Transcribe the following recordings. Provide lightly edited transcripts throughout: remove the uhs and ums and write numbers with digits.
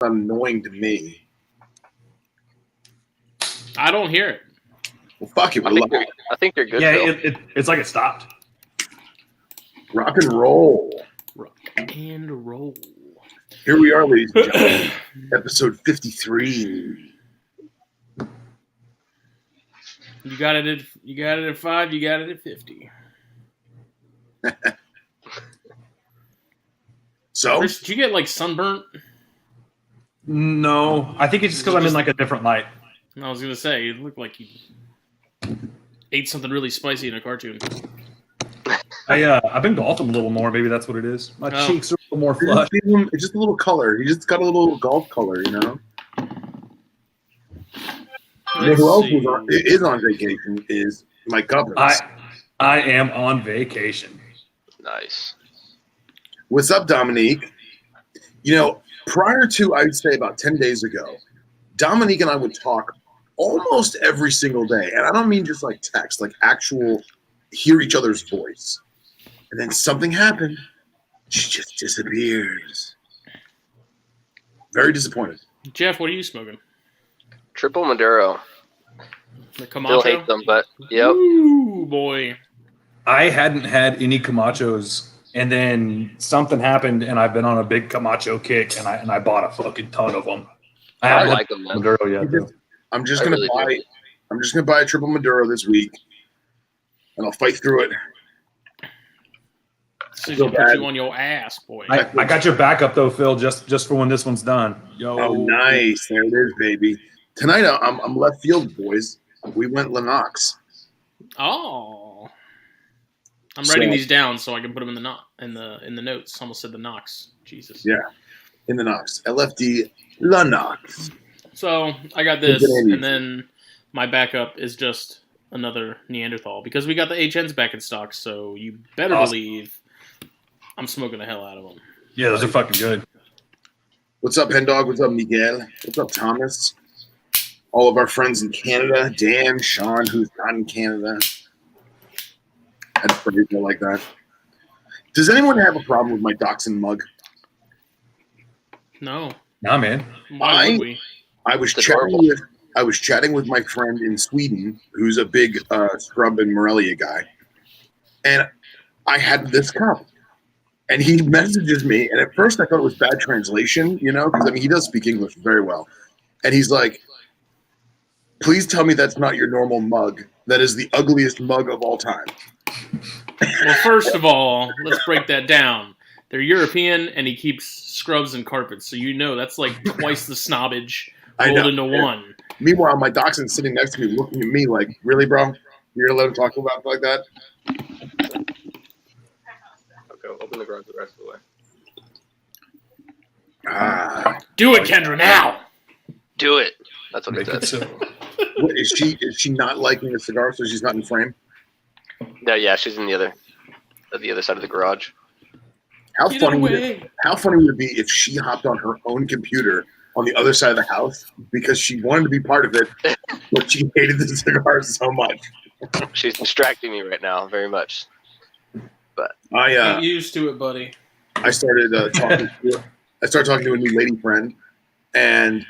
annoying to me. I don't hear it. Well, fuck it. I think you're good. Yeah, Phil. it's like it stopped. Rock and roll. Rock and roll. Here we are, ladies and gentlemen. Episode 53. You got it at 5. You got it at 50. So, Chris, did you get like sunburnt? No, I think it's just because I'm in like a different light. I was gonna say, it looked like you ate something really spicy in a cartoon. I've been golfing a little more. Maybe that's what it is. My cheeks are a little more flushed. it's just a little color. He just got a little golf color, you know. Who else is on vacation is Mike Gubbins. I am on vacation. Nice. What's up, Dominique? You know, prior to, I'd say about 10 days ago, Dominique and I would talk almost every single day. And I don't mean just like text, like actual hear each other's voice. And then something happened. She just disappears. Very disappointed. Jeff, what are you smoking? Triple Maduro. The Camacho? Still hate them, but yep. Ooh, boy. I hadn't had any Camachos, and then something happened, and I've been on a big Camacho kick, and I bought a fucking ton of them. I like them, man. Maduro yet, though. I'm just gonna buy a triple Maduro this week, and I'll fight through it. So you put you on your ass, boy. I got your backup though, Phil, just for when this one's done. Yo. Oh, nice! There it is, baby. Tonight I'm left field, boys. We went Lennox. Oh, I'm writing these down so I can put them in the notes. Almost said the Knox. Jesus. Yeah, in the Knox. LFD Lennox. So I got this, and then my backup is just another Neanderthal because we got the HNs back in stock. So you better believe I'm smoking the hell out of them. Yeah, those are fucking good. What's up, Hendog? What's up, Miguel? What's up, Thomas? All of our friends in Canada. Dan, Sean, who's not in Canada. I'd phrase it like that. Does anyone have a problem with my Dachshund mug? No. Nah, man. Why would we? I was chatting with my friend in Sweden, who's a big scrub and Morelia guy, and I had this cup, and he messages me, and at first I thought it was bad translation, you know, because I mean he does speak English very well, and he's like, "Please tell me that's not your normal mug. That is the ugliest mug of all time." Well, first of all, let's break that down. They're European, and he keeps scrubs and carpets, so you know that's like twice the snobbage rolled into one. Meanwhile, my dachshund's sitting next to me, looking at me like, "Really, bro? You're gonna let him talk about it like that?" Okay, open the garage the rest of the way. Do it, Kendra, now! Do it. That's what it does. What, is she not liking the cigar, so she's not in frame? No, yeah, she's in the other side of the garage. How funny would it be if she hopped on her own computer on the other side of the house because she wanted to be part of it, but she hated the cigars so much? She's distracting me right now, very much. But get used to it, buddy. I started talking to a new lady friend, and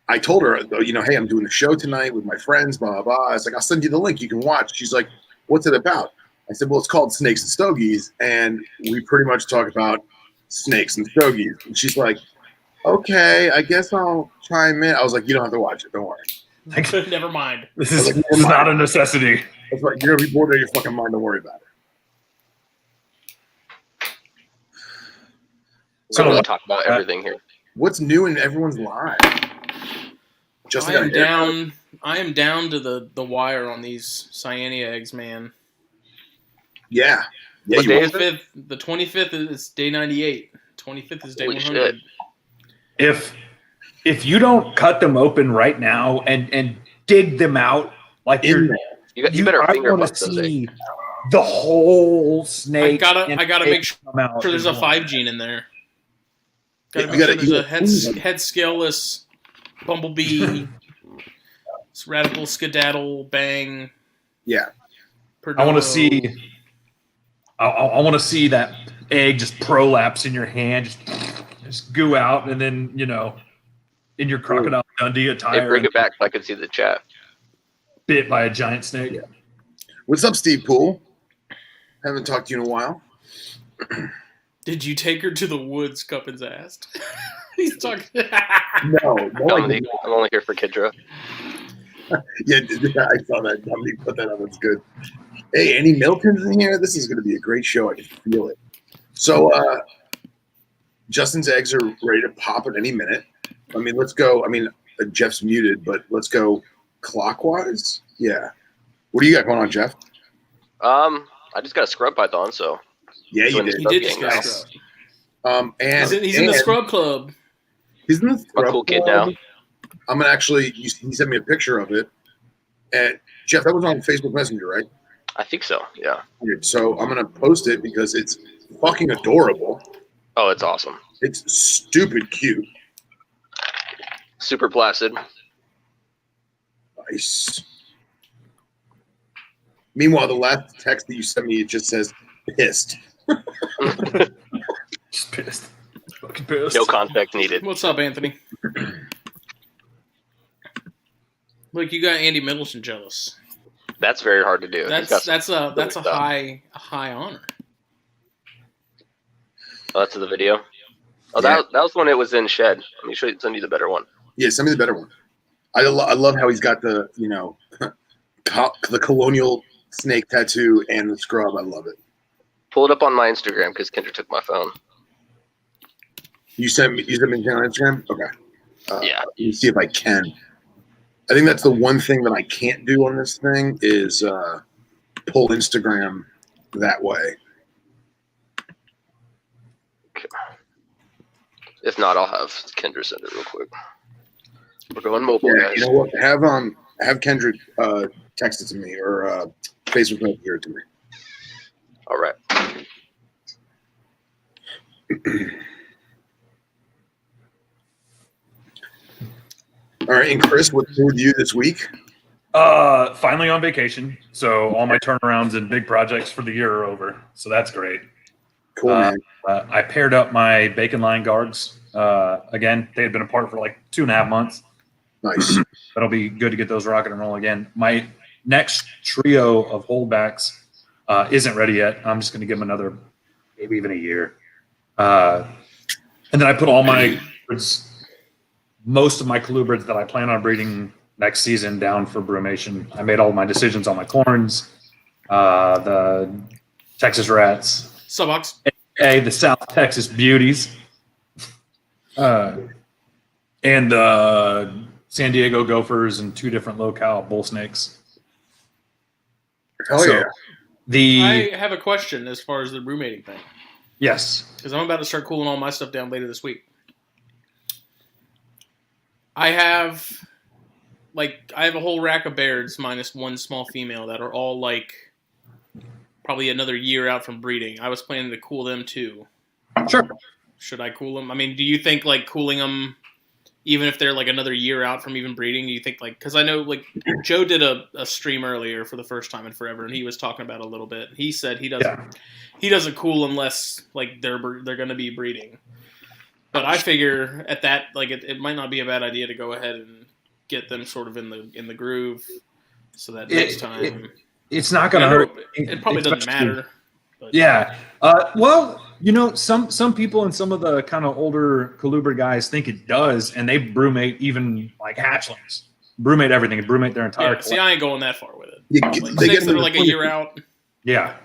I told her, you know, hey, I'm doing a show tonight with my friends, blah, blah, blah. I was like, I'll send you the link. You can watch. She's like, what's it about? I said, well, it's called Snakes and Stogies, and we pretty much talk about snakes and stogies. And she's like, okay, I guess I'll chime in. I was like, you don't have to watch it. Don't worry. Never mind. This is not a necessity. That's right. You're going to be bored out of your fucking mind. Don't worry about it. So we'll talk about everything here. What's new in everyone's lives? I am down to the wire on these Cyanea eggs, man. Yeah. What day is it? The 25th is day 98. 25th is day Holy 100. Shit. If you don't cut them open right now and dig them out like you better finger want to see the whole snake. I gotta make sure there's a 5 gene in there. Gotta make sure there's a head scaleless bumblebee, radical skedaddle bang. Yeah. I want to see. I want to see that egg just prolapse in your hand, just goo out, and then in your Crocodile Dundee attire, Hey, bring it back so I can see the chat. Bit by a giant snake. Yeah. What's up, Steve Poole? Haven't talked to you in a while. Did you take her to the woods? Cuppins asked. He's talking. No, I'm only here for Kidra. Yeah, I saw that. Somebody put that up. That's good. Hey, Andy Milton's in here. This is going to be a great show. I can feel it. So, Justin's eggs are ready to pop at any minute. I mean, let's go. I mean, Jeff's muted, but let's go clockwise. Yeah. What do you got going on, Jeff? I just got a scrub python, so. Yeah, you did. He did just get scrub. And he's in the scrub club. He's in the scrub I'm a cool kid club. now. I'm gonna actually. He sent me a picture of it. And Jeff, that was on Facebook Messenger, right? I think so. Yeah. So I'm gonna post it because it's fucking adorable. Oh, it's awesome. It's stupid cute. Super placid. Nice. Meanwhile, the last text that you sent me, it just says pissed. Just pissed. Fucking pissed. No context needed. What's up, Anthony? Look, you got Andy Middleton jealous. That's very hard to do. That's a high honor. Oh, that's the video. Oh, that was when it was in shed. Let me send you the better one. Yeah, send me the better one. I love how he's got the the colonial snake tattoo and the scrub. I love it. Pull it up on my Instagram because Kendra took my phone. You sent me on Instagram? Okay. Yeah. Let me see if I can. I think that's the one thing that I can't do on this thing is pull Instagram that way. Okay. If not, I'll have Kendra send it real quick. We're going mobile, guys. You know what? Have Kendra text it to me or Facebook note here to me. All right. All right, and Chris, what's new with you this week? Finally on vacation, so all my turnarounds and big projects for the year are over. So that's great. Cool, man. I paired up my bacon line guards. Again, they had been apart for like 2.5 months. Nice. That'll be good to get those rocking and roll again. My next trio of holdbacks isn't ready yet. I'm just going to give them another, maybe even a year. And then I put all my most of my colubrids that I plan on breeding next season down for brumation. I made all my decisions on my corns, the Texas Rats, Subox, the South Texas Beauties, and the San Diego Gophers and 2 different low-cal bull snakes. Hell yeah. I have a question as far as the brumating thing. Yes. Because I'm about to start cooling all my stuff down later this week. I have a whole rack of Bairds minus one small female that are all like probably another year out from breeding. I was planning to cool them too. Sure. Should I cool them? I mean, do you think like cooling them, even if they're like another year out from even breeding, do you think like, because I know like Joe did a stream earlier for the first time in forever, and he was talking about it a little bit. He said he doesn't cool unless like they're going to be breeding. But I figure at that, like it might not be a bad idea to go ahead and get them sort of in the groove, so that next time it's not going to hurt. It probably doesn't matter. But. Yeah. Well, some people and some of the kind of older colubrid guys think it does, and they brumate even like hatchlings, brumate everything, and brumate their entire. Yeah, see, I ain't going that far with it. They snakes that are like a year out. Yeah.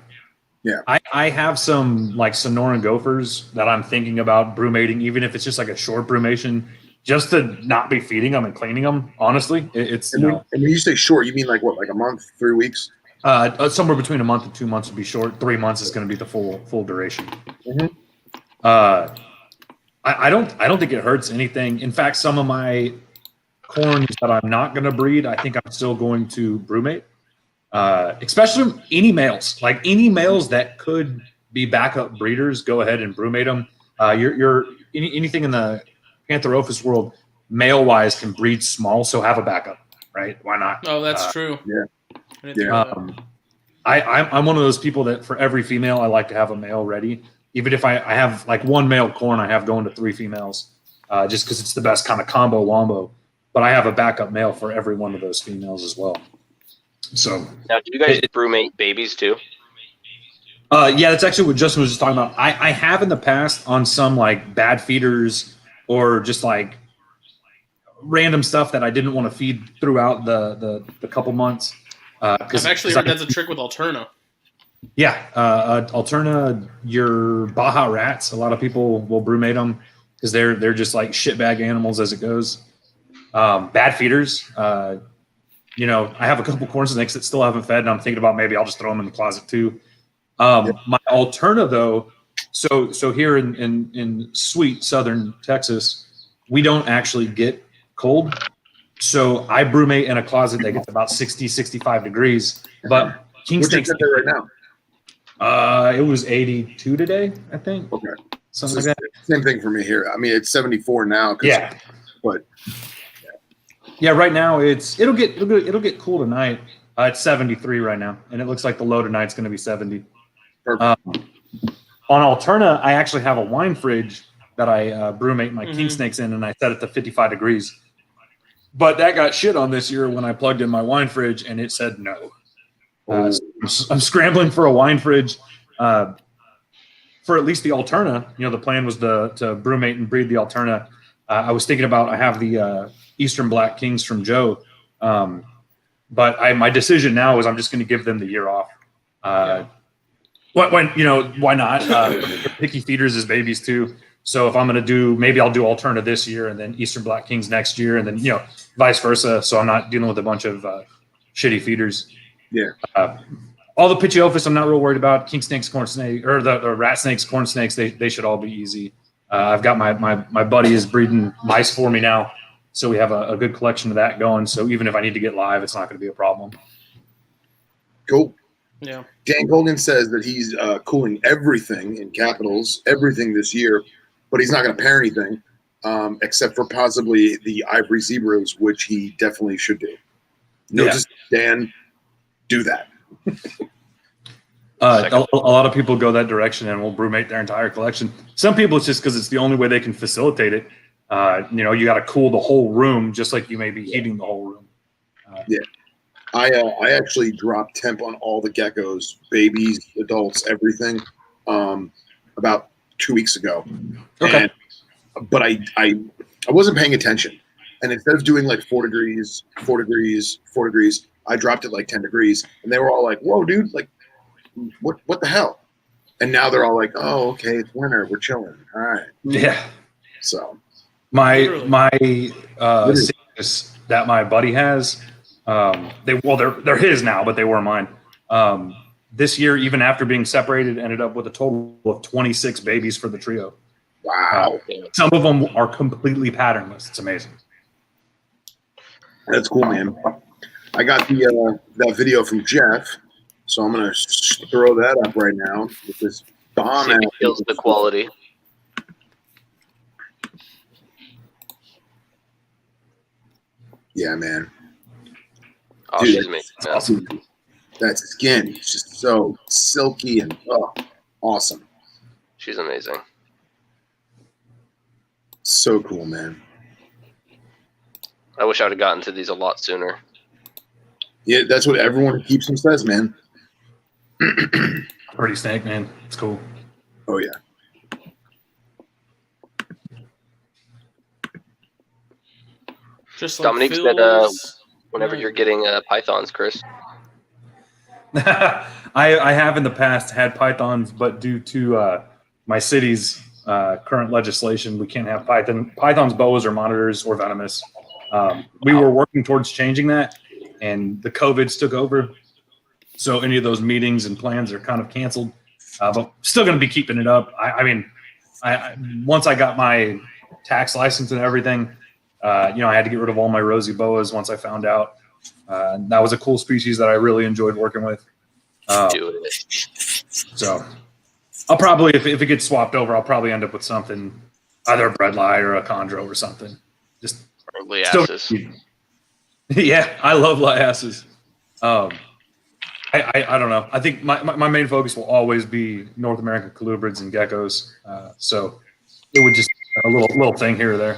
Yeah, I have some like Sonoran gophers that I'm thinking about brumating, even if it's just like a short brumation, just to not be feeding them and cleaning them. Honestly, it's and when you say short, you mean like what, like a month, 3 weeks? Somewhere between a month and 2 months would be short. 3 months is going to be the full duration. Mm-hmm. I don't think it hurts anything. In fact, some of my corns that I'm not going to breed, I think I'm still going to brumate. Especially any males, like any males that could be backup breeders, go ahead and brumate them. Anything in the Pantherophis world, male wise, can breed small, so have a backup, right? Why not? Oh, that's true. Yeah. I'm one of those people that for every female, I like to have a male ready. even if I have like one male corn, I have going to 3 females, just because it's the best kind of combo wombo. But I have a backup male for every one of those females as well. So Now, do you guys brewmate babies too? yeah, that's actually what Justin was just talking about. I have in the past on some like bad feeders or just like random stuff that I didn't want to feed throughout the couple months. I've actually heard that's a trick with Alterna. Yeah, Alterna, your Baja rats. A lot of people will brewmate them because they're just like shitbag animals as it goes. Bad feeders. You know, I have a couple corn snakes that still haven't fed, and I'm thinking about maybe I'll just throw them in the closet too. My Alterna though, so here in sweet southern Texas, we don't actually get cold. So I brewmate in a closet that gets about 60, 65 degrees. But king What's your snakes temperature right now? it was 82 today, I think. Okay. Something So like that. same thing for me here. I mean, it's 74 now. Yeah. But Yeah, right now it'll get cool tonight. It's 73 right now, and it looks like the low tonight's going to be 70. perfect. On Alterna, I actually have a wine fridge that I brewmate my king snakes in, and I set it to 55 degrees. But that got shit on this year when I plugged in my wine fridge, and it said no. So I'm scrambling for a wine fridge for at least the Alterna. You know, the plan was to brewmate and breed the Alterna. I was thinking about, I have the Eastern Black Kings from Joe, but my decision now is I'm just going to give them the year off. When you know, why not? Picky feeders as babies too. So if I'm going to do, maybe I'll do Alterna this year and then Eastern Black Kings next year, and then, you know, vice versa. So I'm not dealing with a bunch of shitty feeders. Yeah. All the Pituophis I'm not real worried about. King snakes, corn snake, or the rat snakes, corn snakes, they should all be easy. I've got my buddy is breeding mice for me now, so we have a good collection of that going. So even if I need to get live, it's not going to be a problem. Cool. Yeah. Dan Colgan says that he's cooling everything in capitals, everything this year, but he's not going to pair anything except for possibly the ivory zebras, which he definitely should do. Notice, Dan, do that. A lot of people go that direction and will brewmate their entire collection. Some people, it's just because it's the only way they can facilitate it. You know, you got to cool the whole room just like you may be heating the whole room. Yeah. I actually dropped temp on all the geckos, babies, adults, everything, about 2 weeks ago. Okay. But I wasn't paying attention. And instead of doing like 4 degrees, 4 degrees, 4 degrees, I dropped it like 10 degrees. And they were all like, whoa, dude, like, what the hell? And now they're all like, oh, okay, it's winter. We're chilling. All right. Yeah. So my Stogies that my buddy has, they're his now, but they were mine. This year, even after being separated, ended up with a total of 26 babies for the trio. wow. Some of them are completely patternless. It's amazing. That's cool, man. I got the that video from Jeff, so I'm gonna throw that up right now with this bomb. See if it kills the quality. Yeah, man. Oh, Dude, she's amazing. Man. Awesome. That skin is just so silky and awesome. She's amazing. So cool, man. I wish I would have gotten to these a lot sooner. Yeah, that's what everyone who keeps them says, man. Pretty snake, man. It's cool. Oh yeah. Just like Dominique said, whenever you're getting pythons, Chris. I have in the past had pythons, but due to my city's current legislation, we can't have pythons, boas, or monitors, or venomous. We were working towards changing that, and the COVIDs took over. So any of those meetings and plans are kind of canceled, but still going to be keeping it up. I mean, once I got my tax license and everything, I had to get rid of all my rosy boas once I found out. That was a cool species that I really enjoyed working with. Do it. So I'll probably, if it gets swapped over, I'll probably end up with something, either a breadlie or a chondro or something. Just Liasses. Yeah, I love liasses. I don't know. I think my main focus will always be North American colubrids and geckos. So it would just a little thing here or there.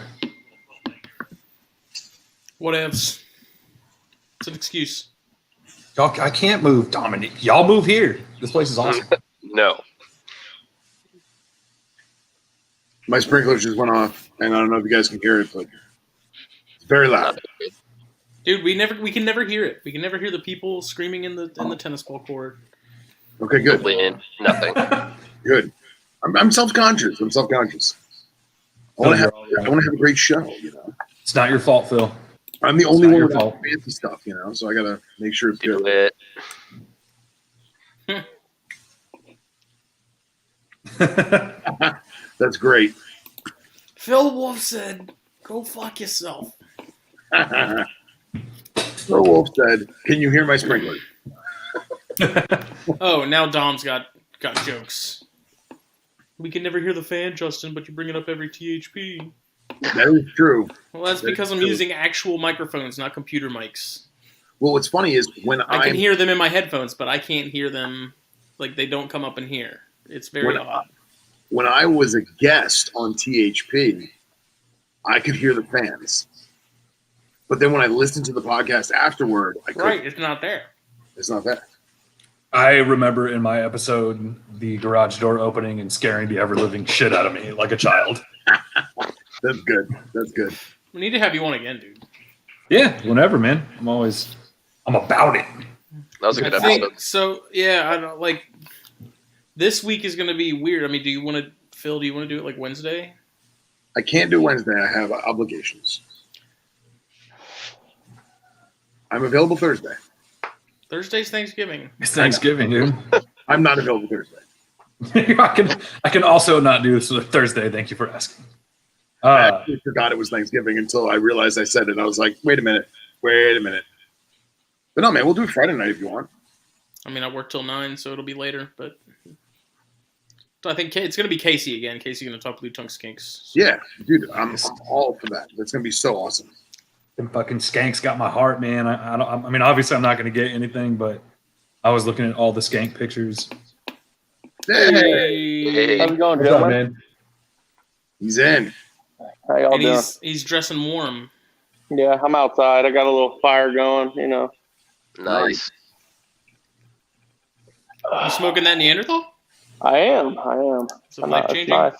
What ifs? It's an excuse. Y'all, I can't move, Dominic. Y'all move here. This place is awesome. No. My sprinklers just went off, and I don't know if you guys can hear it, but it's very loud. Dude, we can never hear it. We can never hear the people screaming in the tennis ball court. Okay, good. Wind, nothing. Good. I'm self-conscious. I want to have a great show, you know. It's not your fault, Phil. I'm the only one your with fault. fancy stuff, you know, so I got to make sure it's Do good. it. That's great. Phil Wolf said, "Go fuck yourself." So Wolf said, "Can you hear my sprinkler?" Oh, now Dom's got jokes. We can never hear the fan, Justin, but you bring it up every THP. That is true. Well, that's because I'm using actual microphones, not computer mics. Well, what's funny is when I can hear them in my headphones, but I can't hear them. Like, they don't come up in here. It's very odd. When I was a guest on THP, I could hear the fans. But then when I listened to the podcast afterward, I couldn't. Right, it's not there. It's not there. I remember in my episode the garage door opening and scaring the ever-living shit out of me like a child. That's good. That's good. We need to have you on again, dude. Yeah, whenever, man. I'm about it. That was a good episode. So, yeah, I don't like. This week is going to be weird. I mean, do you want to do it like Wednesday? I can't do Wednesday. I have obligations. I'm available Thursday. Thursday's Thanksgiving. It's Thanksgiving, dude. I'm not available Thursday. I can also not do this Thursday. Thank you for asking. I actually forgot it was Thanksgiving until I realized I said it. I was like, wait a minute. But no, man, we'll do it Friday night if you want. I mean, I work till 9, so it'll be later. But I think it's going to be Casey again. Casey's going to talk Blue Tongue Skinks. So. Yeah, dude, I'm all for that. That's going to be so awesome. Them fucking skanks got my heart, man. I mean, obviously, I'm not going to get anything, but I was looking at all the skank pictures. Hey. How's it going, What's up, gentlemen? man? He's in. How y'all And doing? he's dressing warm. Yeah, I'm outside. I got a little fire going, you know. Nice. You smoking that Neanderthal? I am. Is it life It's changing? nice.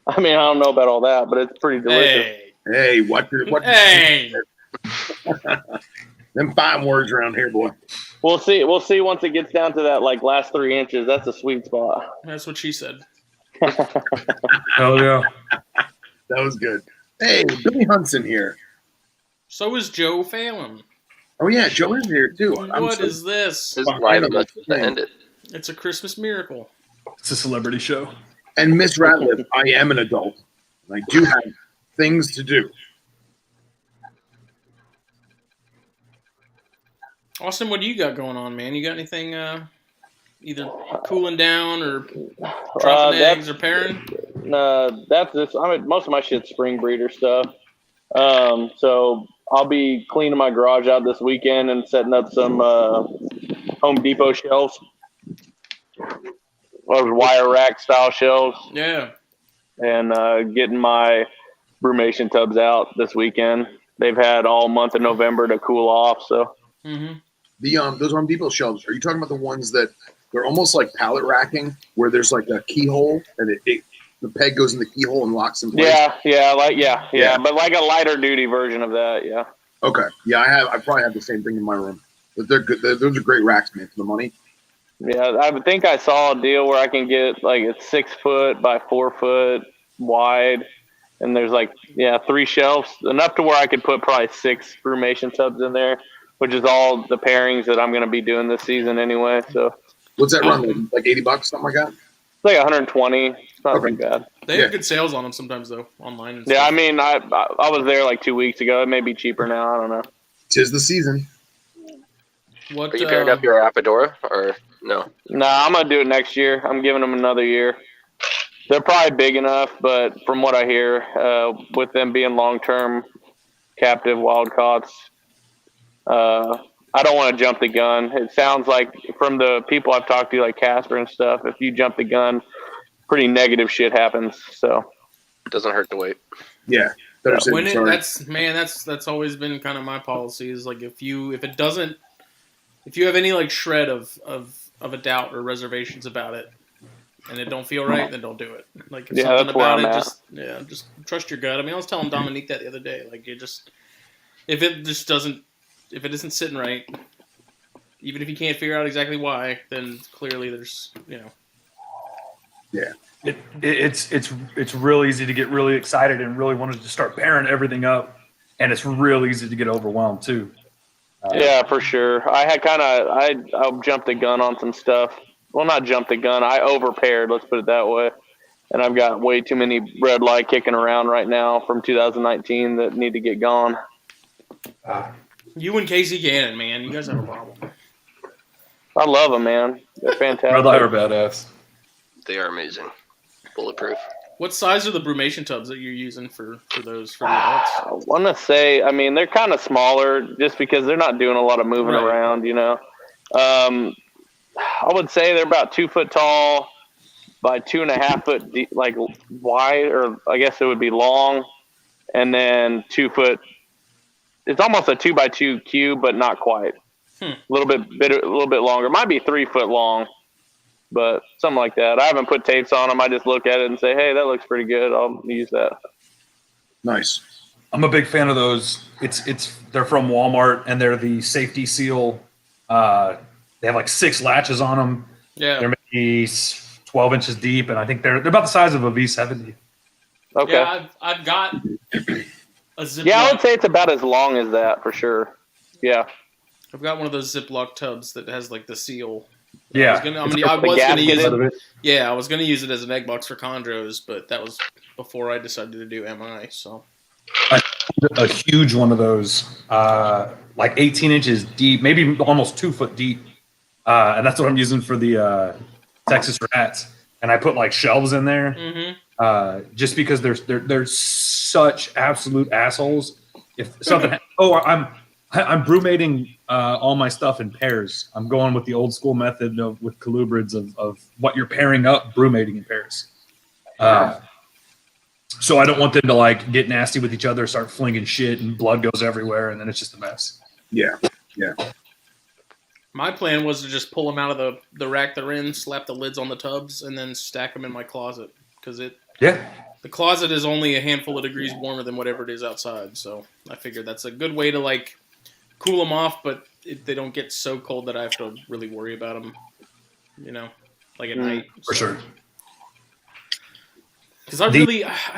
I mean, I don't know about all that, but it's pretty delicious. Hey, what? Hey. Them fine words around here, boy. We'll see once it gets down to that like last 3 inches. That's a sweet spot. That's what she said. Hell yeah. That was good. Hey, Billy Hunt's in here. So is Joe Phelan. Oh yeah, Joe is here too. What is this? His live message ended. It's a Christmas miracle. It's a celebrity show. And Miss Ratliff, I am an adult. I do have things to do. Austin, what do you got going on, man? You got anything either cooling down or dropping eggs or pairing? That's this. Most of my shit's spring breeder stuff. So I'll be cleaning my garage out this weekend and setting up some Home Depot shelves. Those wire rack style shelves. Yeah. And getting my brumation tubs out this weekend. They've had all month of November to cool off. So Those Home Depot shelves. Are you talking about the ones that they're almost like pallet racking, where there's like a keyhole and the peg goes in the keyhole and locks in place? Yeah. But like a lighter duty version of that. Yeah. Okay. Yeah, I probably have the same thing in my room. But they're good. Those are great racks, man, for the money. Yeah, I think I saw a deal where I can get like it's 6 foot by 4 foot wide, and there's 3 shelves, enough to where I could put probably 6 brumation tubs in there, which is all the pairings that I'm going to be doing this season anyway. So what's that run? Like $80, something like that? It's like 120. It's not too bad. They have good sales on them sometimes though, online. And Yeah, stuff. I mean, I was there like 2 weeks ago. It may be cheaper now. I don't know. 'Tis the season. What Are you pairing up your Apodora or no? Nah, I'm gonna do it next year. I'm giving them another year. They're probably big enough, but from what I hear, with them being long-term captive wild caughts, I don't want to jump the gun. It sounds like from the people I've talked to, like Casper and stuff, if you jump the gun, pretty negative shit happens. So It doesn't hurt to wait. Yeah. Better safe When than it, sorry. that's always been kind of my policy is like if you have any like shred of a doubt or reservations about it and it don't feel right, then don't do it. Like if something that's where about I'm it, at. just trust your gut. I mean, I was telling Dominique that the other day. Like if it isn't sitting right, even if you can't figure out exactly why, then clearly there's Yeah. It's real easy to get really excited and really wanted to start pairing everything up, and it's real easy to get overwhelmed too. Yeah, for sure. I jumped the gun on some stuff. Well, not jumped the gun. I overpaired. Let's put it that way. And I've got way too many red light kicking around right now from 2019 that need to get gone. You and Casey Gannon, man, you guys have a problem. I love them, man. They're fantastic. Red light are badass. They are amazing. Bulletproof. What size are the brumation tubs that you're using for those for the adults? I want to say, I mean, they're kind of smaller just because they're not doing a lot of moving Right. around, you know. I would say they're about 2 foot tall by 2.5 foot deep, like wide, or I guess it would be long, and then 2 foot. It's almost a 2x2 cube, but not quite. A little bit longer. Might be 3 foot long, but something like that. I haven't put tapes on them. I just look at it and say, "Hey, that looks pretty good. I'll use that." Nice. I'm a big fan of those. They're from Walmart and they're the safety seal. They have like 6 latches on them. Yeah. They're maybe 12 inches deep, and I think they're about the size of a V70. Okay. Yeah, I've got a Ziploc. Yeah, I would say it's about as long as that for sure. Yeah. I've got one of those Ziploc tubs that has like the seal. Yeah. I was gonna gasket use in it. Yeah, I was gonna use it as an egg box for chondros, but that was before I decided to do MI. So A huge one of those, like 18 inches deep, maybe almost 2 foot deep. And that's what I'm using for the Texas rats. And I put like shelves in there, just because they're such absolute assholes. If something, I'm brumating all my stuff in pairs. I'm going with the old school method with colubrids of what you're pairing up, brumating in pairs. So I don't want them to like get nasty with each other, start flinging shit, and blood goes everywhere, and then it's just a mess. Yeah. my plan was to just pull them out of the rack they're in, slap the lids on the tubs, and then stack them in my closet because the closet is only a handful of degrees warmer than whatever it is outside. So I figured that's a good way to like cool them off, but if they don't get so cold that I have to really worry about them, you know, like at night. For sure. Because I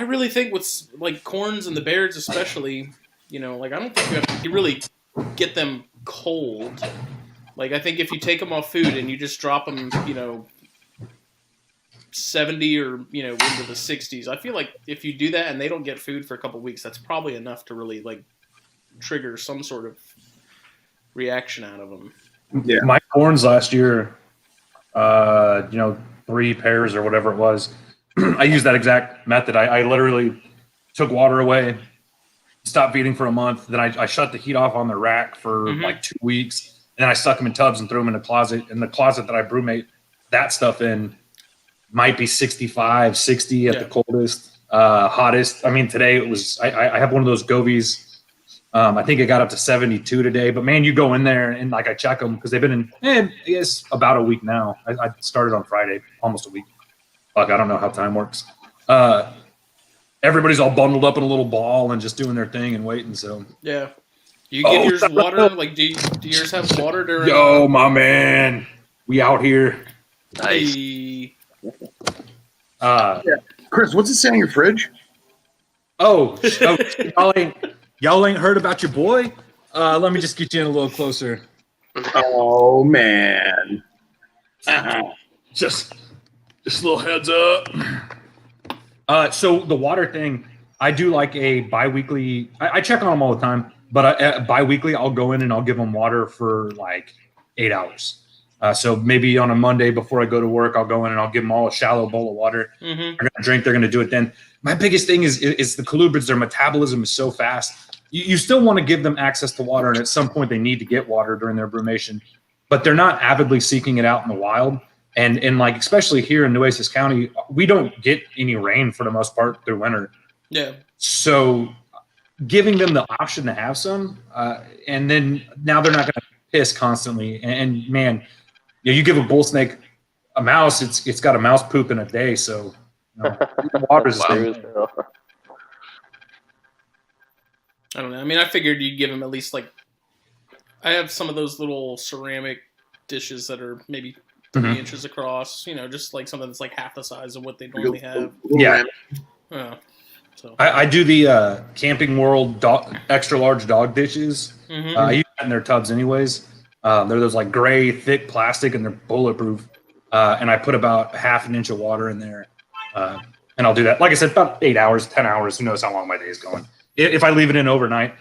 really think with like corns and the bears especially, you know, like I don't think you have to really get them cold. Like I think if you take them off food and you just drop them, you know, 70 or, you know, into the 60s, I feel like if you do that and they don't get food for a couple weeks, that's probably enough to really like trigger some sort of reaction out of them. Yeah. My corns last year, 3 pairs or whatever it was. I used that exact method. I literally took water away, stopped feeding for a month. Then I shut the heat off on the rack for like 2 weeks. And then I stuck them in tubs and threw them in a closet. And the closet that I brumate that stuff in might be 65, 60 at the coldest, hottest. I mean, today it was, I have one of those Govies. I think it got up to 72 today. But man, you go in there and like I check them because they've been in, I guess, about a week now. I started on Friday, almost a week. Fuck, I don't know how time works. Everybody's all bundled up in a little ball and just doing their thing and waiting. So yeah, you give yours water. Like, do yours have water during? Yo, my man, we out here. Nice. Chris, what's it say on your fridge? Y'all ain't heard about your boy? Let me just get you in a little closer. Oh man. Just a little heads up. So the water thing, I do like a bi-weekly. I check on them all the time, but bi-weekly I'll go in and I'll give them water for like 8 hours. So maybe on a Monday before I go to work, I'll go in and I'll give them all a shallow bowl of water. They're gonna drink. They're gonna do it then. My biggest thing is the colubrids. Their metabolism is so fast. you still want to give them access to water, and at some point they need to get water during their brumation, but they're not avidly seeking it out in the wild. And like, especially here in Nueces County, we don't get any rain for the most part through winter. Yeah. So giving them the option to have some, and then now they're not going to piss constantly. And man, you give a bull snake a mouse, it's got a mouse poop in a day. So water's Wow. I don't know. I mean, I figured you'd give him at least like. I have some of those little ceramic dishes that are maybe 3 inches across. You know, just like something that's like half the size of what they normally have. Yeah. So I do the Camping World extra large dog dishes. I use that in their tubs anyways. They're those like gray, thick plastic, and they're bulletproof. And I put about half an inch of water in there. And I'll do that. Like I said, about 8 hours, 10 hours. Who knows how long my day is going. If I leave it in overnight,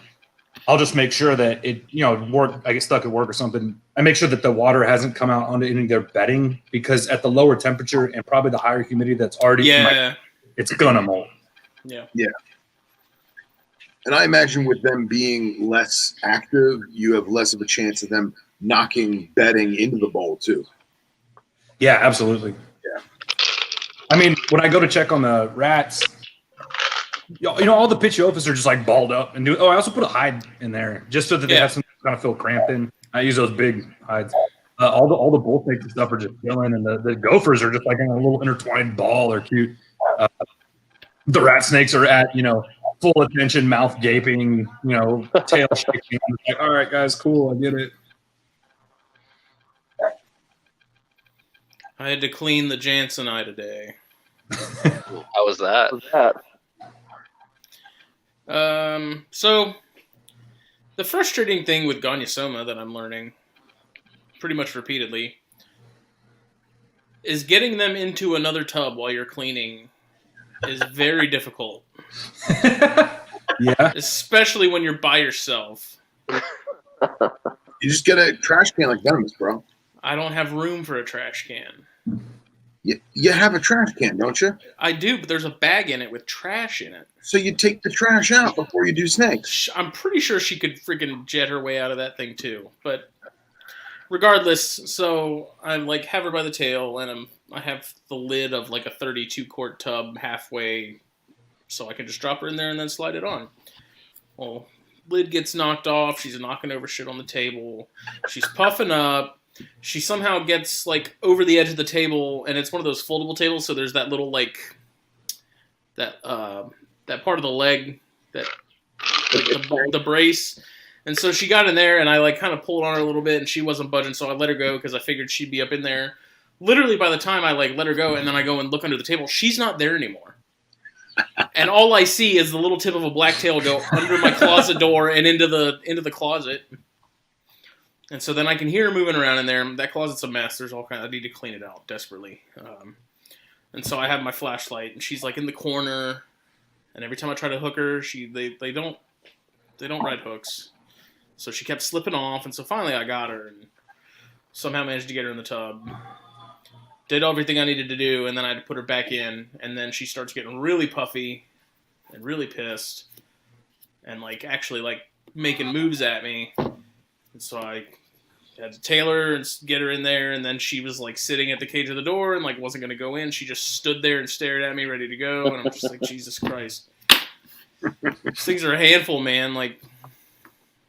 I'll just make sure that it, I get stuck at work or something. I make sure that the water hasn't come out onto any of their bedding, because at the lower temperature and probably the higher humidity that's already it's gonna mold. Yeah. And I imagine with them being less active, you have less of a chance of them knocking bedding into the bowl too. Yeah, absolutely. Yeah. I mean, when I go to check on the rats, all the Pitiophis are just like balled up and I also put a hide in there just so that they have some kind of feel cramped in. I use those big hides. All the bull snakes and stuff are just chilling, and the gophers are just like in a little intertwined ball. They're cute. The rat snakes are at full attention, mouth gaping, tail shaking. Like, all right, guys, cool, I get it. I had to clean the Jansenite today. How was that? So the frustrating thing with Gonyosoma that I'm learning pretty much repeatedly is getting them into another tub while you're cleaning is very difficult. Yeah. Especially when you're by yourself. You just get a trash can like Venomous, bro. I don't have room for a trash can. You have a trash can, don't you? I do, but there's a bag in it with trash in it. So you take the trash out before you do snakes. I'm pretty sure she could freaking jet her way out of that thing too. But regardless, so I like have her by the tail, and I have the lid of like a 32 quart tub halfway, so I can just drop her in there and then slide it on. Well, lid gets knocked off. She's knocking over shit on the table. She's puffing up. She somehow gets like over the edge of the table, and it's one of those foldable tables. So there's that little like that part of the leg that the brace, and so she got in there, and I like kind of pulled on her a little bit, and she wasn't budging, so I let her go because I figured she'd be up in there. Literally, by the time I like let her go, and then I go and look under the table, she's not there anymore. And all I see is the little tip of a black tail go under my closet door and into the closet. And so then I can hear her moving around in there. That closet's a mess. There's all kinds. I need to clean it out desperately. And so I have my flashlight, and she's like in the corner. And every time I try to hook her, they don't ride hooks. So she kept slipping off, and so finally I got her and somehow managed to get her in the tub. Did everything I needed to do, and then I had to put her back in. And then she starts getting really puffy and really pissed, and like actually like making moves at me. And so I had to tail her and get her in there, and then she was like sitting at the cage of the door and like wasn't going to go in. She just stood there and stared at me, ready to go, and I'm just like, Jesus Christ. These things are a handful, man. Like,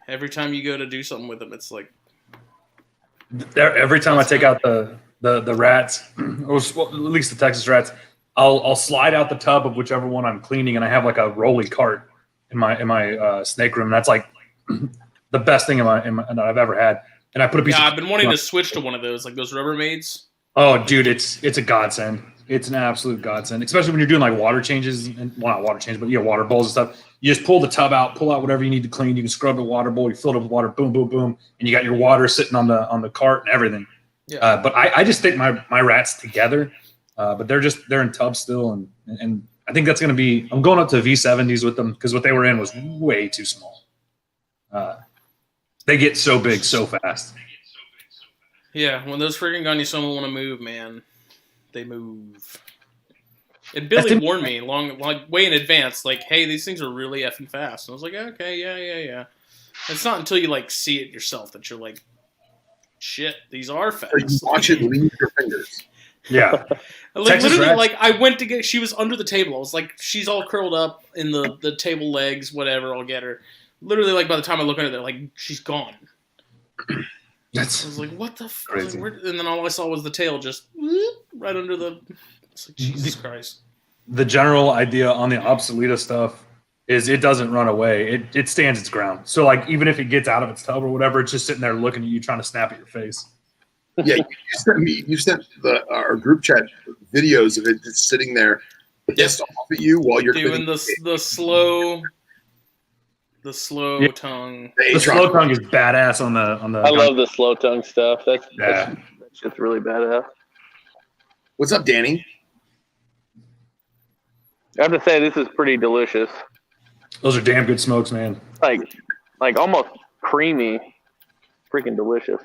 every time you go to do something with them, it's like... Every time I take out the rats, or at least the Texas rats, I'll slide out the tub of whichever one I'm cleaning, and I have like a rolly cart in my snake room. That's like... the best thing that I've ever had, and I put a piece. I've been wanting to switch to one of those, like those Rubbermaids. Oh, dude, it's a godsend. It's an absolute godsend, especially when you're doing like water changes and not water changes, but water bowls and stuff. You just pull the tub out, pull out whatever you need to clean. You can scrub the water bowl. You fill it up with water, boom, boom, boom, and you got your water sitting on the cart and everything. Yeah. But I just think my rats together, but they're in tubs still, and I think that's gonna be. I'm going up to V70s with them because what they were in was way too small. They get so big so fast. Yeah, when those freaking Gonyosoma want to move, man, they move. And Billy warned me way in advance, like, hey, these things are really effing fast. And I was like, okay, yeah. It's not until you like see it yourself that you're like, shit, these are fast. So you watch it leave your fingers. Yeah. Like literally, like I went to get. She was under the table. I was like, she's all curled up in the table legs, whatever. I'll get her. Literally, like by the time I look at her, like she's gone. I was like, what the fuck? Like, and then all I saw was the tail just right under the. It's like, Jesus Christ. The general idea on the obsoleta stuff is it doesn't run away. It stands its ground. So like even if it gets out of its tub or whatever, it's just sitting there looking at you, trying to snap at your face. Yeah, you sent our group chat videos of it just sitting there pissed off at you while you're doing the slow tongue. The slow tongue is badass on the. I love the slow tongue stuff. That shit's really badass. What's up, Danny? I have to say this is pretty delicious. Those are damn good smokes, man. Like almost creamy, freaking delicious.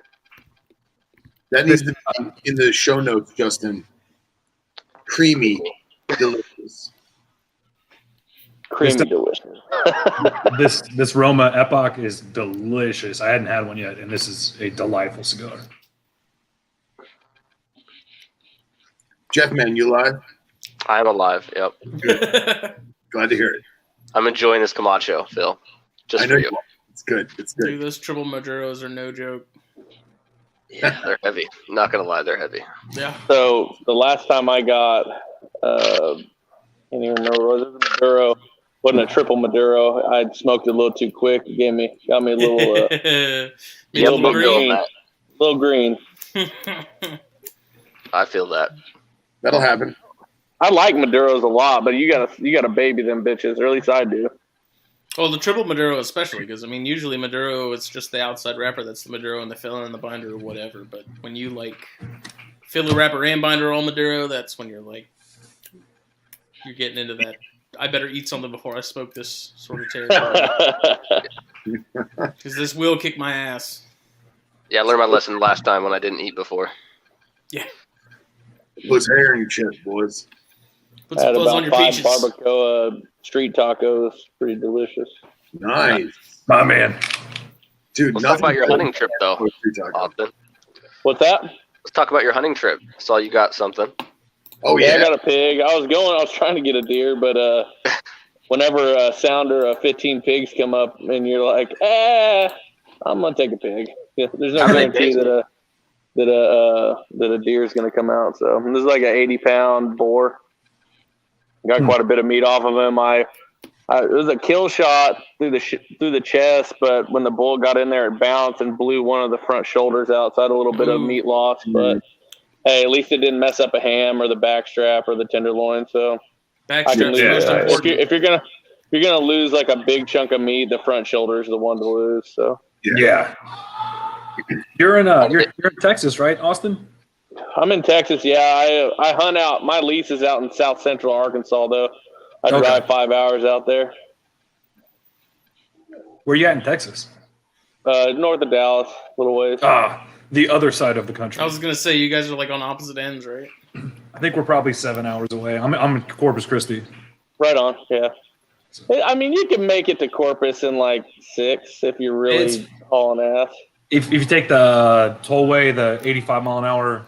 That needs to be in the show notes, Justin. Creamy, delicious. Creamy, delicious. This Roma Epoch is delicious. I hadn't had one yet, and this is a delightful cigar. Jeff, man, you live? I'm alive. Yep. Good. Glad to hear it. I'm enjoying this Camacho, Phil. Just for you. It's good. It's good. Dude, those triple Maduros are no joke. Yeah, they're heavy. Not gonna lie, they're heavy. Yeah. So the last time I got, can't even remember, was it a Maduro? Wasn't a triple Maduro. I smoked it a little too quick. It got me a little, little green. I feel that. That'll happen. I like Maduros a lot, but you gotta baby them bitches, or at least I do. Well, the triple Maduro especially, because I mean, usually Maduro it's just the outside wrapper that's the Maduro and the filler and the binder or whatever. But when you like filler wrapper and binder all Maduro, that's when you're getting into that. I better eat something before I smoke this sort of territory, because this will kick my ass. Yeah, I learned my lesson last time when I didn't eat before. Yeah. Put hair in your chest, boys. Put some buzz on your 5 peaches. barbacoa street tacos, pretty delicious. Nice. My man. Dude, Let's talk about your hunting trip, though, Austin. What's that? Let's talk about your hunting trip. Saw you got something. Oh, yeah. I got a pig. I was trying to get a deer, but whenever a sounder of 15 pigs come up and you're like, I'm going to take a pig. Yeah, there's no guarantee that a deer is going to come out. So this is like an 80-pound boar. Got quite a bit of meat off of him. It was a kill shot through the chest, but when the bull got in there, it bounced and blew one of the front shoulders out. So I had a little bit of meat loss, but hey, at least it didn't mess up a ham or the back strap or the tenderloin. So if you're gonna lose like a big chunk of meat, the front shoulder is the one to lose. So yeah. You're in Texas, right, Austin? I'm in Texas. Yeah, I hunt out. My lease is out in South Central Arkansas, though. I drive 5 hours out there. Where you at in Texas? North of Dallas, a little ways. The other side of the country. I was gonna say you guys are like on opposite ends, right? I think we're probably 7 hours away. I'm in Corpus Christi. Right on. Yeah. I mean, you can make it to Corpus in like 6 if you're really hauling ass. If you take the tollway, the 85 mile an hour.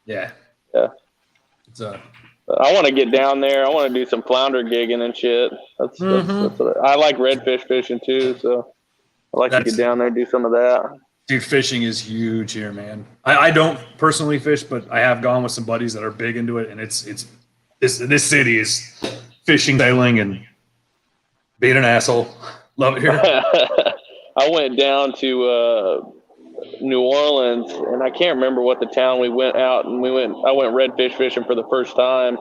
Yeah. It's I want to get down there. I want to do some flounder gigging and shit. That's what I like redfish fishing too. So I like to get down there and do some of that. Dude, fishing is huge here, man. I don't personally fish, but I have gone with some buddies that are big into it, and this city is fishing, sailing, and being an asshole. Love it here. I went down to New Orleans, and I can't remember what the town we went out, and I went redfish fishing for the first time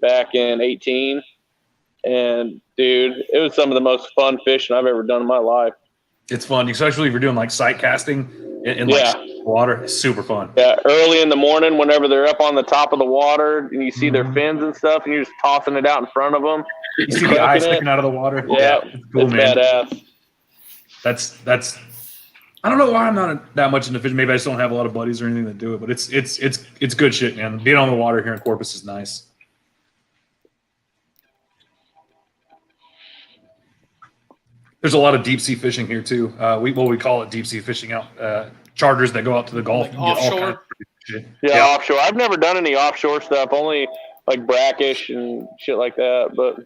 back in 2018, and dude, it was some of the most fun fishing I've ever done in my life. It's fun, especially if you're doing like sight casting in like water. It's super fun. Yeah, early in the morning, whenever they're up on the top of the water and you see their fins and stuff, and you're just tossing it out in front of them. You see the eyes sticking out of the water. Yeah, it's cool, man. Badass. That's. I don't know why I'm not that much into fishing. Maybe I just don't have a lot of buddies or anything that do it, but it's good shit, man. Being on the water here in Corpus is nice. There's a lot of deep sea fishing here too. We call it deep sea fishing out. Charters that go out to the Gulf. Like and get all offshore? kinds of shit. Yeah, offshore. I've never done any offshore stuff. Only like brackish and shit like that. But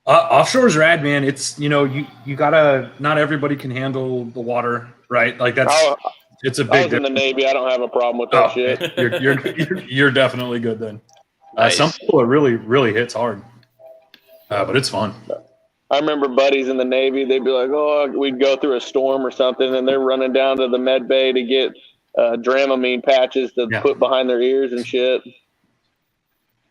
offshore's rad, man. It's you gotta. Not everybody can handle the water, right? Like it's a I big. was in the Navy. I don't have a problem with that shit. You're definitely good then. Nice. Some people it really hits hard, but it's fun. I remember buddies in the Navy. They'd be like, "Oh, we'd go through a storm or something, and they're running down to the med bay to get Dramamine patches to put behind their ears and shit."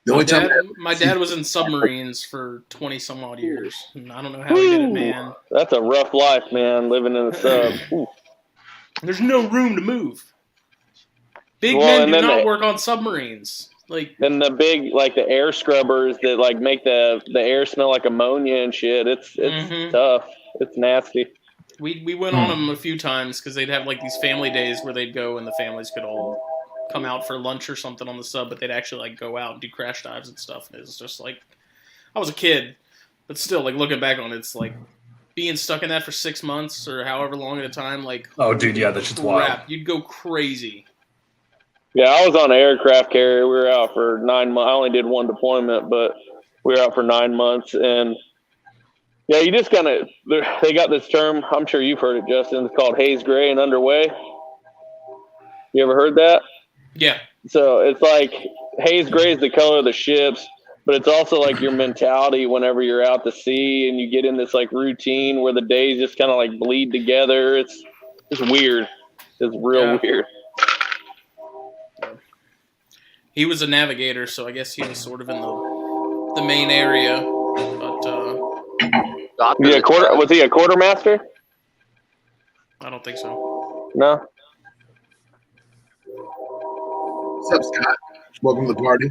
The only time My dad was in submarines for 20 some odd years. And I don't know how he did it, man. That's a rough life, man, living in a sub. Ooh. There's no room to move. Big men do not work on submarines. Like, then the big, like the air scrubbers that like make the air smell like ammonia and shit. It's tough. It's nasty. We went on them a few times because they'd have like these family days where they'd go and the families could all come out for lunch or something on the sub, but they'd actually like go out and do crash dives and stuff. And it was just like, I was a kid, but still, like looking back on it, it's like being stuck in that for 6 months or however long at a time. Like, oh, dude, yeah, that shit's wild. You'd go crazy. Yeah, I was on an aircraft carrier. We were out for 9 months. I only did one deployment, but we were out for 9 months. And yeah, you just kind of, they got this term, I'm sure you've heard it, Justin. It's called haze gray and underway. You ever heard that? Yeah. So it's like haze gray is the color of the ships, but it's also like your mentality whenever you're out to sea and you get in this like routine where the days just kind of like bleed together. It's weird. It's real weird. He was a navigator, so I guess he was sort of in the main area. But was he a quartermaster? I don't think so. No. What's up, Scott? Welcome to the party.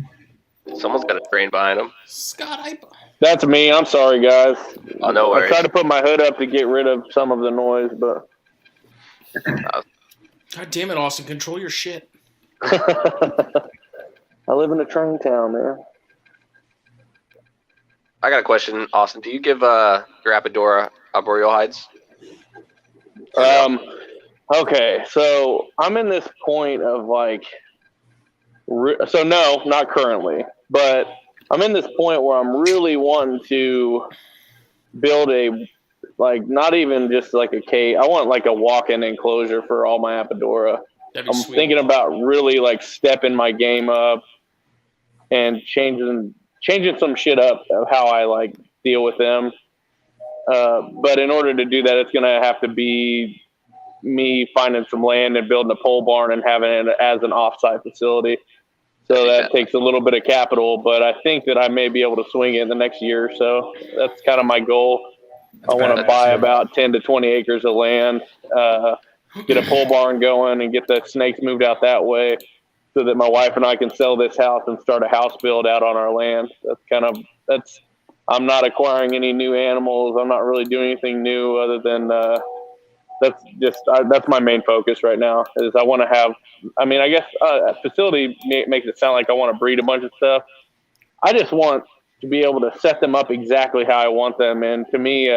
Someone's got a train behind him. Scott, That's me. I'm sorry, guys. Oh, no worries. I tried to put my hood up to get rid of some of the noise, but God damn it, Austin! Control your shit. I live in a train town, man. I got a question, Austin. Do you give your Apodora arboreal hides? Okay, so I'm in this point of like, so no, not currently, but I'm in this point where I'm really wanting to build a, like, not even just like a cage. I want like a walk-in enclosure for all my Apodora. I'm sweet. thinking about really like stepping my game up and changing some shit up of how I like deal with them. But in order to do that, it's going to have to be me finding some land and building a pole barn and having it as an offsite facility. So that takes a little bit of capital, but I think that I may be able to swing it in the next year or so. That's kind of my goal. I want to buy about 10 to 20 acres of land, get a pole barn going and get the snakes moved out that way so that my wife and I can sell this house and start a house build out on our land. I'm not acquiring any new animals. I'm not really doing anything new other than, that's my main focus right now is I want to have, I mean, I guess a facility makes it sound like I want to breed a bunch of stuff. I just want to be able to set them up exactly how I want them. And to me,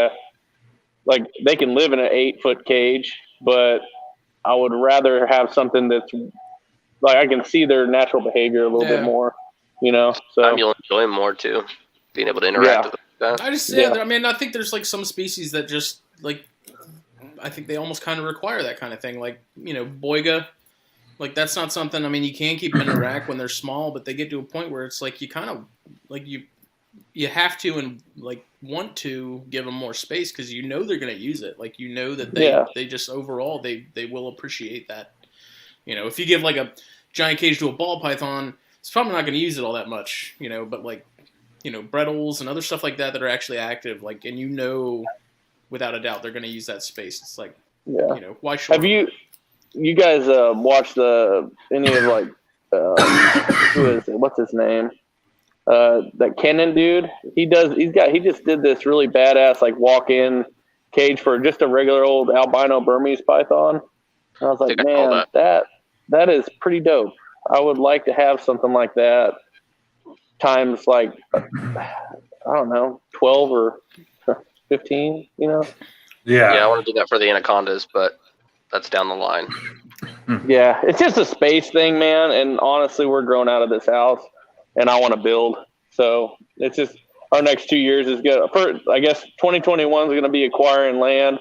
like they can live in an 8-foot cage, but I would rather have something that's like I can see their natural behavior a little bit more, you know. So You'll enjoy them more too, being able to interact with them. I mean, I think there's like some species that just like I think they almost kind of require that kind of thing. Like, you know, boiga, like that's not something. I mean, you can keep them in a rack when they're small, but they get to a point where it's like you kind of like you have to and like want to give them more space because you know they're going to use it. Like you know that they just overall they will appreciate that. You know, if you give like a giant cage to a ball python, it's probably not going to use it all that much. You know, but like you know, Brettles and other stuff like that are actually active. Like, and you know, without a doubt, they're going to use that space. It's like, you know, why should Have you guys watched any of like who is it? What's his name? That Kenan dude. He just did this really badass like walk-in cage for just a regular old albino Burmese python. And I was like, man, that is pretty dope. I would like to have something like that times like I don't know, 12 or 15, you know. Yeah, I Yeah. want to do that for the anacondas, but that's down the line. Yeah, it's just a space thing, man. And honestly, we're growing out of this house, and I want to build. So it's just our next 2 years is good. I guess 2021 is going to be acquiring land,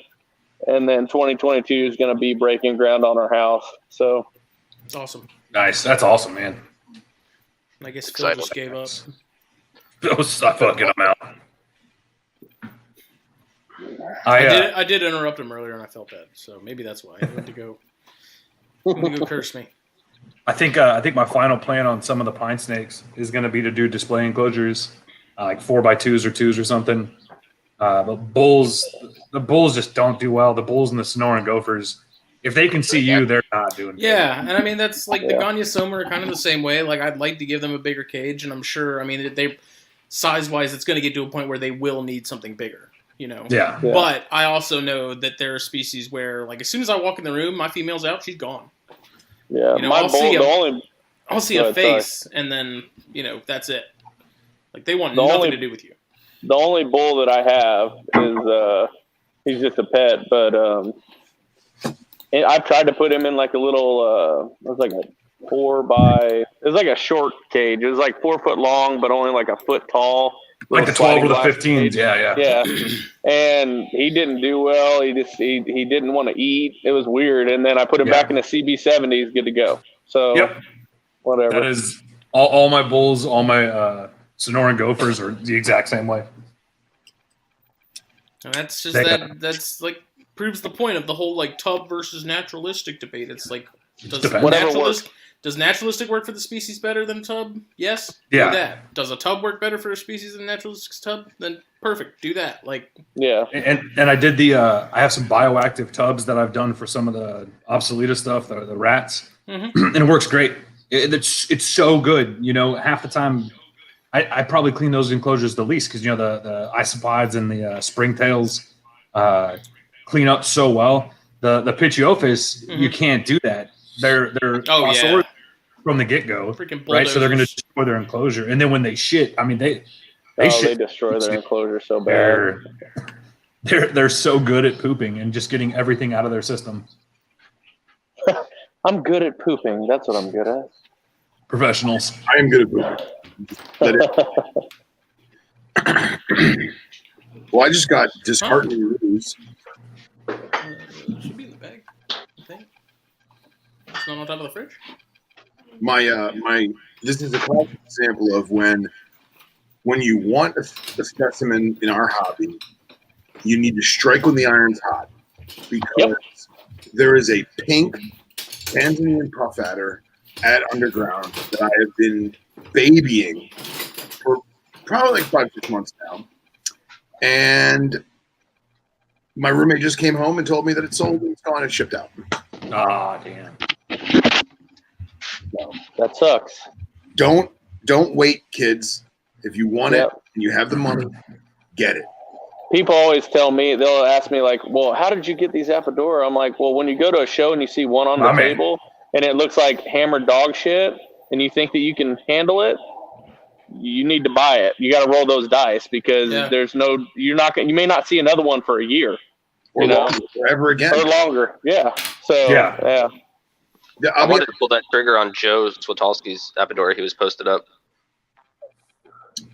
and then 2022 is going to be breaking ground on our house. So It's awesome. Nice. That's awesome, man. I guess Phil Exciting. just gave up. I fucking them out. I did interrupt him earlier, and I felt bad. So maybe that's why I went to go. Curse me. I think my final plan on some of the pine snakes is going to be to do display enclosures, like 4x2s or 2s or something. The bulls just don't do well. The bulls and the Sonoran gophers, if they can see you, they're not doing good. Yeah, and I mean that's like the Ganyasoma are kind of the same way. Like I'd like to give them a bigger cage, and I'm sure. I mean, they size wise, it's going to get to a point where they will need something bigger. You know. Yeah. But I also know that there are species where, like, as soon as I walk in the room, my female's out, she's gone. yeah, You know, my I'll bull, see the only I'll see Go a ahead, sorry. face, and then that's it. Like they want The nothing only- to do with you. the only bull that I have is he's just a pet, but and I've tried to put him in like a little it was like a it was like a short cage. It was like 4 foot long, but only like a foot tall. Like the Little 12 or the sliding 15s. glass cage. Yeah. And he didn't do well. He didn't want to eat. It was weird. And then I put him Yeah. back in the CB70. He's good to go. So Yep. whatever. That is all my bulls, all my Sonoran gophers are the exact same way. And that's just They- that's like proves the point of the whole like tub versus naturalistic debate. It's like Depends. Whatever does naturalistic work for the species better than tub? Yes. Yeah. Do that. Does a tub work better for a species than naturalistic tub? Then perfect. Do that. Like Yeah. And I did I have some bioactive tubs that I've done for some of the obsoleta stuff, the rats, and it works great. It's so good. You know, half the time I probably clean those enclosures the least because the isopods and the springtails clean up so well. The Pitiophis, you can't do that. They're phosphoric from the get go, freaking right? So they're going to bulldozers. destroy their enclosure, and then when they shit, I mean they They shit. destroy their enclosure so bad. They're so good at pooping and just getting everything out of their system. I'm good at pooping. That's what I'm good at. Professionals. I am good at pooping. Well, I just got disheartening news. Should be in the bag. I think. It's not on top of the fridge. This is a classic example of when you want a specimen in our hobby, you need to strike when the iron's hot, because there is a pink Tanzanian puff adder at Underground that I have been babying for probably like 5-6 months now, and my roommate just came home and told me that it's sold and it's gone and shipped out. Ah, damn. That sucks. Don't wait, kids. If you want it and you have the money, get it. People always tell me, they'll ask me like, well, how did you get these Apodora? I'm like, well, when you go to a show and you see one on the table and it looks like hammered dog shit and you think that you can handle it, you need to buy it. You got to roll those dice because you may not see another one for a year. Or longer, forever again. Or longer. Yeah. So, Yeah, I wanted to pull that trigger on Joe Swatowski's Apodora. He was posted up.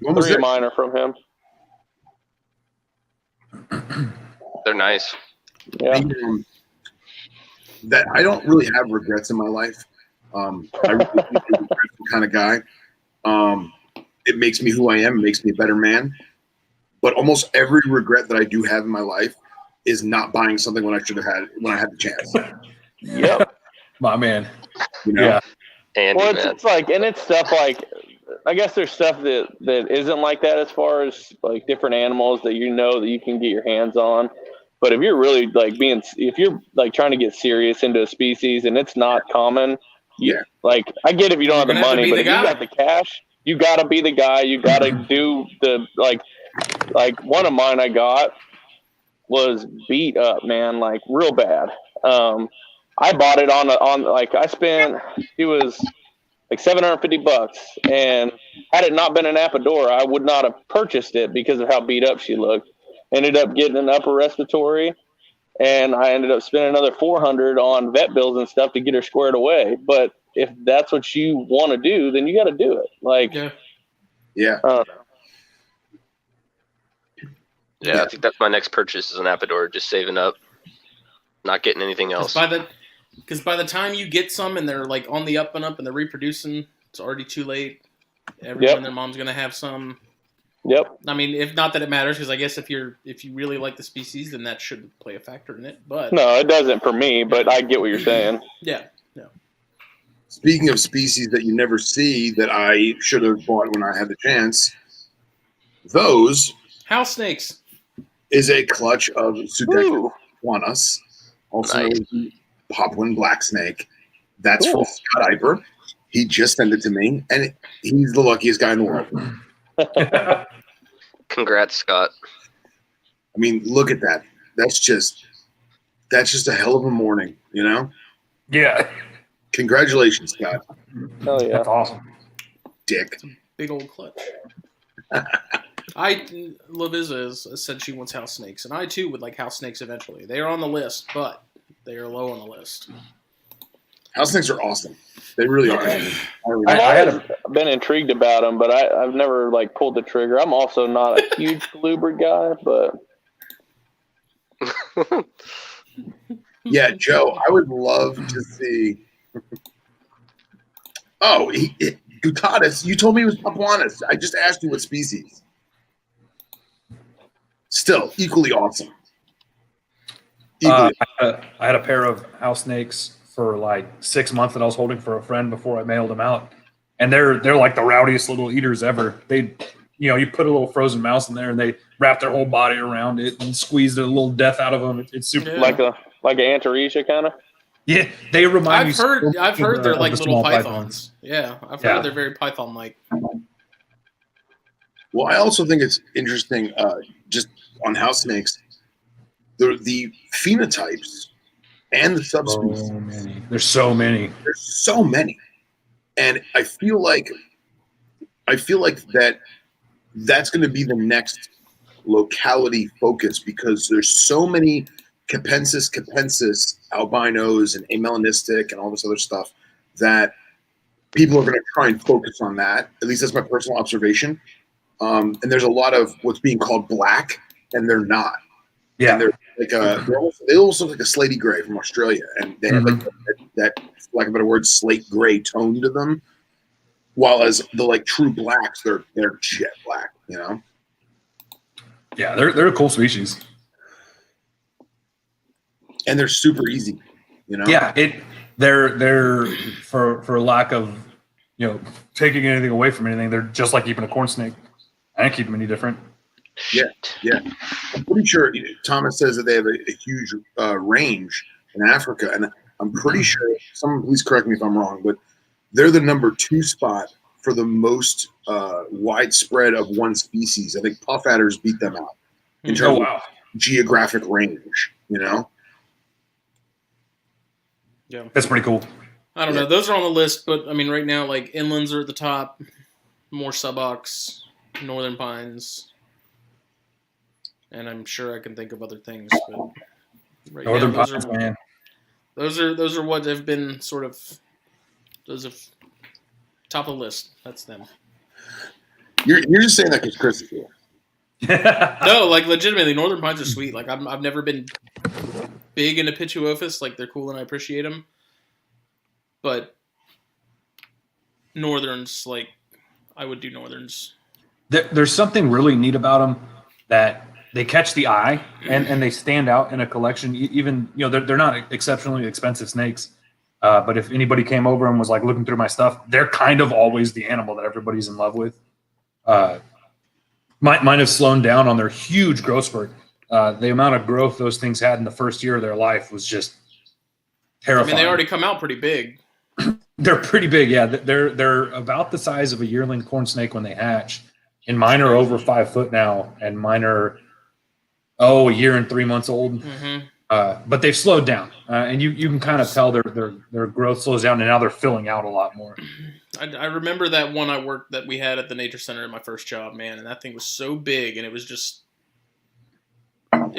When was 3 it? minor from him. They're nice. Yeah. That I don't really have regrets in my life. I really am a regretful kind of guy. It makes me who I am. It makes me a better man. But almost every regret that I do have in my life is not buying something when I should have had when I had the chance. Yep. My man. You know? Yeah. Andy, Well, man. it's like, and it's stuff like, I guess there's stuff that isn't like that as far as like different animals that you know that you can get your hands on. But if you're really like if you're like trying to get serious into a species and it's not common, like I get if you don't have the money, but if you got the cash, you got to be the guy. You got to do the like one of mine I got was beat up, man, like real bad. I bought it on like I spent it was like $750, and had it not been an Apodora, I would not have purchased it because of how beat up she looked. Ended up getting an upper respiratory, and I ended up spending another $400 on vet bills and stuff to get her squared away. But if that's what you want to do, then you got to do it. Like, Yeah. Yeah, I think that's my next purchase is an Apodor, just saving up, not getting anything else. Because by the time you get some and they're like on the up and up and they're reproducing, it's already too late. Everyone and their mom's gonna have some. Yep. I mean, if not that it matters, because I guess if you really like the species, then that shouldn't play a factor in it. But no, it doesn't for me. But I get what you're saying. Yeah. Speaking of species that you never see that I should have bought when I had the chance, those house snakes is a clutch of Stogies iguanas, also known as the Papuan black snake. That's from Scott Iper. He just sent it to me, and he's the luckiest guy in the world. Congrats, Scott. I mean, look at that. That's just a hell of a morning, you know? Yeah. Congratulations, Scott. Oh yeah, that's awesome. Dick. It's a big old clutch. Laviza said she wants house snakes, and I too would like house snakes eventually. They are on the list, but they are low on the list. House snakes are awesome. They really are. I've been intrigued about them, but I've never like pulled the trigger. I'm also not a huge colubrid guy, but yeah, Joe, I would love to see. Oh, Guttatus. You told me it was Papuanas. I just asked you what species. Still, equally awesome. I had a pair of house snakes for like 6 months that I was holding for a friend before I mailed them out, and they're like the rowdiest little eaters ever. They, you put a little frozen mouse in there, and they wrap their whole body around it and squeeze the little death out of them. It's super like a Antaresia kind of. Yeah, they remind me. I've heard they're like little pythons. pythons. Yeah, I've heard they're very python-like. Well, I also think it's interesting, just on house snakes, the phenotypes and the subspecies. There's so many. There's so many, and I feel like that's going to be the next locality focus, because there's so many capensis albinos and amelanistic and all this other stuff that people are going to try and focus on that. At least that's my personal observation. And there's a lot of what's being called black, and they're not. Yeah, and they're like they almost look like a slaty gray from Australia, and they have like that, for lack of a better word, slate gray tone to them. While as the like true blacks, they're jet black, Yeah, they're a cool species. And they're super easy, Yeah, they're for lack of taking anything away from anything, they're just like keeping a corn snake. I didn't keep them any different. Yeah. I'm pretty sure Thomas says that they have a huge range in Africa, and I'm pretty sure. Someone please correct me if I'm wrong, but they're the number 2 spot for the most widespread of one species. I think puff adders beat them out in terms of geographic range. Yeah, That's pretty cool. I don't know. Those are on the list, but I mean, right now, like inlands are at the top. More subocs, northern pines, and I'm sure I can think of other things. But right Northern now, pines, man. Those are what have been sort of those of top of the list. That's them. You're just saying that because Chris is here. No, like legitimately, northern pines are sweet. Like I've never been big into Pituophis. Like they're cool and I appreciate them, but northerns, like I would do northerns. There's something really neat about them that they catch the eye and they stand out in a collection. Even they're not exceptionally expensive snakes, but if anybody came over and was like looking through my stuff, they're kind of always the animal that everybody's in love with. Mine have slowed down on their huge growth spurt. The amount of growth those things had in the first year of their life was just terrifying. I mean, they already come out pretty big. They're pretty big, yeah. They're about the size of a yearling corn snake when they hatch, and mine are over 5 foot now, and mine are a year and 3 months old. Mm-hmm. But they've slowed down, and you can kind of tell their growth slows down, and now they're filling out a lot more. I remember that one that we had at the nature center at my first job, man, and that thing was so big, and it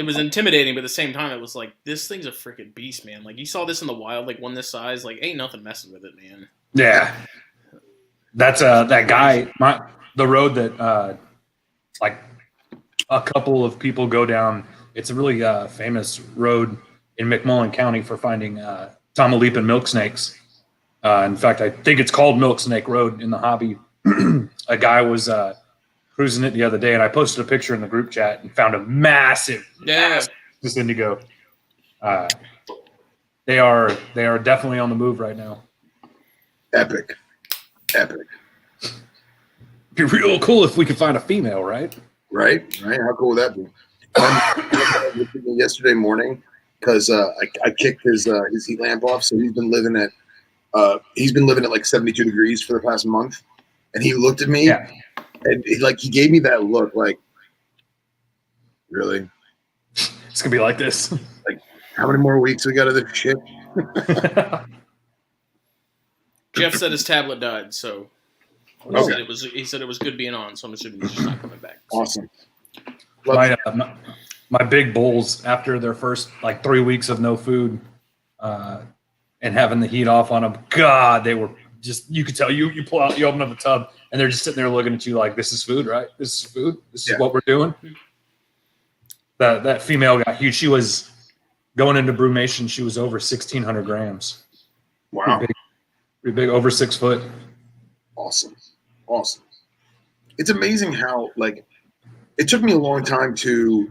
it was intimidating, but at the same time, it was like, this thing's a freaking beast, man. Like, you saw this in the wild, like one this size, like ain't nothing messing with it, man. Yeah, that's that guy. The road that like a couple of people go down. It's a really famous road in McMullen County for finding Tamaulipan milk snakes. In fact, I think it's called Milk Snake Road in the hobby. A guy was cruising it the other day, and I posted a picture in the group chat and found a massive just indigo. They are definitely on the move right now. Epic. Be real cool if we could find a female, right? Right. How cool would that be? Yesterday morning, because I kicked his heat lamp off, so he's been living at like 72 degrees for the past month, and he looked at me, and he gave me that look, like, really? It's gonna be like this. Like, how many more weeks we got of this shit? Jeff said his tablet died, so Okay. he said it was good being on. So I'm assuming he's just not coming back. Awesome. My big bulls, after their first like 3 weeks of no food and having the heat off on them, God, they were just, you could tell, you pull out, you open up a tub, and they're just sitting there looking at you like, this is food, right? This is food. This is what we're doing. That female got huge. She was going into brumation. She was over 1,600 grams. Wow. Pretty big, over 6 foot. Awesome. It's amazing how, like, it took me a long time to,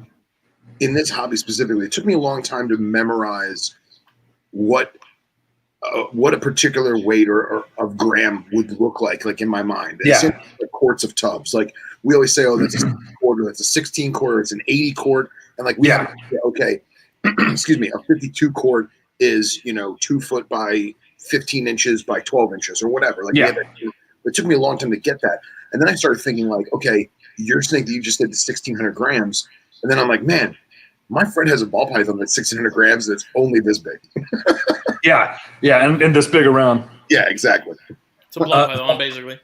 in this hobby specifically, it took me a long time to memorize what a particular weight or of gram would look like in my mind. Yeah. Same with the quarts of tubs. Like, we always say, oh, that's a quarter, that's a 16 quarter, it's an 80 quart. And like, we have, okay, excuse me, a 52 quart is, 2 foot by 15 inches by 12 inches or whatever. Like, it took me a long time to get that. And then I started thinking, like, okay, your snake that you just did the 1,600 grams. And then I'm like, man, my friend has a ball python that's 1,600 grams that's only this big. Yeah, and this big around. Yeah, exactly. It's a blood python, basically.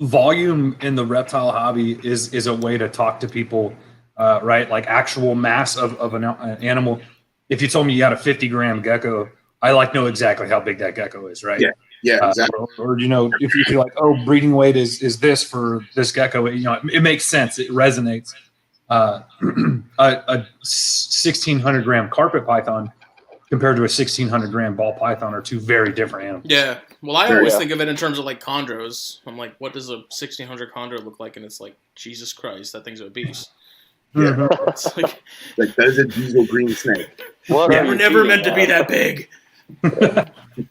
Volume in the reptile hobby is a way to talk to people, right? Like actual mass of an animal. If you told me you had a 50-gram gecko, I know exactly how big that gecko is, right? Yeah, exactly. Or if you're like, oh, breeding weight is this for this gecko, it makes sense. It resonates. A 1,600-gram carpet python compared to a 1,600-gram ball python are two very different animals. Yeah. Well, I always think of it in terms of like chondros. I'm like, what does a 1,600 chondro look like? And it's like, Jesus Christ, that thing's obese. Yeah. It's like that is a diesel green snake. We're never meant to be that big.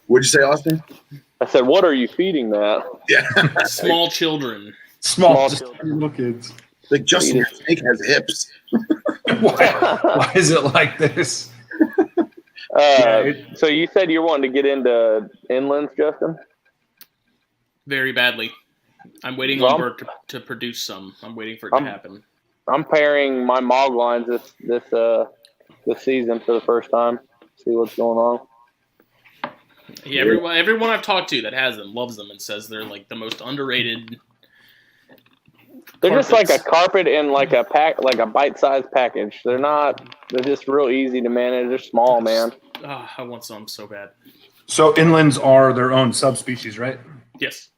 What'd you say, Austin? I said, what are you feeding that? Yeah. Small children. Small little kids. Like, Justin, your snake has hips. Why is it like this? So you said you're wanting to get into inlands, Justin? Very badly. I'm waiting on Bert to produce some. I'm waiting for it to happen. I'm pairing my mog lines this season for the first time. See what's going on. Yeah, everyone I've talked to that has them loves them and says they're like the most underrated. They're just like a carpet in like a bite-sized package. They're just real easy to manage. They're small, man. Oh, I want some so bad. So inlands are their own subspecies, right? Yes.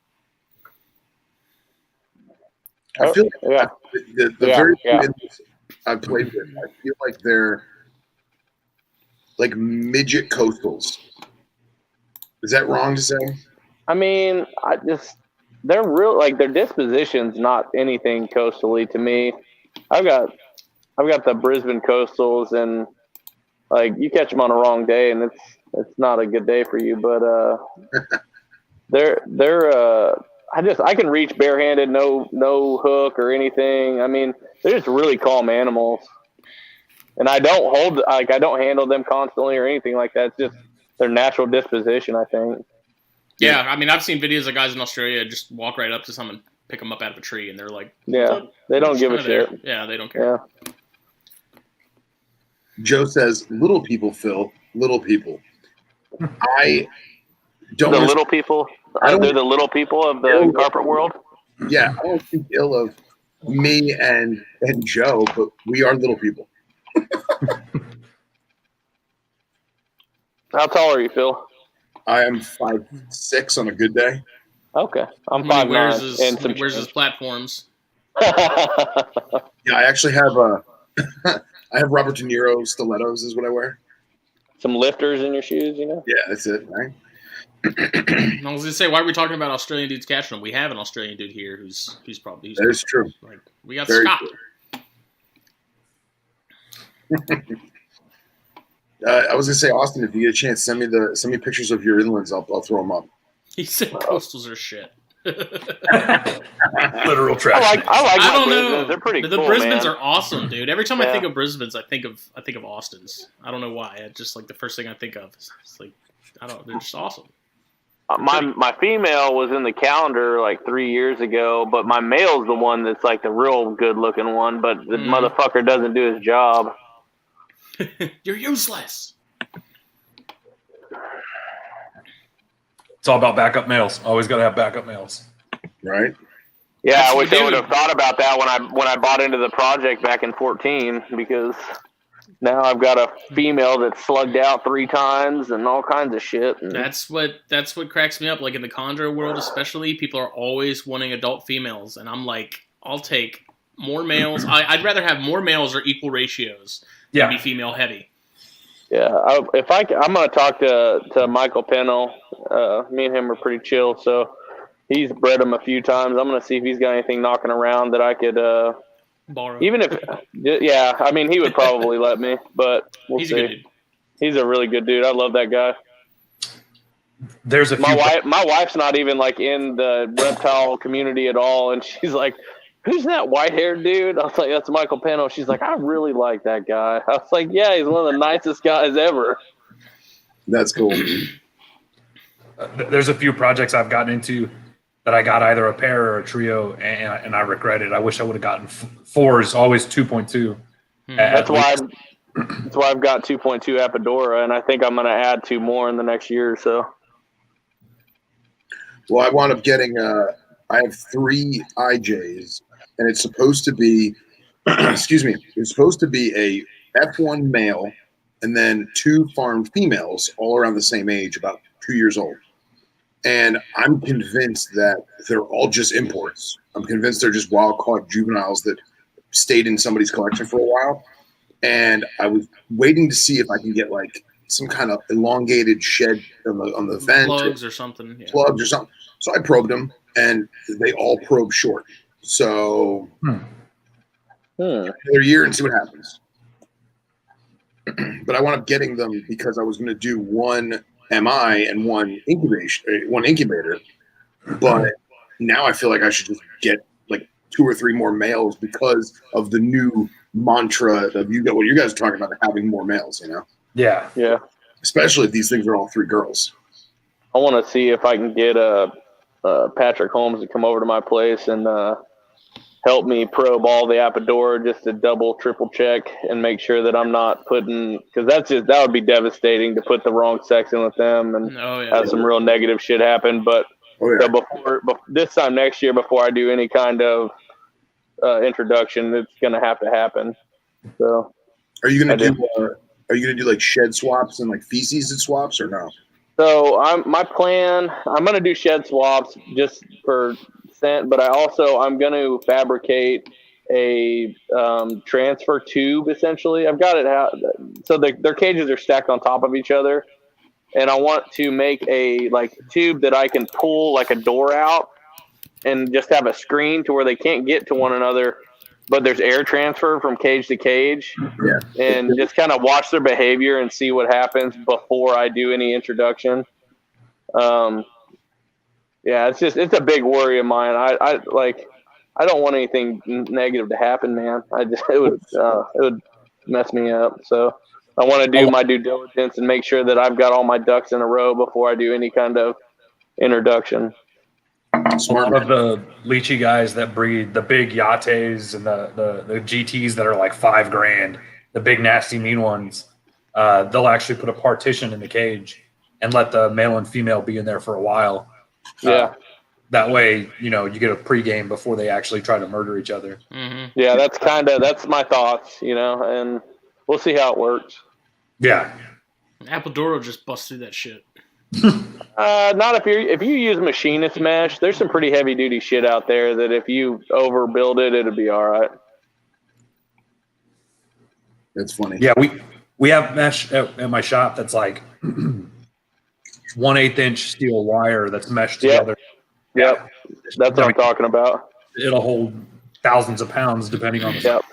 I feel like the very few inlands I've played with, I feel like they're like midget coastals. Is that wrong to say? I mean, they're real, like their disposition's not anything coastally to me. I've got the Brisbane coastals, and like you catch them on a wrong day, and it's not a good day for you. But I can reach barehanded, no hook or anything. I mean, they're just really calm animals, and I don't handle them constantly or anything like that. It's just their natural disposition, I think. Yeah, I mean, I've seen videos of guys in Australia just walk right up to someone, pick them up out of a tree, and they're like, they don't give a shit. Yeah, they don't care. Yeah. Joe says, little people, Phil, little people. I don't. The little people? They're the little people of the carpet world? Yeah, I don't think ill of me and Joe, but we are little people. How tall are you, Phil? I am 5'6" on a good day. Okay, I'm When he 5'9" wears his, and when some he wears his change. platforms. Yeah, I actually have I have Robert De Niro stilettos is what I wear. Some lifters in your shoes, you know? Yeah, that's it, right? I was gonna say, why are we talking about Australian dudes catching them? We have an Australian dude here who's probably That is true. like we got Very Scott. I was gonna say, Austin, if you get a chance, send me pictures of your inlands. I'll throw them up. He said coastals are shit. Literal trash. I like I my don't Brisbanes. know. They're pretty the cool, Brisbanes man. are awesome, dude. Every time I Yeah. think of Brisbanes, I think of Austin's. I don't know why. It's just like the first thing I think of. It's like they're just awesome. My female was in the calendar like 3 years ago, but my male's the one that's like the real good looking one, but the motherfucker doesn't do his job. You're useless. It's all about backup males. Always got to have backup males. Right? Yeah, That's I wish I dude. would have thought about that when I bought into the project back in 2014, because now I've got a female that's slugged out 3 times and all kinds of shit. And That's what cracks me up. Like in the chondro world, especially, people are always wanting adult females, and I'm like, I'll take more males. I'd rather have more males or equal ratios than be female heavy. yeah, I'm gonna talk to Michael Pennell. Me and him are pretty chill, so he's bred him a few times. I'm gonna see if he's got anything knocking around that I could Borrow. even if I mean, he would probably let me, but we'll He's see. a good dude. He's a really good dude. I love that guy. There's a few. My wife's not even like in the reptile community at all, and she's like, "Who's that white-haired dude?" I was like, "That's Michael Pennell." She's like, "I really like that guy." I was like, "Yeah, he's one of the nicest guys ever." That's cool. There's a few projects I've gotten into that I got either a pair or a trio, and I regret it. I wish I would have gotten 4s, always 2.2. That's why I've got 2.2 Apodora, and I think I'm going to add 2 more in the next year or so. Well, I wound up getting I have 3 IJs, and it's supposed to be excuse me, it's supposed to be a F1 male and then 2 farmed females all around the same age, about 2 years old. And I'm convinced that they're all just imports. I'm convinced they're just wild caught juveniles that stayed in somebody's collection for a while. And I was waiting to see if I can get like some kind of elongated shed on the vent, Plugs or something. Yeah. plugs or something. So I probed them, and they all probe short. So another year and see what happens. But I wound up getting them because I was going to do 1 MI and 1 incubator. But now I feel like I should just get like 2 or 3 more males because of the new mantra of what you guys are talking about, having more males, you know? Yeah. Yeah. Especially if these things are all 3 girls. I want to see if I can get Patrick Holmes to come over to my place and help me probe all the Apodora just to double, triple check and make sure that I'm not putting, because that would be devastating to put the wrong sex in with them and have some real negative shit happen. But so before this time next year, before I do any kind of introduction, it's going to have to happen. So are you going to do like shed swaps and like feces and swaps or no? So my plan, I'm going to do shed swaps just for scent, but I'm going to fabricate a transfer tube essentially. I've got it out. So their cages are stacked on top of each other, and I want to make a like tube that I can pull like a door out and just have a screen to where they can't get to one another, but there's air transfer from cage to cage, and just kind of watch their behavior and see what happens before I do any introduction. It's a big worry of mine. I don't want anything negative to happen, man. It would mess me up. So I want to do my due diligence and make sure that I've got all my ducks in a row before I do any kind of introduction. Smart. Of the lychee guys that breed the big yates and the GTs that are like $5,000, the big nasty mean ones, they'll actually put a partition in the cage and let the male and female be in there for a while. That way, you get a pregame before they actually try to murder each other. Mm-hmm. Yeah, that's my thoughts, and we'll see how it works. Yeah. Apodoro just busts through that shit. Not if you use machinist mesh. There's some pretty heavy duty shit out there that if you overbuild it, it'll be all right. That's funny. Yeah, we have mesh at my shop that's like 1/8 inch steel wire that's meshed together. Yep. That's what I'm talking about. It'll hold thousands of pounds depending on the Yep.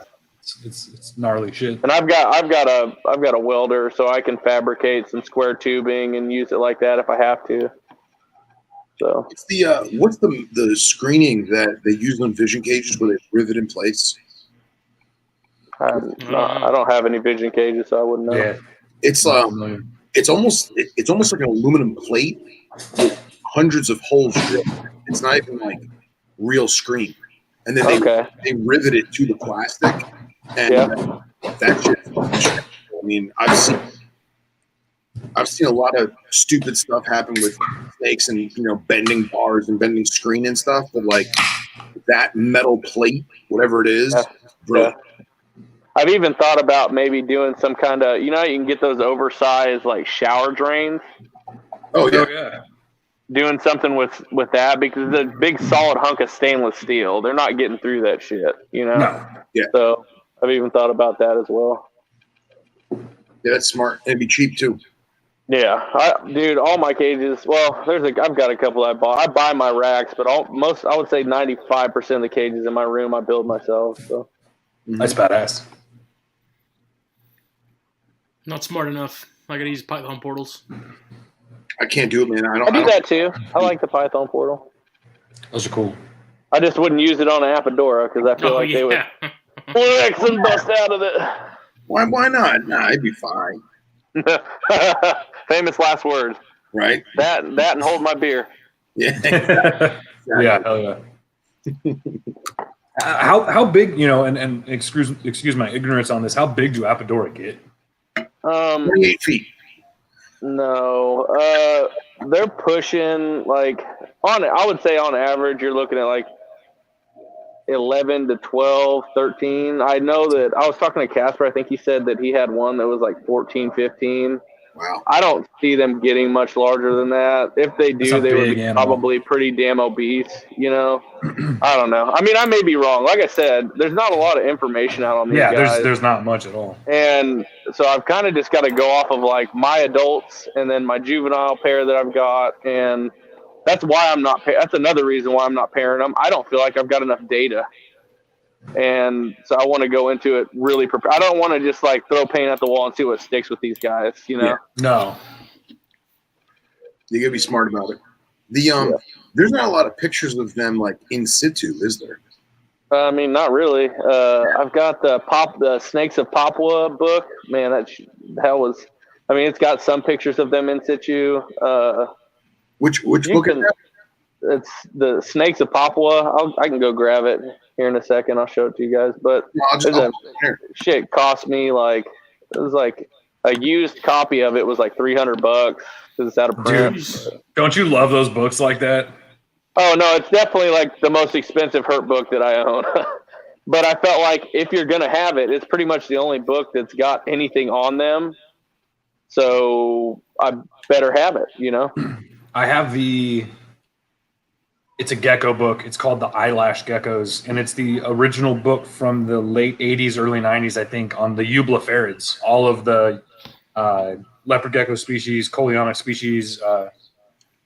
It's gnarly shit. And I've got a welder, so I can fabricate some square tubing and use it like that if I have to. So It's the what's the screening that they use on vision cages where they rivet in place? I don't have any vision cages, so I wouldn't know. Yeah. It's almost like an aluminum plate with hundreds of holes drilled. It's not even like real screen, and then they rivet it to the plastic, and that shit. I mean, I've seen a lot of stupid stuff happen with snakes and bending bars and bending screen and stuff, but like that metal plate, whatever it is, brilliant. I've even thought about maybe doing some kind of, you can get those oversized like shower drains. Oh yeah. Doing something with that, because it's a big solid hunk of stainless steel. They're not getting through that shit, No. Yeah. So I've even thought about that as well. Yeah, that's smart. It'd be cheap too. Yeah, dude, all my cages. Well, I've got a couple I bought. I buy my racks, but I would say 95% of the cages in my room I build myself. So That's badass. Not smart enough. I gotta use Python portals. I can't do it, man. I do that too. I like the Python portal. Those are cool. I just wouldn't use it on Apodora because I feel like they would flex and bust out of it. Why not? Nah, it'd be fine. Famous last words. Right? That and hold my beer. Yeah. Yeah, hell yeah. How big, and excuse my ignorance on this, how big do Apodora get? 28 feet. No. They're pushing I would say on average you're looking at like 11 to 12, 13. I know that I was talking to Casper. I think he said that he had one that was like 14, 15. Wow. I don't see them getting much larger than that. If they do, they would be probably pretty damn obese, I don't know. I mean, I may be wrong. Like I said, there's not a lot of information out on these guys. Yeah, there's not much at all. And so I've kind of just got to go off of like my adults and then my juvenile pair that I've got. And that's why I'm not, that's another reason why I'm not pairing them. I don't feel like I've got enough data. And so I want to go into it really prepared. I don't want to just like throw paint at the wall and see what sticks with these guys, Yeah. No. You gotta be smart about it. There's not a lot of pictures of them like in situ, is there? I mean, not really. I've got the Snakes of Papua book. Man, it's got some pictures of them in situ. Which book is that? It's the Snakes of Papua. I can go grab it here in a second. I'll show it to you guys. But shit cost me it was like a used copy of it was like $300 because it's out of print. Dude, don't you love those books like that? Oh no, it's definitely like the most expensive Hurt book that I own. But I felt like if you're gonna have it, it's pretty much the only book that's got anything on them. So I better have it, I have it's a gecko book. It's called The Eyelash Geckos, and it's the original book from the late 80s, early 90s, I think, on the eublephaриds, all of the leopard gecko species, Coleonyx species,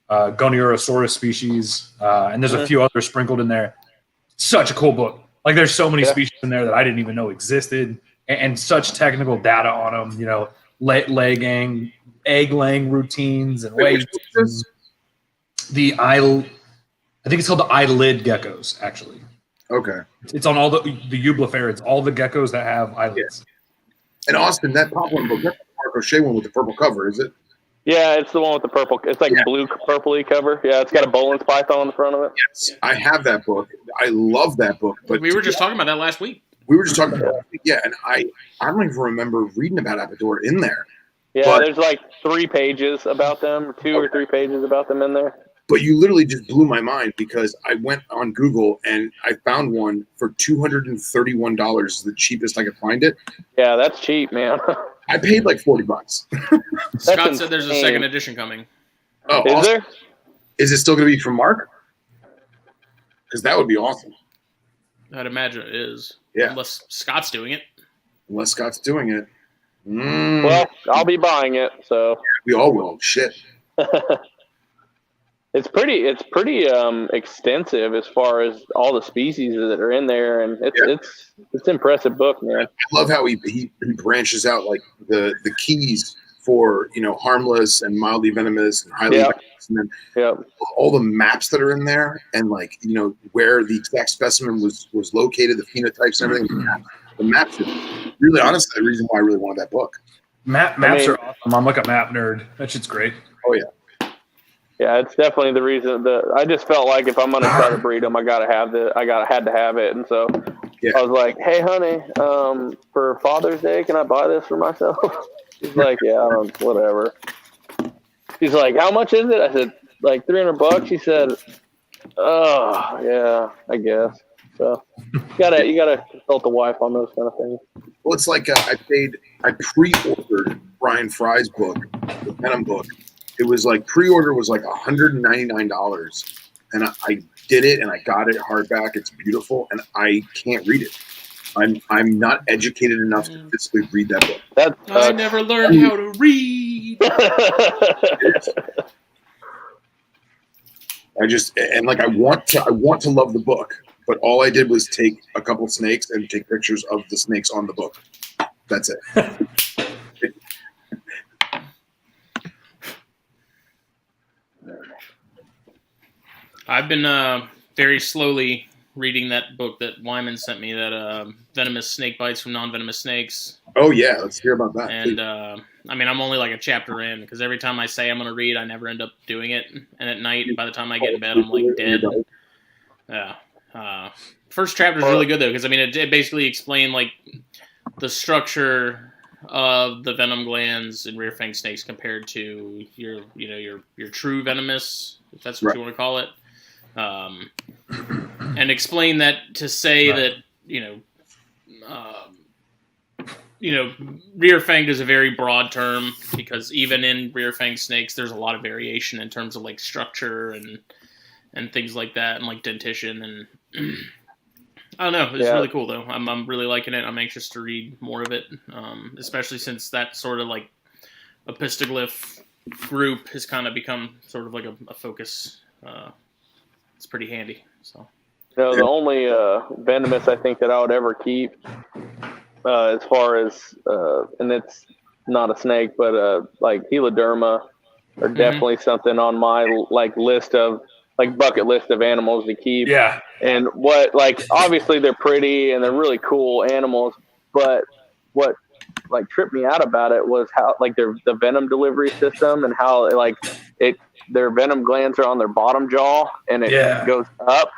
Goniurosaurus species, and there's a few others sprinkled in there. Such a cool book. Like, there's so many species in there that I didn't even know existed, and such technical data on them, egg-laying routines and weights. I think it's called the eyelid geckos, actually. Okay. It's on all the eublephaриds, all the geckos that have eyelids. And Austin, that pop one book, that's the Mark O'Shea one with the purple cover, is it? Yeah, it's the one with the purple. It's like blue purpley cover. Yeah, it's got a Bolin's python on the front of it. Yes, I have that book. I love that book. But we were just talking about that last week. We were just talking about it. Yeah, and I don't even remember reading about Apodora in there. Yeah, there's like 3 pages about them, 2 or 3 pages about them in there. But you literally just blew my mind because I went on Google and I found one for $231, the cheapest I could find it. Yeah, that's cheap, man. I paid like $40. Scott said there's a insane. second edition coming. Oh, Is awesome. there? Is it still going to be from Mark? Because that would be awesome. I'd imagine it is. Yeah. Unless Scott's doing it. Unless Scott's doing it. Well, I'll be buying it, so We all will. Shit. it's pretty extensive as far as all the species that are in there, and it's an impressive book, man. I love how he branches out like the keys for, harmless and mildly venomous and highly venomous, and then all the maps that are in there, and like where the exact specimen was located, the phenotypes and everything. The maps are really, honestly, the reason why I really wanted that book. Maps are awesome. I'm like a map nerd. That shit's great. Oh yeah. Yeah, it's definitely the reason that I just felt like if I'm gonna try to breed them, I had to have it, and so I was like, "Hey, honey, for Father's Day, can I buy this for myself?" She's like, "Yeah, whatever." She's like, "How much is it?" I said, "Like $300." She said, "Oh, yeah, I guess." So you gotta consult the wife on those kind of things. Well, it's like I pre-ordered Brian Fry's book, the Venom book. It was like pre-order was like $199, and I did it and I got it hardback. It's beautiful, and I can't read it. I'm not educated enough to physically read that book. I never learned how to read. I want to love the book, but all I did was take a couple snakes and take pictures of the snakes on the book. That's it. I've been very slowly reading that book that Wyman sent me, that Venomous Snake Bites from Non-Venomous Snakes. Oh, yeah. Let's hear about that. And, I'm only like a chapter in, because every time I say I'm going to read, I never end up doing it. And at night, by the time I get in bed, I'm like dead. Yeah. First chapter is really good, though, because, it basically explained, like, the structure of the venom glands in rear fang snakes compared to your true venomous, if that's what you want to call it. And explain that to say that, rear fanged is a very broad term, because even in rear fang snakes, there's a lot of variation in terms of like structure and things like that, and like dentition, and I don't know. It's really cool though. I'm really liking it. I'm anxious to read more of it, especially since that sort of like epistoglyph group has kind of become sort of like a focus. It's pretty handy. So, the only venomous I think that I would ever keep, as far as and it's not a snake, but like Heloderma are definitely something on my list of bucket list of animals to keep. Yeah. And obviously they're pretty and they're really cool animals, but what tripped me out about it was how the venom delivery system, and how their venom glands are on their bottom jaw, and it goes up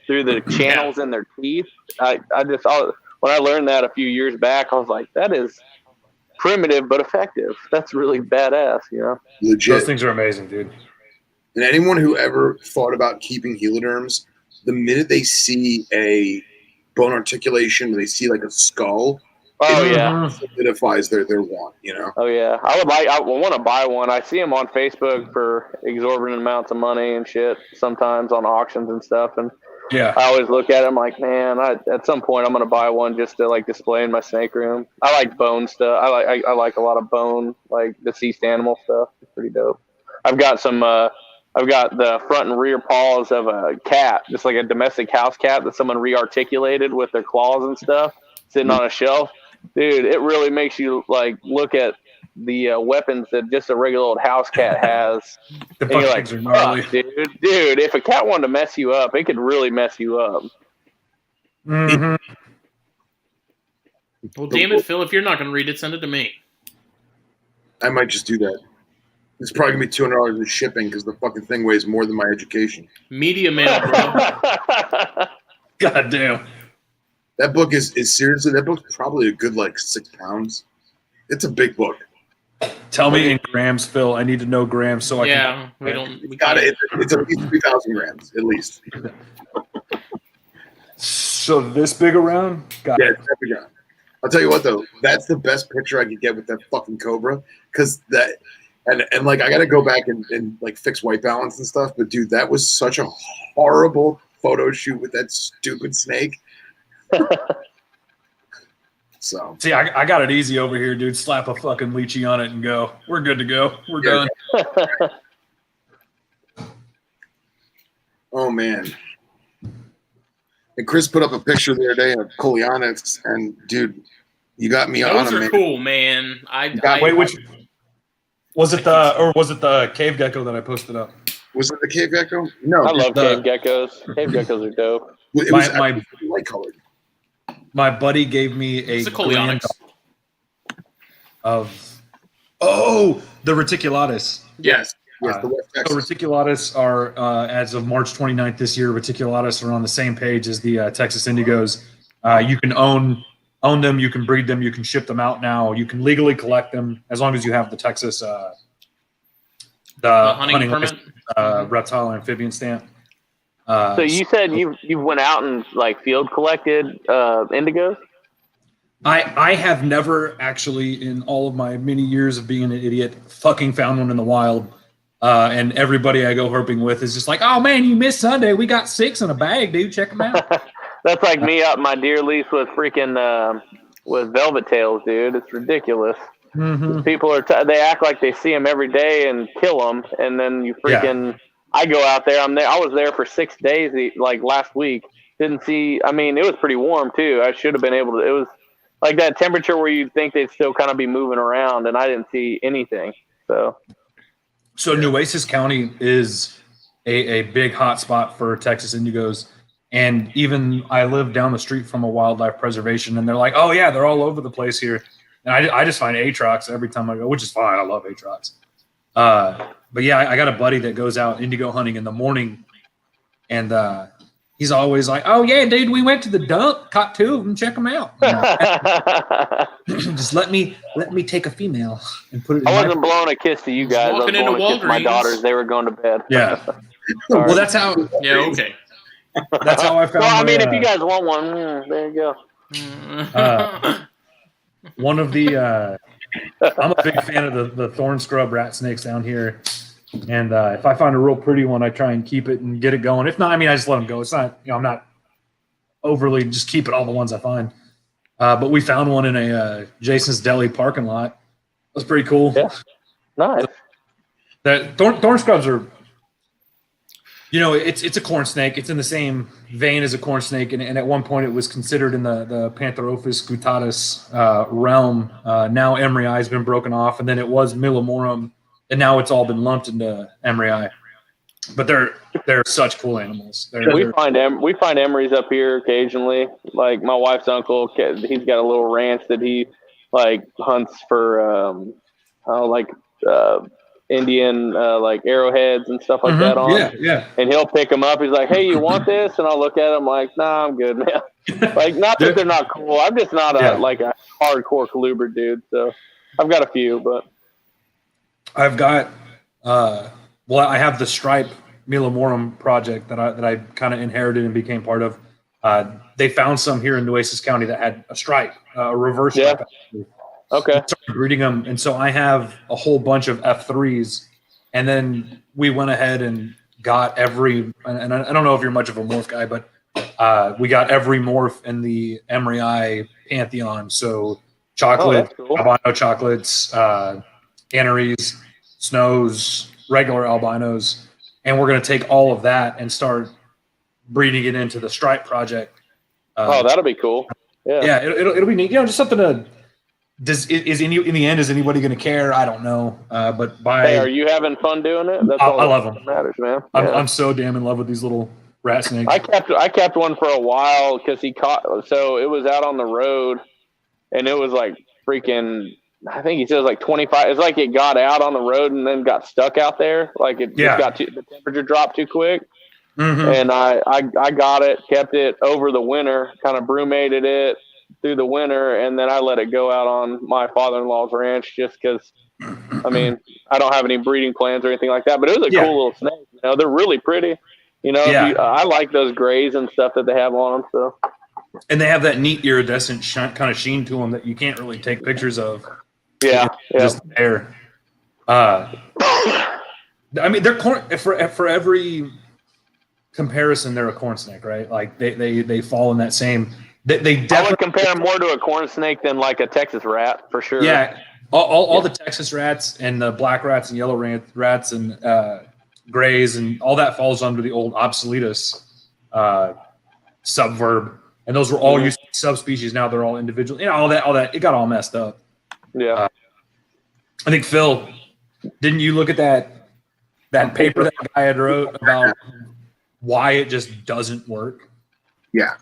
through the channels in their teeth. When I learned that a few years back, I was like, that is primitive but effective. That's really badass, Legit. Those things are amazing, dude. And anyone who ever thought about keeping heloderms, the minute they see a bone articulation, they see like a skull, it solidifies their want, Oh yeah, I want to buy one. I see them on Facebook for exorbitant amounts of money and shit, sometimes on auctions and stuff, and I always look at them like, man, at some point I'm gonna buy one just to display in my snake room. I like bone stuff. I like a lot of bone, deceased animal stuff. It's pretty dope. I've got the front and rear paws of a cat, just like a domestic house cat that someone rearticulated with their claws and stuff, sitting on a shelf. Dude, it really makes you look at the weapons that just a regular old house cat has. The and you're like, are gnarly. dude, if a cat wanted to mess you up, it could really mess you up. Mm-hmm. Well, damn it, Phil, if you're not going to read it, send it to me. I might just do that. It's probably going to be $200 in shipping because the fucking thing weighs more than my education. Media mail, bro. God damn. That book is seriously, that book's probably a good 6 pounds. It's a big book. Tell me in grams, Phil. I need to know grams so I can. Yeah, we don't. We Got can't. it. It's at least 3,000 grams, at least. So this big around? Got Yeah, it. it's that big around. I'll tell you what though, that's the best picture I could get with that fucking cobra, because that and like I got to go back and like fix white balance and stuff. But dude, that was such a horrible photo shoot with that stupid snake. So See, I got it easy over here, dude. Slap a fucking lychee on it and go. We're good to go. We're done. oh man. And Chris put up a picture the other day of Coleonyx, and dude, you got me on Those him, are man. cool, man. Wait, which was it? Was it the cave gecko that I posted up? Was it the cave gecko? No, I love cave geckos. Cave geckos are dope. it was light colored. My buddy gave me It's a a Coleonyx. of the reticulatus. Yes, the West So Texas. reticulatus are as of March 29th this year. Reticulatus are on the same page as the Texas Indigos. You can own them, you can breed them, you can ship them out now. You can legally collect them as long as you have the Texas The hunting permit. reptile and amphibian stamp. So you said you went out and like field collected indigos? I have never actually, in all of my many years of being an idiot, fucking found one in the wild. And everybody I go herping with is just like, oh man, you missed Sunday. We got 6 in a bag, dude. Check them out. That's like me up my deer lease with freaking with velvet tails, dude. It's ridiculous. Mm-hmm. People are they act like they see them every day and kill them, and then you freaking. Yeah. I go out there. I'm there. I was there for 6 days, like last week. Didn't see. I mean, it was pretty warm too. I should have been able to. It was like that temperature where you'd think they'd still kind of be moving around, and I didn't see anything. So Nueces County is a big hot spot for Texas indigos. And even I live down the street from a wildlife preservation, and they're like, oh, yeah, they're all over the place here. And I just find atrox every time I go, which is fine. I love atrox. But, yeah, I got a buddy that goes out indigo hunting in the morning, and he's always like, oh, yeah, dude, we went to the dump, caught 2 of them, check them out. Just let me take a female and put it in I wasn't blowing a kiss to you guys. I was blowing a kiss to my daughters. They were going to bed. Yeah. Well, that's how. Yeah, okay. That's how I found. Well, I mean, if you guys want one, there you go. One of the, I'm a big fan of the thorn scrub rat snakes down here, and if I find a real pretty one, I try and keep it and get it going. If not, I mean, I just let them go. It's not, I'm not overly just keeping all the ones I find. But we found one in a Jason's Deli parking lot. It was pretty cool. Yeah, nice. The thorn scrubs are. It's a corn snake. It's in the same vein as a corn snake, and at one point it was considered in the Pantherophis guttatus realm. Now Emery has been broken off, and then it was Millimorem, and now it's all been lumped into Emery. But they're such cool animals. We find Emerys up here occasionally. Like my wife's uncle, he's got a little ranch that he like hunts for Indian like arrowheads and stuff like that on. Yeah. And he'll pick them up. He's like, "Hey, you want this?" And I'll look at him like, "Nah, I'm good, man." Like, not that they're not cool. I'm just not a hardcore colubrid dude. So I've got a few, but I've got I have the stripe Millimorem project that I kind of inherited and became part of. They found some here in Nueces County that had a stripe, a reverse stripe. Okay. Started breeding them, and so I have a whole bunch of F3s, and then we went ahead and got every. And I don't know if you're much of a morph guy, but we got every morph in the Emery pantheon. So chocolate, cool. albino chocolates, canneries, snows, regular albinos, and we're going to take all of that and start breeding it into the stripe project. That'll be cool. Yeah, it'll be neat. Just something to. In the end, is anybody going to care? I don't know. But hey, are you having fun doing it? That's all I love them. That matters, man. I'm so damn in love with these little rat snakes. I kept one for a while because he caught. So it was out on the road, and it was like freaking. I think he says like 25. It's like it got out on the road and then got stuck out there. Like it just got the temperature dropped too quick. Mm-hmm. And I got it, kept it over the winter, kind of brumated it through the winter, and then I let it go out on my father-in-law's ranch just because I mean, I don't have any breeding plans or anything like that, but it was a Yeah. cool little snake. You know, they're really pretty. You know, Yeah. I like those grays and stuff that they have on them. So, And they have that neat iridescent kind of sheen to them that you can't really take pictures of. yeah, Just there. I mean, they're corn for every comparison. They're a corn snake, right? Like they fall in that same. They I would definitely compare them more to a corn snake than like a Texas rat for sure. Yeah, all the Texas rats and the black rats and yellow rats and grays and all that falls under the old obsoletus subverb, and those were all used to be subspecies. Now they're all individual. You know, all that. It got all messed up. Yeah. I think Phil, didn't you look at that paper that guy had wrote about why it just doesn't work? Yeah,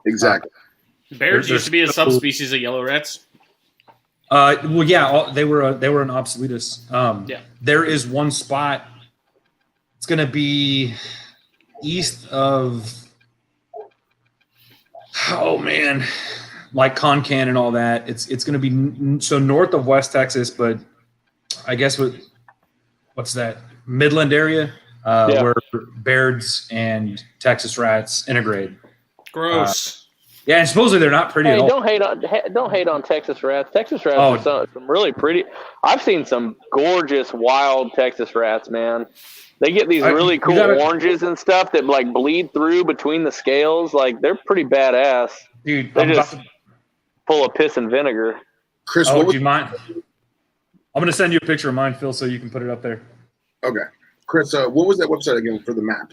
exactly. Bears used to be a subspecies of yellow rats. Well, yeah, they were an obsoletus. Yeah. There is one spot. It's going to be east of, oh man, like Concan and all that. It's going to be so north of West Texas, but I guess what's that, Midland area where Bairds and Texas rats integrate. Gross. Yeah, and supposedly they're not pretty at all. Don't hate on Texas rats. Texas rats are some really pretty. I've seen some gorgeous wild Texas rats, man. They get these really cool oranges and stuff that like bleed through between the scales. Like they're pretty badass. Dude, they're just full of piss and vinegar. Chris, do you mind? I'm going to send you a picture of mine, Phil, so you can put it up there. Okay. Chris, what was that website again for the map?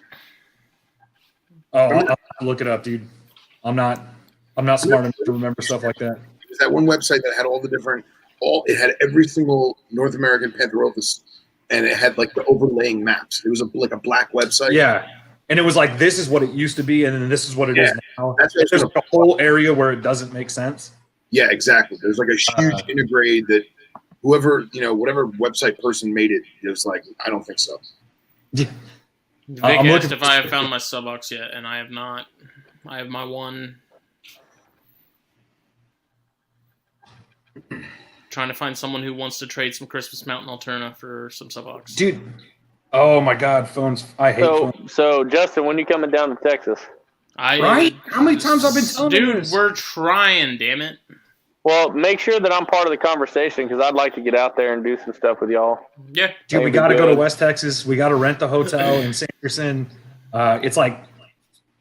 Oh, I'll have to look it up, dude. I'm not smart enough to remember stuff like that. It was that one website that had all the different, it had every single North American Pantherophis, and it had like the overlaying maps. It was like a black website. Yeah. And it was like, this is what it used to be, and then this is what it is now. There's like a whole area where it doesn't make sense. Yeah, exactly. There's like a huge integrate that whoever, whatever website person made it, it was like, I don't think so. Yeah. Vic asked if I have found my subox yet, and I have not. I have my one. Trying to find someone who wants to trade some Christmas Mountain Alterna for some subox. Dude. Oh my God, phones. I hate phones. So Justin, when you coming down to Texas? Right? How many times I've been telling you this? Dude, we're trying, damn it. Well, make sure that I'm part of the conversation because I'd like to get out there and do some stuff with y'all. Yeah. Dude, we got to go to West Texas. We got to rent the hotel in Sanderson. It's like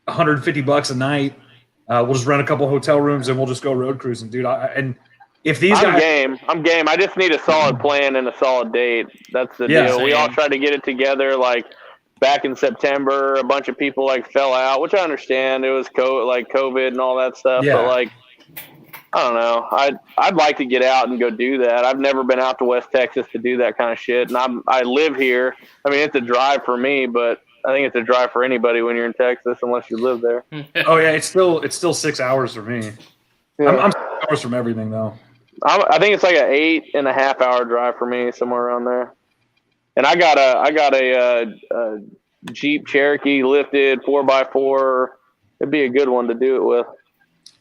$150 a night. We'll just rent a couple hotel rooms and we'll just go road cruising, dude. And if these guys, I'm game. I just need a solid plan and a solid date. That's the deal. Same. We all tried to get it together like back in September. A bunch of people like fell out, which I understand. It was COVID and all that stuff. Yeah. But like, I don't know. I'd like to get out and go do that. I've never been out to West Texas to do that kind of shit. And I live here. I mean, it's a drive for me, but I think it's a drive for anybody when you're in Texas, unless you live there. Oh yeah, it's still 6 hours for me. Yeah. I'm 6 hours from everything though. I think it's like an 8.5 hour drive for me, somewhere around there. And I got a Jeep Cherokee lifted 4x4. It'd be a good one to do it with.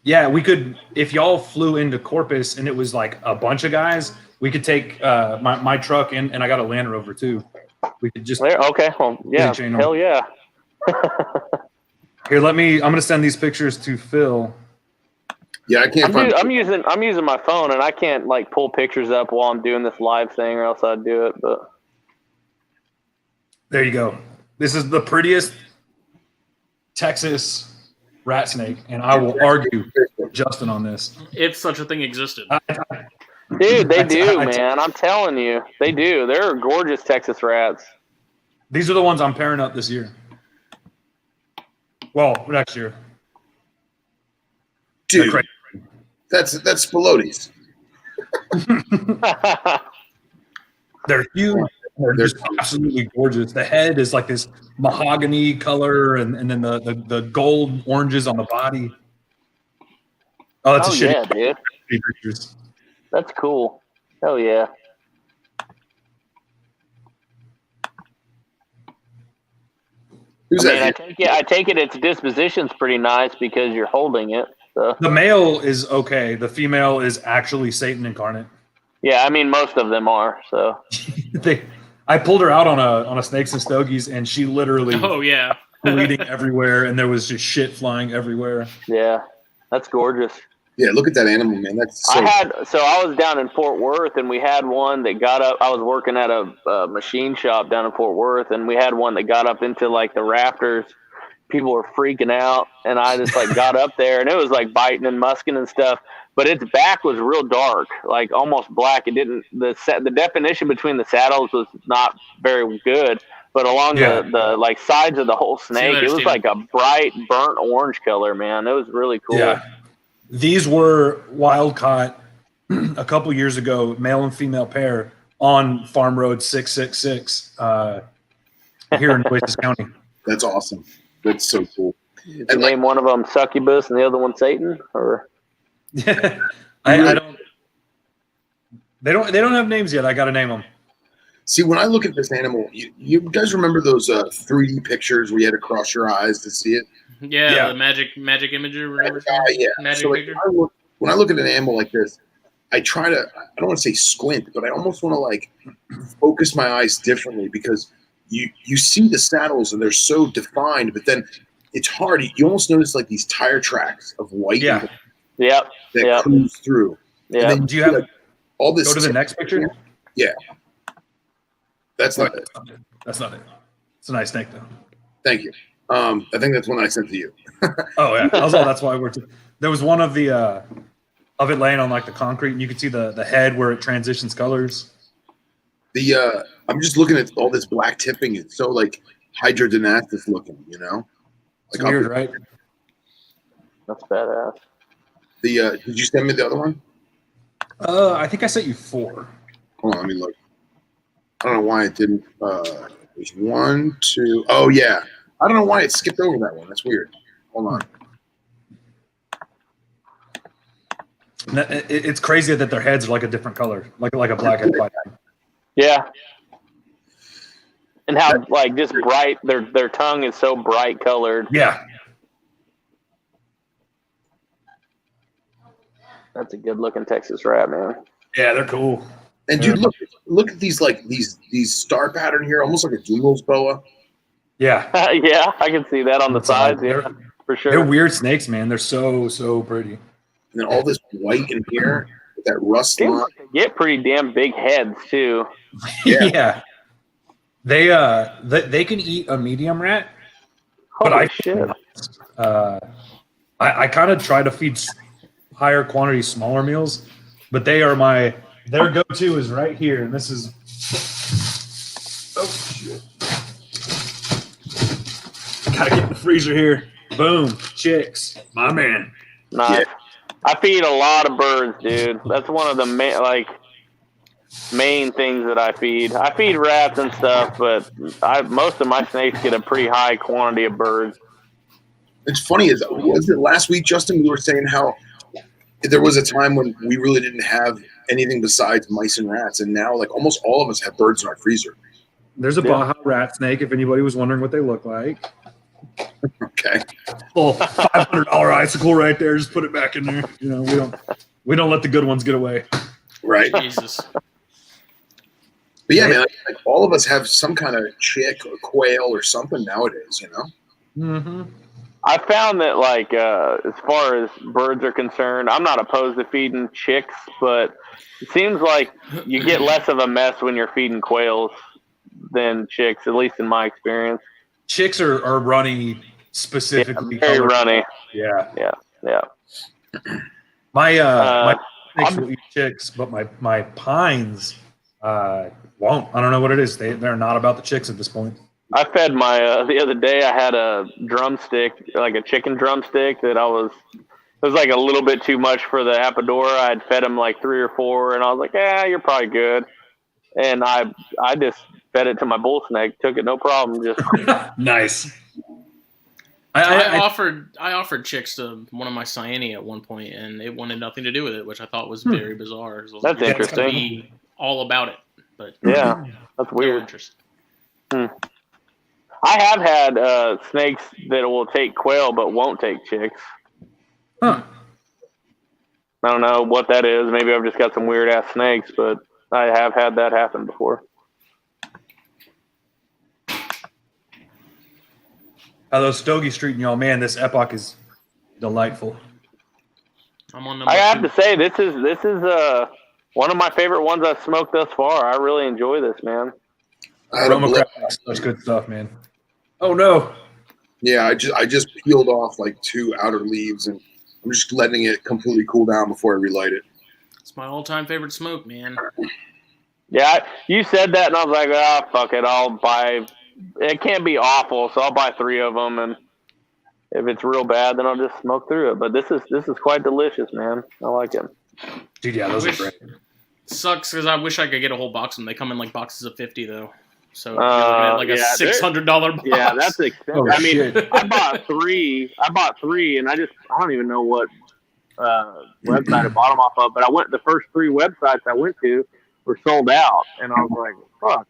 Yeah, we could, if y'all flew into Corpus and it was like a bunch of guys, we could take my truck and I got a Land Rover too. We could just okay. Well, yeah, hell yeah. Here, I'm gonna send these pictures to Phil. Yeah, I can't. I'm using my phone and I can't like pull pictures up while I'm doing this live thing, or else I'd do it. But there you go. This is the prettiest Texas rat snake, and I will argue with Justin on this. If such a thing existed. Dude, they do, man. I'm telling you, they do. They're gorgeous Texas rats. These are the ones I'm pairing up this year. Well, next year. Dude, that's Spilotes. They're huge. They're just absolutely gorgeous. The head is like this mahogany color, and then the gold oranges on the body. Oh, that's a shitty. Yeah, dude. Pictures. That's cool. Hell yeah. I take it its disposition's pretty nice because you're holding it. So. The male is okay. The female is actually Satan incarnate. Yeah, I mean most of them are. So I pulled her out on a snakes and stogies, and she literally Oh yeah. bleeding everywhere, and there was just shit flying everywhere. yeah, that's gorgeous. Yeah, look at that animal, man. That's so. I was down in Fort Worth, and we had one that got up. I was working at a machine shop down in Fort Worth, and we had one that got up into like the rafters. People were freaking out, and I just like got up there, and it was like biting and musking and stuff. But its back was real dark, like almost black. It didn't the definition between the saddles was not very good, but along the like sides of the whole snake, it was like a bright burnt orange color. Man, it was really cool. Yeah. These were wild caught a couple years ago, male and female pair on Farm Road 666 here in Nueces County. That's awesome. That's so cool. Did you name one of them Succubus and the other one Satan? Or I don't. They don't have names yet. I got to name them. See, when I look at this animal, you guys remember those 3D pictures where you had to cross your eyes to see it? Yeah. The magic imager. Whatever. Yeah. Magic so picture. When I look at an animal like this, I try to. I don't want to say squint, but I almost want to like focus my eyes differently because you see the saddles and they're so defined, but then it's hard. You almost notice like these tire tracks of white. Yep. That cruise through. Yeah. Do you have like, all this? Go to the next picture. Yeah. That's not it. That's not it. It's a nice snake though. Thank you. I think that's one I sent to you. Oh yeah, that's why there was one of the of it laying on like the concrete, and you could see the head where it transitions colors. I'm just looking at all this black tipping. It's so like hydrodynastis looking, you know. It's weird, right? That's badass. Did you send me the other one? I think I sent you 4. Hold on, let me look. I don't know why it didn't. There's 1, 2. Oh yeah, I don't know why it skipped over that one. That's weird. Hold on. It's crazy that their heads are like a different color, like a black and white. Yeah. And how like just bright their tongue is so bright colored. Yeah. That's a good looking Texas rat, man. Yeah, they're cool. And dude, look at these like these star pattern here, almost like a Dooml's boa. Yeah. Yeah, I can see that on the sides. Yeah, for sure. They're weird snakes, man. They're so pretty. And then all this white in here with that rust line. Like they get pretty damn big heads too. Yeah. They can eat a medium rat, Holy shit. I kind of try to feed higher quantity smaller meals, but their go-to is right here, and this is shit. Gotta get in the freezer here. Boom, chicks, my man. Nice. Yeah. I feed a lot of birds, dude. That's one of the main things that I feed. I feed rats and stuff, but most of my snakes get a pretty high quantity of birds. It's funny, was it last week, Justin? We were saying how there was a time when we really didn't have anything besides mice and rats, and now like almost all of us have birds in our freezer. There's a Baja rat snake. If anybody was wondering what they look like. Okay. Oh, $500 icicle right there. Just put it back in there. You know, we don't let the good ones get away. Right. Jesus. But yeah, man, like all of us have some kind of chick or quail or something nowadays, you know? Mm-hmm. I found that, like, as far as birds are concerned, I'm not opposed to feeding chicks, but it seems like you get less of a mess when you're feeding quails than chicks, at least in my experience. Chicks are runny specifically. Yeah, very runny. Yeah. My snakes will eat chicks, but my pines won't. I don't know what it is. They're not about the chicks at this point. I fed the other day I had a drumstick, like a chicken drumstick it was like a little bit too much for the Apodora. I'd fed him like 3 or 4 and I was like, yeah, you're probably good. And I just fed it to my bull snake, took it no problem. Just nice. I offered chicks to one of my Cyania at one point, and it wanted nothing to do with it, which I thought was very bizarre. So that's interesting. It's gonna be all about it, but yeah, that's weird. Interesting. I have had snakes that will take quail but won't take chicks. Huh. I don't know what that is. Maybe I've just got some weird ass snakes, but I have had that happen before. Those Stogies treating y'all, man. This epoch is delightful. I'm on number I have 2. to say, this is one of my favorite ones I've smoked thus far. I really enjoy this, man. Aroma Craft makes such good stuff, man. Oh no. Yeah, I just peeled off like 2 outer leaves, and I'm just letting it completely cool down before I relight it. It's my all-time favorite smoke, man. Yeah, you said that, and I was like, fuck it, I'll buy. It can't be awful, so I'll buy 3 of them, and if it's real bad, then I'll just smoke through it. But this is quite delicious, man. I like it. Dude, yeah, those are great. Sucks because I wish I could get a whole box of them. They come in like boxes of 50 though. So you're looking at like a $600 box. Yeah, that's expensive. Oh, I mean, shit. I bought three, and I don't even know what website I bought them off of. But the first 3 websites I went to were sold out, and I was like, fuck.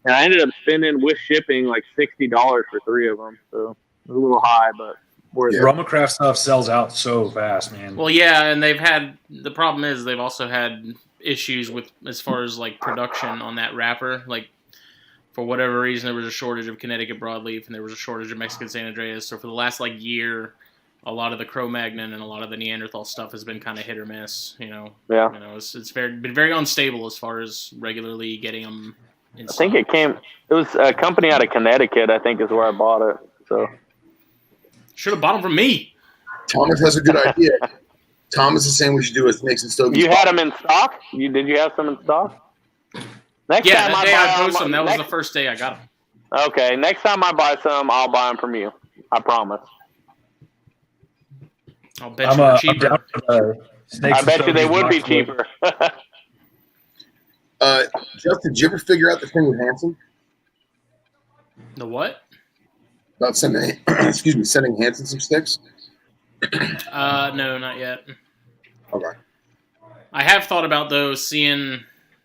And I ended up spending with shipping like $60 for 3 of them. So it was a little high, but worth it. Aroma Craft stuff sells out so fast, man. Well, yeah, and the problem is they've also had issues with as far as like production on that wrapper. Like for whatever reason, there was a shortage of Connecticut broadleaf and there was a shortage of Mexican San Andreas. So for the last like year, a lot of the Cro-Magnon and a lot of the Neanderthal stuff has been kind of hit or miss. Yeah. It's been very unstable as far as regularly getting them. I think it was a company out of Connecticut, I think is where I bought it. So should have bought them from me. Thomas has a good idea. Thomas is saying we should do a Snakes and Stogies. You had them in stock? Did you have some in stock? Next Yeah, time that day I posted them. That was next- the first day I got them. Okay, next time I buy some, I'll buy them from you. I promise. I'll bet you they're cheaper. down for the Snakes I and bet you they Stogies would be box cheaper. Justin, did you ever figure out the thing with Hanson The what? about sending Hanson some sticks? No, not yet. Okay. I have thought about those,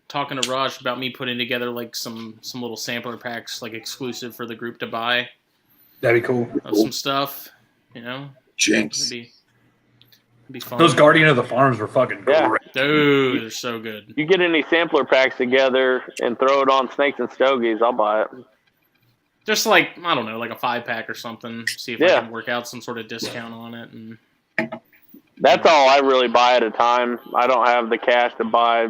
talking to Raj about me putting together like some little sampler packs, like exclusive for the group to buy That'd be cool. of some stuff. Jinx. It'd be fun. Those Guardian of the Farms were fucking Yeah. great. Dude, they're so good. You get any sampler packs together and throw it on Snakes and Stogies, I'll buy it. Just like, I don't know, like a 5-pack or something. See if I can work out some sort of discount on it. And That's all I really buy at a time. I don't have the cash to buy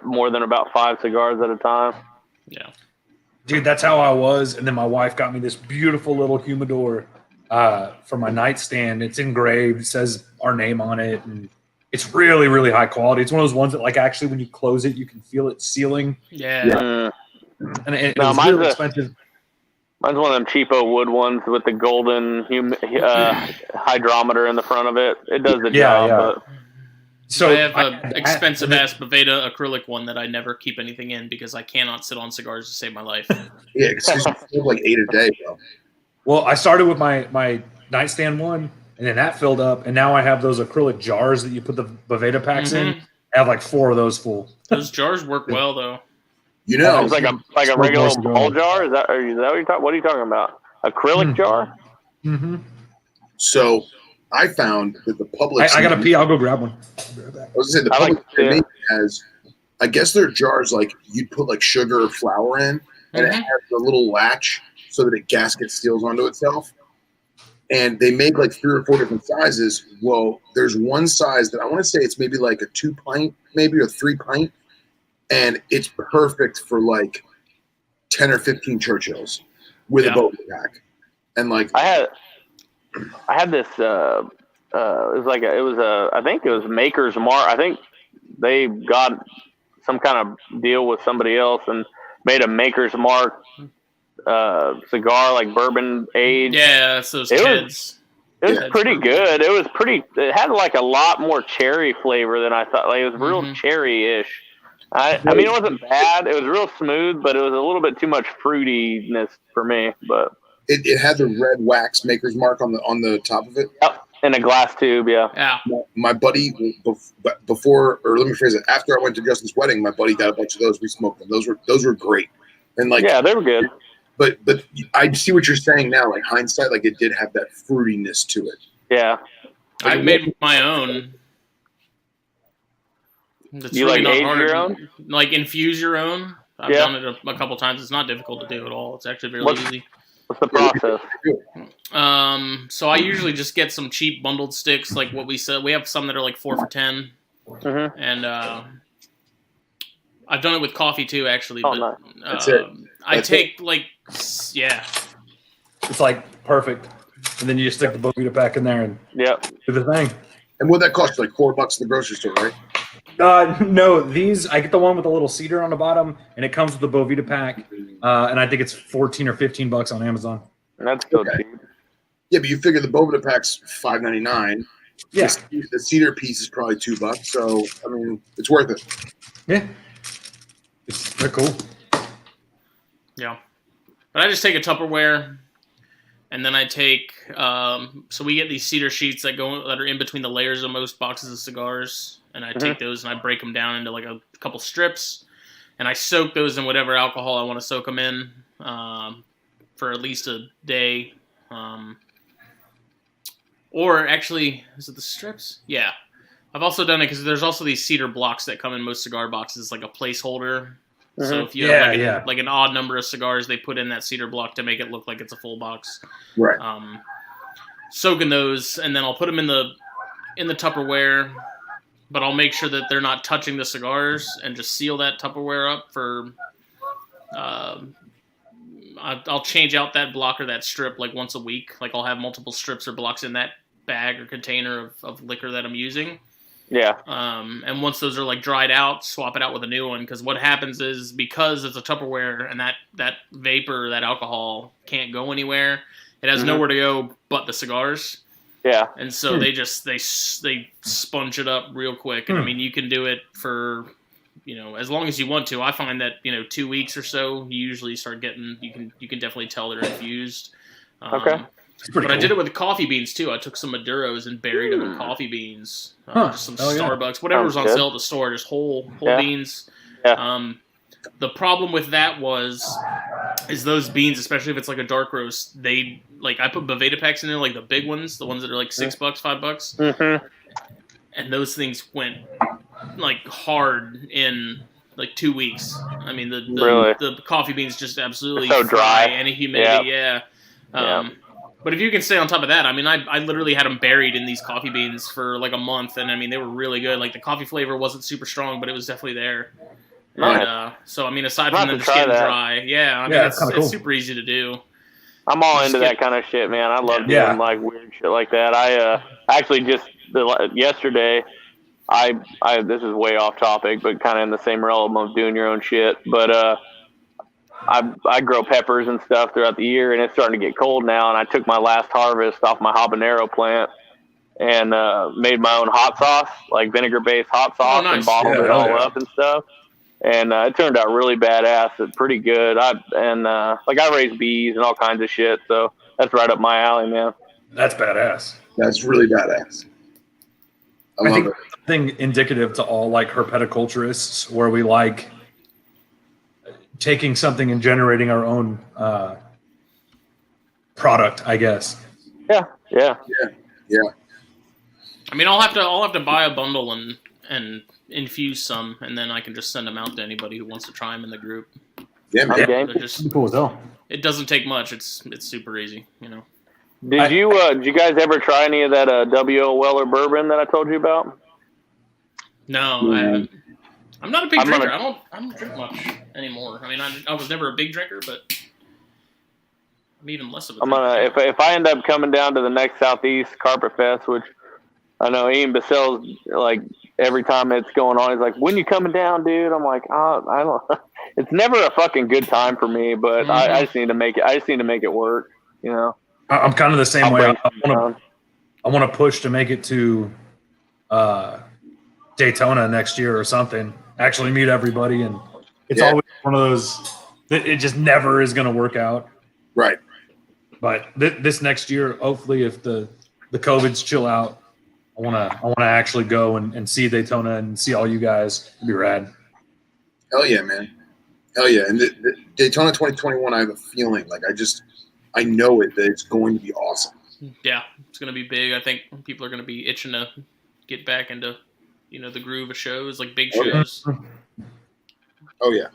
more than about 5 cigars at a time. yeah. Dude, that's how I was. And then my wife got me this beautiful little humidor for my nightstand. It's engraved. It says our name on it. And it's really, really high quality. It's one of those ones that, like, actually when you close it, you can feel it sealing. Yeah. And it No, was mine's really a- expensive. Mine's one of them cheapo wood ones with the golden hydrometer in the front of it. It does the job. yeah. But So I have I an had that, expensive and then- ass Boveda acrylic one that I never keep anything in because I cannot sit on cigars to save my life. Yeah, excuse me, it's like 8 a day, bro. Well, I started with my nightstand one, and then that filled up, and now I have those acrylic jars that you put the Boveda packs in. I have like 4 of those full. Those jars work well though. You know, it's like a regular bowl jar. Is that what you're talking? What are you talking about? Acrylic jar? Mm-hmm. so I found that the public. I gotta pee. I'll go grab one. I was gonna say the I like public they make has, I guess they're jars like you'd put like sugar or flour in, and it has a little latch so that it gasket seals onto itself. And they make like 3 or 4 different sizes. Well, there's one size that I want to say it's maybe like a 2 pint, maybe, or 3 pint, and it's perfect for like 10 or 15 Churchills with a boat pack. And like I had this. I think it was Maker's Mark. I think they got some kind of deal with somebody else and made a Maker's Mark cigar, like bourbon aged. Yeah, it's those kids. It was pretty good. It had like a lot more cherry flavor than I thought. Like it was real cherry-ish. I mean, it wasn't bad. It was real smooth, but it was a little bit too much fruitiness for me. But it had the red wax Maker's Mark on the top of it. Yep, in a glass tube. Yeah. My buddy, before, or let me phrase it, after I went to Justin's wedding, my buddy got a bunch of those. We smoked them. Those were great. And like, yeah, they were good. But I see what you're saying now. Like hindsight, like it did have that fruitiness to it. Yeah. I've made my own. It's You really like not age hard. your own? Like infuse your own. I've Yeah. done it a couple times. It's not difficult to do at all. It's actually really easy. What's the process? So I usually just get some cheap bundled sticks, like what we said. We have some that are like 4 for $10, Mm-hmm. and I've done it with coffee too, actually. Oh, But That's it. I That's take like, yeah, It's like perfect. And then you just stick the Bovita pack in there and Yep. do the thing. And what that cost? Like $4 at the grocery store, right? No, these I get the one with the little cedar on the bottom, and it comes with the Bovita pack, and I think it's $14 or $15 on Amazon. That's still Okay. cheap. Yeah, but you figure the Bovita pack's $5.99. Yeah, The cedar piece is probably $2. So I mean, it's worth it. yeah, they're cool. yeah. But I just take a Tupperware, and then I take. So we get these cedar sheets that are in between the layers of most boxes of cigars, and I take those and I break them down into like a couple strips, and I soak those in whatever alcohol I want to soak them in for at least a day. Or actually, is it the strips? Yeah. I've also done it because there's also these cedar blocks that come in most cigar boxes, like a placeholder. So if you have like an odd number of cigars, they put in that cedar block to make it look like it's a full box. Right. Soaking those, and then I'll put them in the Tupperware, but I'll make sure that they're not touching the cigars and just seal that Tupperware up for. I'll change out that block or that strip like once a week. Like I'll have multiple strips or blocks in that bag or container of liquor that I'm using. Yeah. And once those are like dried out, swap it out with a new one. Because what happens is because it's a Tupperware and that vapor, that alcohol can't go anywhere. It has nowhere to go but the cigars. Yeah. And so they sponge it up real quick. And I mean, you can do it for, as long as you want to. I find that, 2 weeks or so, you usually start getting, you can definitely tell they're infused. Okay. But I did it with the coffee beans too. I took some Maduros and buried them in coffee beans. Just some Starbucks, whatever was on sale at the store, just whole beans. Yeah. The problem with that is those beans, especially if it's like a dark roast, I put Bovita packs in there, like the big ones, the ones that are like $6, $5. Mm-hmm. And those things went like hard in like 2 weeks. I mean, the coffee beans just absolutely so dry. And humidity, yeah. But if you can stay on top of that, I mean, I literally had them buried in these coffee beans for like a month, and I mean, they were really good. Like the coffee flavor wasn't super strong, but it was definitely there. Nice. And, so I mean, aside from them just getting dry, it's super easy to do. I'm all into that kind of shit, man. I love doing like weird shit like that. I actually just yesterday, this is way off topic, but kind of in the same realm of doing your own shit. But I grow peppers and stuff throughout the year, and it's starting to get cold now. And I took my last harvest off my habanero plant and made my own hot sauce, like vinegar-based hot sauce, and bottled it all up and stuff. And it turned out really badass. It's pretty good. I raise bees and all kinds of shit, so that's right up my alley, man. That's badass. That's really badass. I think love it. Something indicative to all like herpetoculturists, where we like taking something and generating our own product, I guess. Yeah. I mean, I'll have to buy a bundle and infuse some, and then I can just send them out to anybody who wants to try them in the group. Yeah, man. Okay. Just, Cool as hell. it doesn't take much. It's super easy, Did you guys ever try any of that W.O. Weller bourbon that I told you about? No, I haven't. I'm not a big drinker. I don't drink much anymore. I mean, I was never a big drinker, but I'm even less of a drinker. If I end up coming down to the next Southeast Carpet Fest, which I know Ian Basel's like every time it's going on, he's like, "When you coming down, dude?" I'm like, "Oh, I don't." It's never a fucking good time for me, but I just need to make it. I just need to make it work, I'm kind of the same way. I want to push to make it to Daytona next year or something. Actually meet everybody, and it's always one of those that it just never is going to work out. Right. But this next year, hopefully, if the COVIDs chill out, I want to actually go and see Daytona and see all you guys. It'd be rad. Hell yeah, man. Hell yeah. And the Daytona 2021, I have a feeling like I know it that it's going to be awesome. Yeah, it's going to be big. I think people are going to be itching to get back into the groove of shows, like big Oh, yeah. shows. Oh yeah.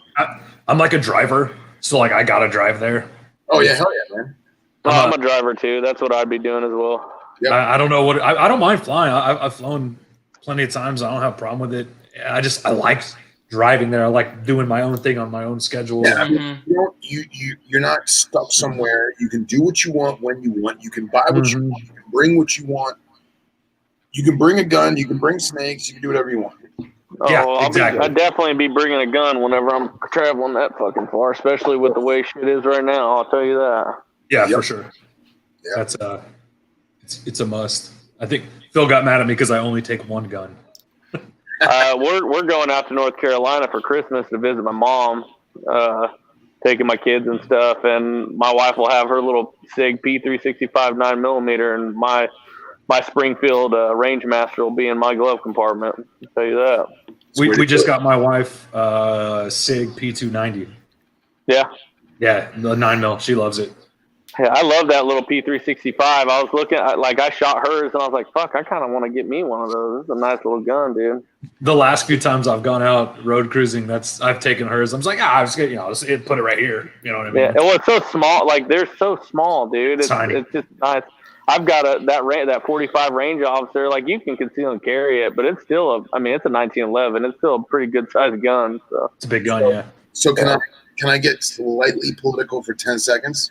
I'm like a driver, so like I gotta drive there. Oh yeah. Hell yeah, man. I'm a driver too. That's what I'd be doing as well. Yep. I don't know what I don't mind flying. I've flown plenty of times. I don't have a problem with it. I like driving there. I like doing my own thing on my own schedule. Yeah, I mean, you're not stuck somewhere. You can do what you want when you want. You can buy what you want. You can bring what you want. You can bring a gun. You can bring snakes. You can do whatever you want. Oh, Yeah, exactly. I'd definitely be bringing a gun whenever I'm traveling that fucking far, especially with the way shit is right now. I'll tell you that. Yeah, Yep. for sure. Yeah. That's it's a must. I think Phil got mad at me because I only take one gun. We're going out to North Carolina for Christmas to visit my mom, taking my kids and stuff, and my wife will have her little SIG P365 9mm, and my Springfield Rangemaster will be in my glove compartment. I'll tell you that. We just got my wife SIG P290. Yeah. Yeah, the 9mm. She loves it. Yeah, I love that little P365. I was looking at, I shot hers, and I was like, fuck, I kind of want to get me one of those. This is a nice little gun, dude. The last few times I've gone out road cruising, I've taken hers. I'm just like, I'm just gonna, just put it right here. You know what I mean? Yeah, well, it's so small. Like, they're so small, dude. It's just nice. I've got that 45 range officer. Like, you can conceal and carry it, but it's still it's a 1911. It's still a pretty good sized gun. So it's a big gun, yeah. So can I get slightly political for 10 seconds?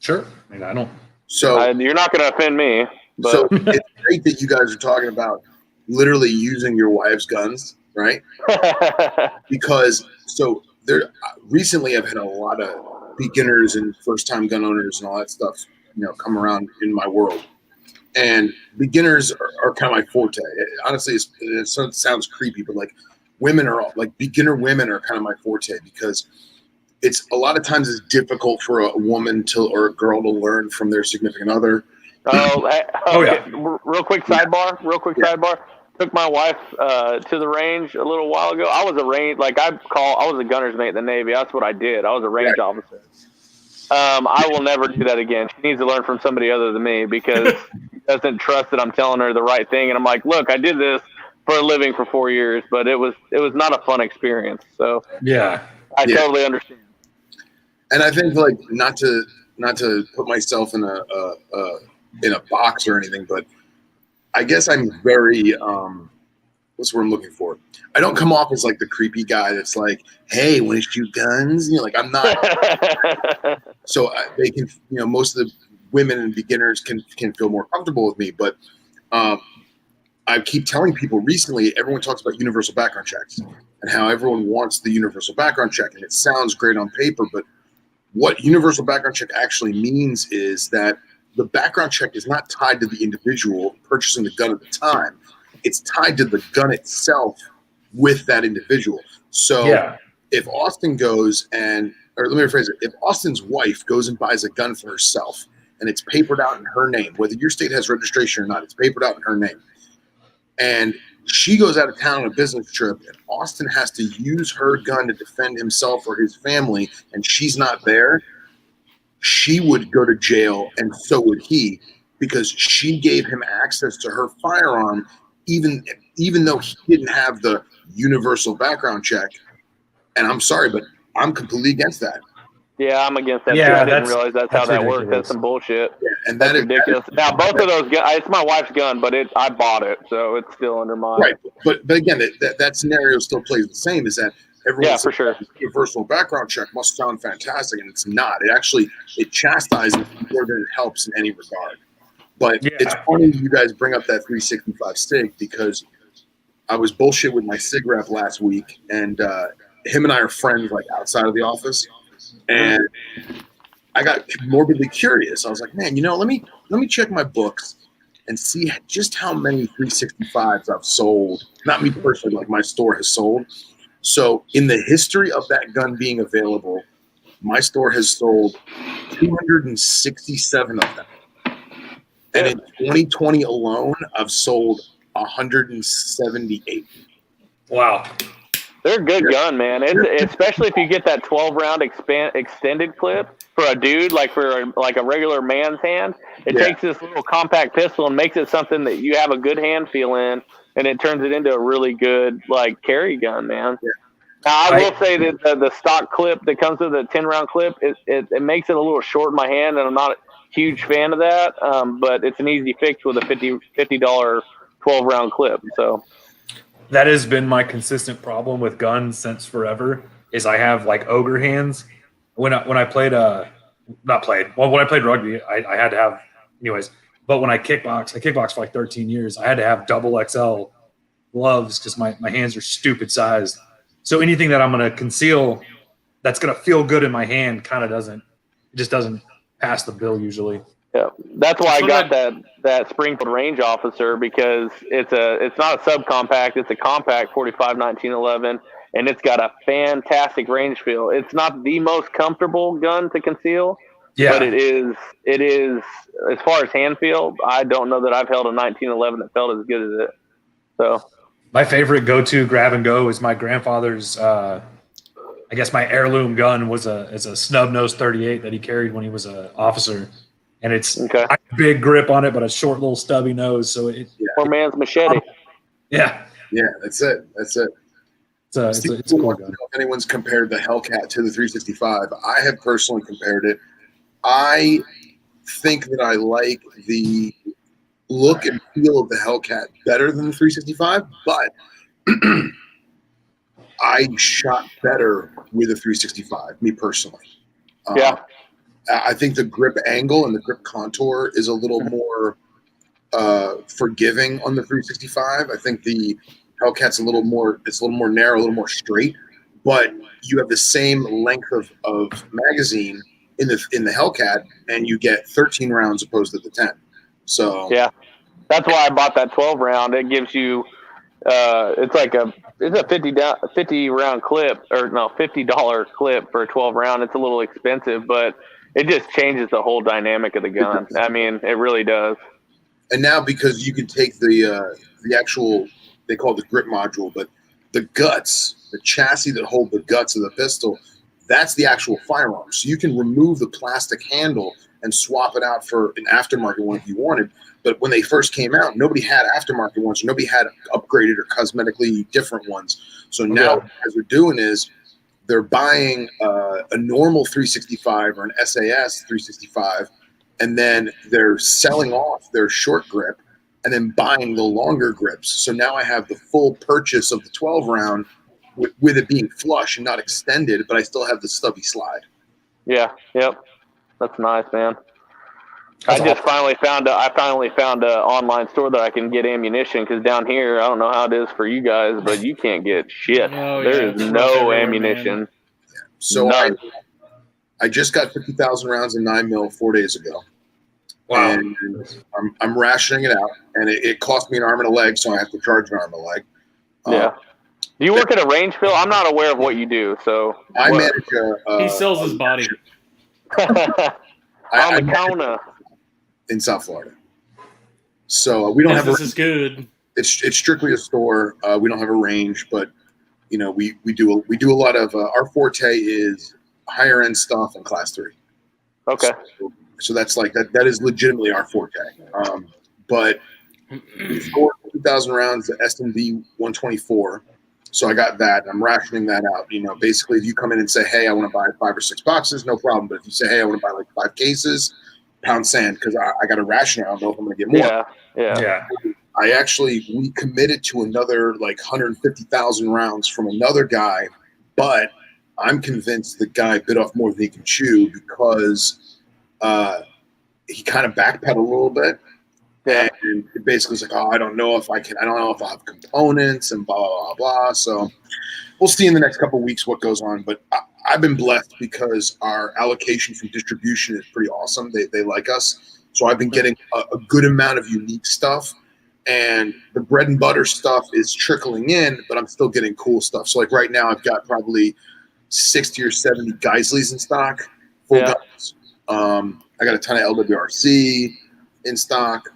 Sure. I mean, I don't. So you're not going to offend me. But. So it's great that you guys are talking about literally using your wife's guns, right? Because there recently I've had a lot of beginners and first-time gun owners and all that stuff, come around in my world. And beginners are kind of my forte. Honestly, it sounds creepy, but like beginner women are kind of my forte because it's a lot of times it's difficult for a woman or a girl to learn from their significant other. Yeah. Real quick sidebar. Took my wife to the range a little while ago. I was I was a gunner's mate in the Navy. That's what I did. I was a range officer. I will never do that again. She needs to learn from somebody other than me because she doesn't trust that I'm telling her the right thing. And I'm like, look, I did this for a living for 4 years, but it was not a fun experience. So yeah, I totally understand. And I think not to put myself in a box or anything, but I guess I'm very what's the word I'm looking for? I don't come off as like the creepy guy that's like, hey, want to shoot guns? I'm not. So they can, most of the women and beginners can feel more comfortable with me. But I keep telling people recently, everyone talks about universal background checks and how everyone wants the universal background check. And it sounds great on paper, but what universal background check actually means is that the background check is not tied to the individual purchasing the gun at the time. It's tied to the gun itself with that individual. So if Austin goes or let me rephrase it, if Austin's wife goes and buys a gun for herself and it's papered out in her name, whether your state has registration or not, it's papered out in her name. And she goes out of town on a business trip and Austin has to use her gun to defend himself or his family and she's not there, she would go to jail and so would he because she gave him access to her firearm even though he didn't have the universal background check. And I'm sorry, but I'm completely against that. Yeah, I'm against that too. I didn't realize that's how that works. That's some bullshit. Yeah, and that's ridiculous. Now, both of those guns, it's my wife's gun, but I bought it, so it's still under mine. Right, but again, that scenario still plays the same. Is that everyone? For sure. Universal background check must sound fantastic, and it's not. It chastises more than it helps in any regard. But it's funny you guys bring up that 365 SIG because I was bullshit with my SIG rep last week, and him and I are friends like outside of the office. And I got morbidly curious. I was like, man, let me check my books and see just how many 365s I've sold. Not me personally, like my store has sold. So in the history of that gun being available, my store has sold 267 of them. And in 2020 alone, I've sold 178. Wow. They're a good gun, man. Especially if you get that 12-round extended clip for a dude, like for a regular man's hand. It takes this little compact pistol and makes it something that you have a good hand feel in. and it turns it into a really good like carry gun, man. Yeah. Now, I will say that the stock clip that comes with a 10-round clip, it makes it a little short in my hand, and I'm not a huge fan of that. But it's an easy fix with a $50 12-round clip. So that has been my consistent problem with guns since forever. Is I have like ogre hands. When I played when I played rugby, I had to have anyways. But when I kickboxed for like 13 years. I had to have double XL gloves because my hands are stupid sized. So anything that I'm going to conceal that's going to feel good in my hand it just doesn't pass the bill usually. yeah, that's why I got that Springfield Range Officer, because it's not a subcompact, it's a compact 45 1911, and it's got a fantastic range feel. It's not the most comfortable gun to conceal, but it is as far as hand feel. I don't know that I've held a 1911 that felt as good as it. So my favorite go-to grab and go is my grandfather's. I guess my heirloom gun is a snub nose 38 that he carried when he was an officer, and it's a big grip on it, but a short little stubby nose. So poor man's machete. Yeah, that's it. It's a cool gun. If anyone's compared the Hellcat to the 365, I have personally compared it. I think that I like the look and feel of the Hellcat better than the 365, but I shot better with a 365, me personally. I think the grip angle and the grip contour is a little more forgiving on the 365. I think the Hellcat's a little more narrow, a little more straight, but you have the same length of magazine in the Hellcat, and you get 13 rounds opposed to the 10. So yeah, that's why I bought that 12 round. It gives you it's a 50 round clip, or no, $50 clip for a 12 round. It's a little expensive, but it just changes the whole dynamic of the gun. I mean, it really does. And now, because you can take the actual, they call it the grip module, but the guts, the chassis that hold the guts of the pistol, that's the actual firearm. So you can remove the plastic handle and swap it out for an aftermarket one if you wanted. But when they first came out, nobody had aftermarket ones. Nobody had upgraded or cosmetically different ones. So now what guys are doing is they're buying a normal 365 or an SAS 365, and then they're selling off their short grip and then buying the longer grips. So now I have the full purchase of the 12 round with it being flush and not extended, but I still have the stubby slide. Yeah, yep. That's nice, man. I finally found an online store that I can get ammunition, because down here, I don't know how it is for you guys, but you can't get shit. There is no ammunition. Man. So I just got 50,000 rounds in 9mm 4 days ago. Wow. And I'm rationing it out, and it cost me an arm and a leg, so I have to charge an arm and a leg. Yeah. Do you work at a range, Phil? I'm not aware of what you do. So I manage he sells his body. On the counter in South Florida. So we don't have. This is good. It's strictly a store. We don't have a range, but we do a lot of our forte is higher end stuff in Class 3. Okay. So that's like that. That is legitimately our forte. But 2,000 rounds, the SMD 124. So I got that. I'm rationing that out. Basically, if you come in and say, "Hey, I want to buy 5 or 6 boxes," no problem. But if you say, "Hey, I want to buy like 5 cases," pound sand, because I got a ration. I don't know if I'm going to get more. Yeah. We committed to another like 150,000 rounds from another guy, but I'm convinced the guy bit off more than he can chew, because he kind of backpedaled a little bit. Yeah. And it basically was like, I don't know if I'll have components and blah, blah, blah, blah. So we'll see in the next couple of weeks what goes on. But I've been blessed because our allocation from distribution is pretty awesome. They like us. So I've been getting a good amount of unique stuff. And the bread and butter stuff is trickling in, but I'm still getting cool stuff. So like right now I've got probably 60 or 70 Geisleys in stock, full guns. I got a ton of LWRC in stock.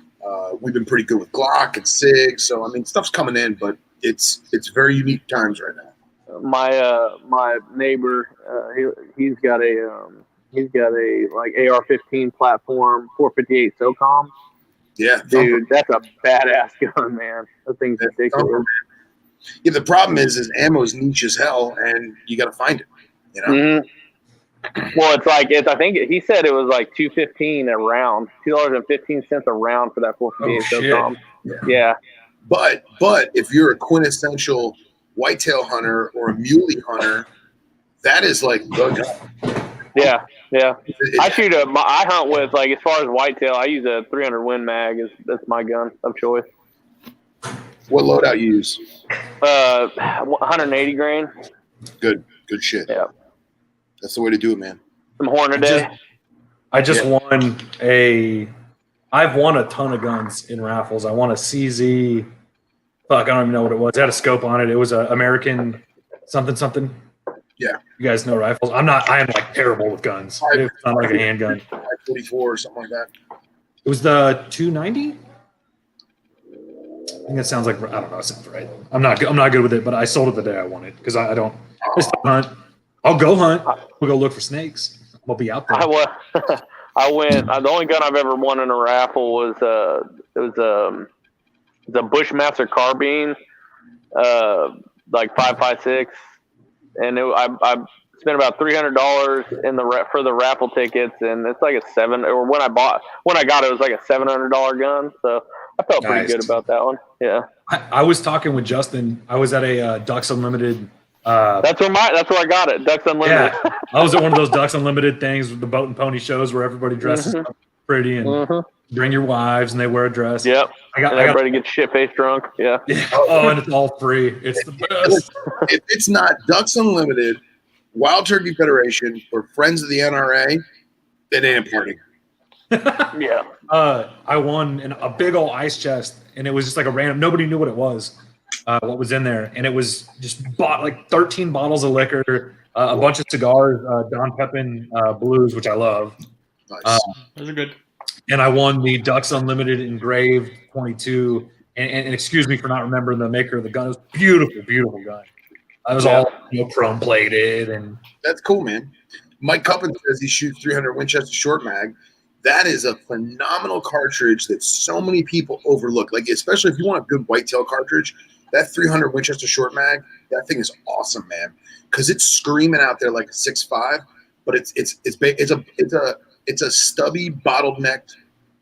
We've been pretty good with Glock and SIG. So, I mean, stuff's coming in, but it's very unique times right now. My neighbor, he's got a like AR-15 platform, 458 SOCOM, Yeah, Dude, that's a badass gun, man. That thing's ridiculous. Yeah, the problem is ammo's niche as hell, and you got to find it. You know. Mm-hmm. Well, it's like I think he said it was like $2.15 a round, $2.15 a round for that 458 SOCOM. Yeah. But if you're a quintessential whitetail hunter or a muley hunter, that is like the gun. Yeah. I hunt with, like, as far as whitetail, I use a 300 Win Mag. That's my gun of choice. What loadout you use? 180 grain. Good shit. Yeah. That's the way to do it, man. Some Hornady. I just won I've won a ton of guns in raffles. I won a CZ. Fuck, I don't even know what it was. It had a scope on it. It was an American something. Yeah. You guys know rifles. I am like terrible with guns. It's not like a handgun. 44 or something like that. It was the 290? I think that sounds like, I don't know, it sounds right. I'm not good with it, but I sold it the day I won it because I don't hunt. I'll go hunt. We'll go look for snakes. We'll be out there. I went. The only gun I've ever won in a raffle was the Bushmaster carbine, like 5.56, and I spent about $300 for the raffle tickets, and it's like a $700. Or when I got it was like a $700 gun. So I felt pretty good about that one. Yeah. I was talking with Justin. I was at a Ducks Unlimited. That's where I got it. Ducks Unlimited. Yeah, I was at one of those Ducks Unlimited things with the boat and pony shows where everybody dresses up pretty and bring your wives and they wear a dress. Yep. Everybody gets shit-faced drunk. Yeah. Oh, and it's all free. It's the best. If it's not Ducks Unlimited, Wild Turkey Federation, or Friends of the NRA, it ain't a party. Yeah. I won in a big old ice chest, and it was just like a random. Nobody knew what it was. What was in there, and it was just bought like 13 bottles of liquor, a bunch of cigars, Don Pepin Blues, which I love. Nice. Those are good. And I won the Ducks Unlimited engraved 22. And excuse me for not remembering the maker of the gun. It was a beautiful gun. I was all chrome plated, and that's cool, man. Mike Cuppin says he shoots 300 Winchester short mag. That is a phenomenal cartridge that so many people overlook. Like, especially if you want a good whitetail cartridge, that 300 Winchester short mag, that thing is awesome, man. Because it's screaming out there like a 6.5, but it's a stubby bottlenecked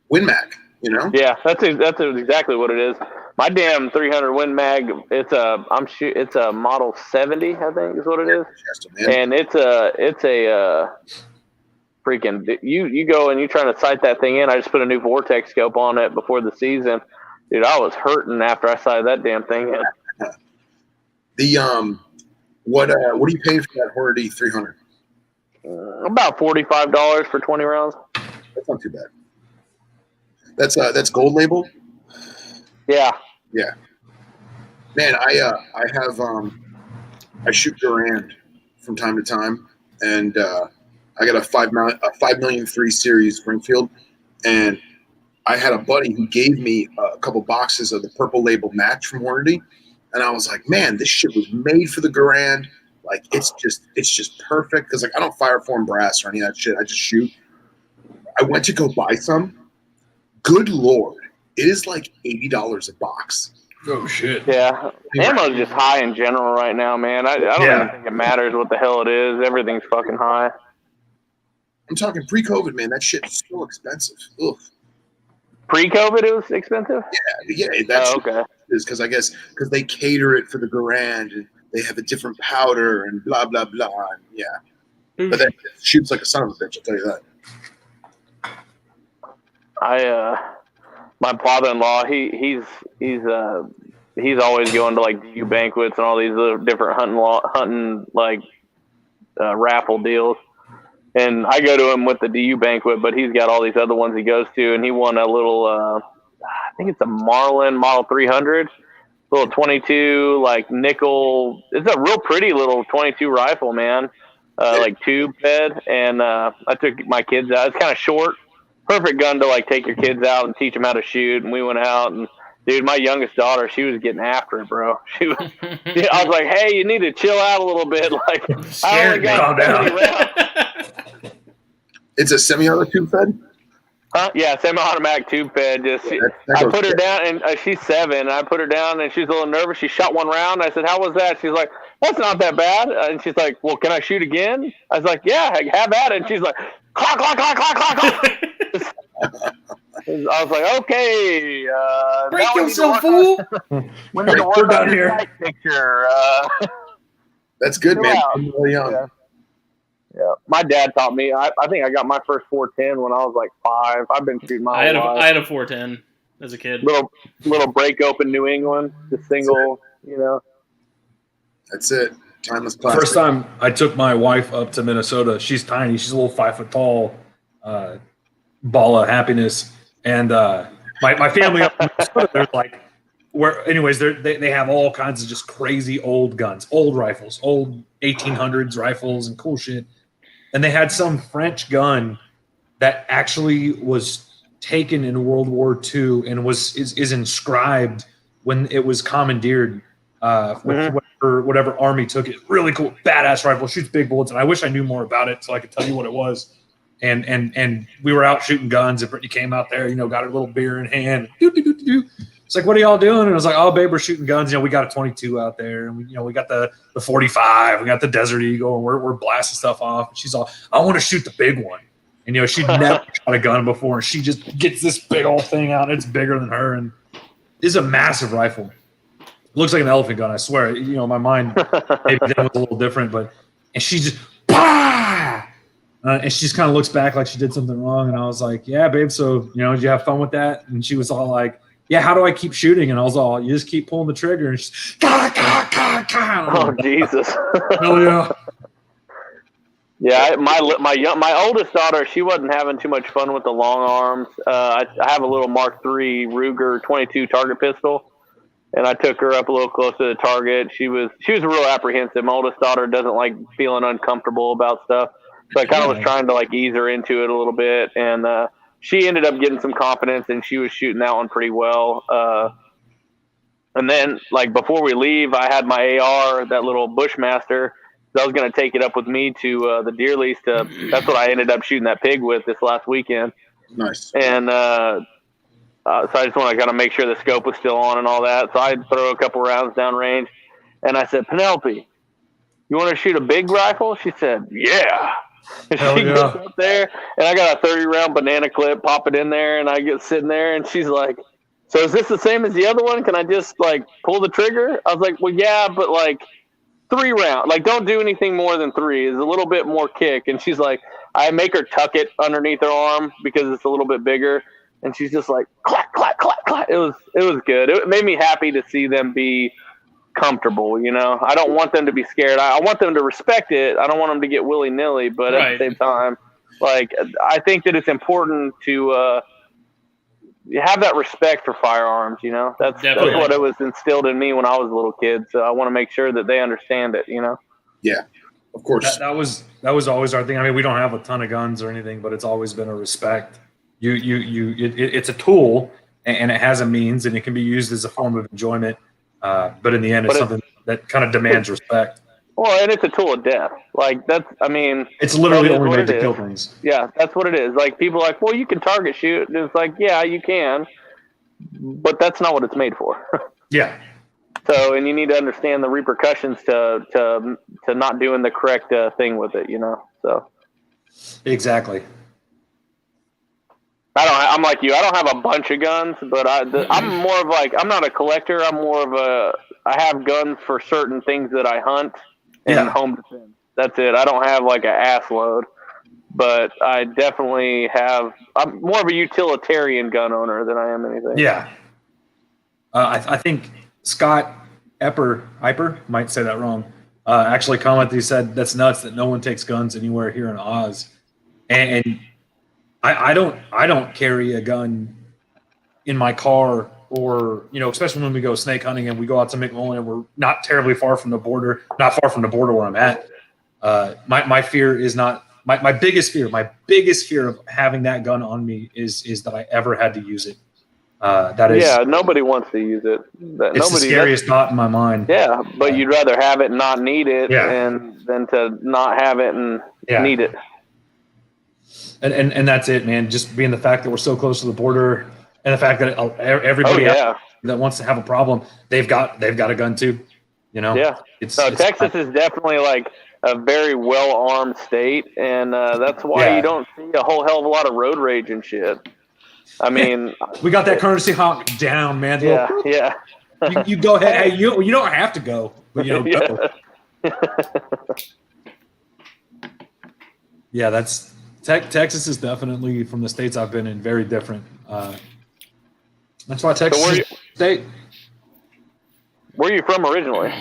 Win Mag. You know? Yeah, that's exactly what it is. My damn 300 Win Mag, it's a model 70, I think is what it is. And it's a freaking, you go and you trying to sight that thing in. I just put a new vortex scope on it before the season. Dude, I was hurting after I sighted that damn thing in. The what are you paying for that Hornady 300? About $45 for 20 rounds. That's not too bad. That's gold label. Yeah. Yeah. Man, I shoot Durand from time to time, and I got a 5.3 series Springfield, and I had a buddy who gave me a couple boxes of the purple label match from Hornady, and I was like, man, this shit was made for the Garand. Like, it's just perfect, because like I don't fire form brass or any of that shit. I just shoot. I went to go buy some. Good Lord, it is like $80 a box. Oh shit. Yeah, ammo's just high in general right now, man. I don't even think it matters what the hell it is. Everything's fucking high. I'm talking pre-COVID, man. That shit is so expensive. Ugh. Pre-COVID, it was expensive? Yeah. That's okay. Is because they cater it for the Garand, and they have a different powder and blah blah blah. And yeah, but that shoots like a son of a bitch. I'll tell you that. My father-in-law, he's always going to like DU banquets and all these little different hunting like raffle deals. And I go to him with the DU banquet, but he's got all these other ones he goes to, and he won a little, I think it's a Marlin Model 300, little 22, like nickel. It's a real pretty little 22 rifle, man, like tube fed. And I took my kids out. It's kind of short, perfect gun to like take your kids out and teach them how to shoot. And we went out, and dude, my youngest daughter, she was getting after it, bro. I was like, hey, you need to chill out a little bit. Like, I only got 70 rounds. It's a semi-auto tube fed? Yeah, semi-automatic tube fed. I put her down, and she's 7. And I put her down, and she's a little nervous. She shot one round. I said, "How was that?" She's like, "That's not that bad." And she's like, "Well, can I shoot again?" I was like, "Yeah, have at it." And she's like, "Clock, clock, clock, clock, clock, clock." I was like, "Okay, break yourself, fool." We need to work down on here. your sight picture. That's good, man. Wow. I'm really young. Yeah, my dad taught me. I think I got my first 410 when I was like 5. I've been shooting my whole life. I had a 410 as a kid. Little break open New England, the single, That's it. Timeless plastic. First time I took my wife up to Minnesota, she's tiny. She's a little 5 foot tall ball of happiness. And my family up in Minnesota, they're like, they have all kinds of just crazy old guns, old rifles, old 1800s rifles and cool shit. And they had some French gun that actually was taken in World War II and is inscribed when it was commandeered with whatever army took it. Really cool, badass rifle, shoots big bullets. And I wish I knew more about it so I could tell you what it was. And we were out shooting guns, and Brittany came out there, got her little beer in hand. It's like, "What are y'all doing?" And I was like, "Oh, babe, we're shooting guns. We got a 22 out there, and we got the 45, we got the Desert Eagle, and we're blasting stuff off." And she's all, "I want to shoot the big one." And she'd never shot a gun before, and she just gets this big old thing out. And it's bigger than her, and it's a massive rifle. It looks like an elephant gun, I swear. My mind maybe then was a little different, and she just and she just kind of looks back like she did something wrong. And I was like, "Yeah, babe. So did you have fun with that?" And she was all like, "Yeah, how do I keep shooting?" And I was all, "You just keep pulling the trigger." And she's, Oh, Jesus. Hell yeah. Yeah, my oldest daughter, she wasn't having too much fun with the long arms. I have a little Mark III Ruger 22 target pistol, and I took her up a little close to the target. She was real apprehensive. My oldest daughter doesn't like feeling uncomfortable about stuff, so I kind of was trying to ease her into it a little bit, and she ended up getting some confidence, and she was shooting that one pretty well. And then, before we leave, I had my AR, that little Bushmaster. I was going to take it up with me to the deer lease. That's what I ended up shooting that pig with this last weekend. Nice. And so I just want to kind of make sure the scope was still on and all that. So I'd throw a couple rounds down range. And I said, "Penelope, you want to shoot a big rifle?" She said, "Yeah." And she gets up there, and I got a 30-round banana clip, pop it in there, and I get sitting there, and she's like, "So is this the same as the other one? Can I just pull the trigger?" I was like, "Well, yeah, but 3 rounds. Don't do anything more than 3. Is a little bit more kick." And she's like, I make her tuck it underneath her arm because it's a little bit bigger, and she's just like, clack, clack, clack, clack. It was good. It made me happy to see them be comfortable. I don't want them to be scared. I want them to respect it. I don't want them to get willy-nilly, but at the same time, I think that it's important to have that respect for firearms. That's what it was instilled in me when I was a little kid. So I want to make sure that they understand it. Yeah, of course. That was always our thing. I mean, we don't have a ton of guns or anything, but it's always been a respect. It's a tool, and it has a means, and it can be used as a form of enjoyment. But in the end, it's something that kind of demands respect. Well, and it's a tool of death. It's literally only made to kill things. Yeah, that's what it is. People are like, "Well, you can target shoot." And it's like, yeah, you can, but that's not what it's made for. Yeah. So, and you need to understand the repercussions to not doing the correct thing with it. So. Exactly. I'm like you. I don't have a bunch of guns, but I'm more of I'm not a collector. I'm more of I have guns for certain things that I hunt and home defense. That's it. I don't have an ass load, but I definitely have. I'm more of a utilitarian gun owner than I am anything. Yeah. I think Scott Epper might say that wrong. Actually commented. He said that's nuts that no one takes guns anywhere here in Oz, and I don't carry a gun in my car, or especially when we go snake hunting and we go out to McMullen and we're not terribly far from the border, not far from the border where I'm at. My fear is not my biggest fear. My biggest fear of having that gun on me is that I ever had to use it. That is, nobody wants to use it. It's the scariest thought in my mind. Yeah, but you'd rather have it and not need it, than to not have it and need it. And that's it, man. Just being the fact that we're so close to the border, and the fact that everybody Oh, that wants to have a problem, they've got a gun too. You know, yeah. Texas is definitely like a very well armed state, and that's why you don't see a whole hell of a lot of road rage and shit. I mean, we got that courtesy honk down, man. Yeah. You go ahead. Hey, you don't have to go, but go. Yeah, that's Texas is definitely, from the states I've been in, very different. That's why Texas is a state. Where are you from originally?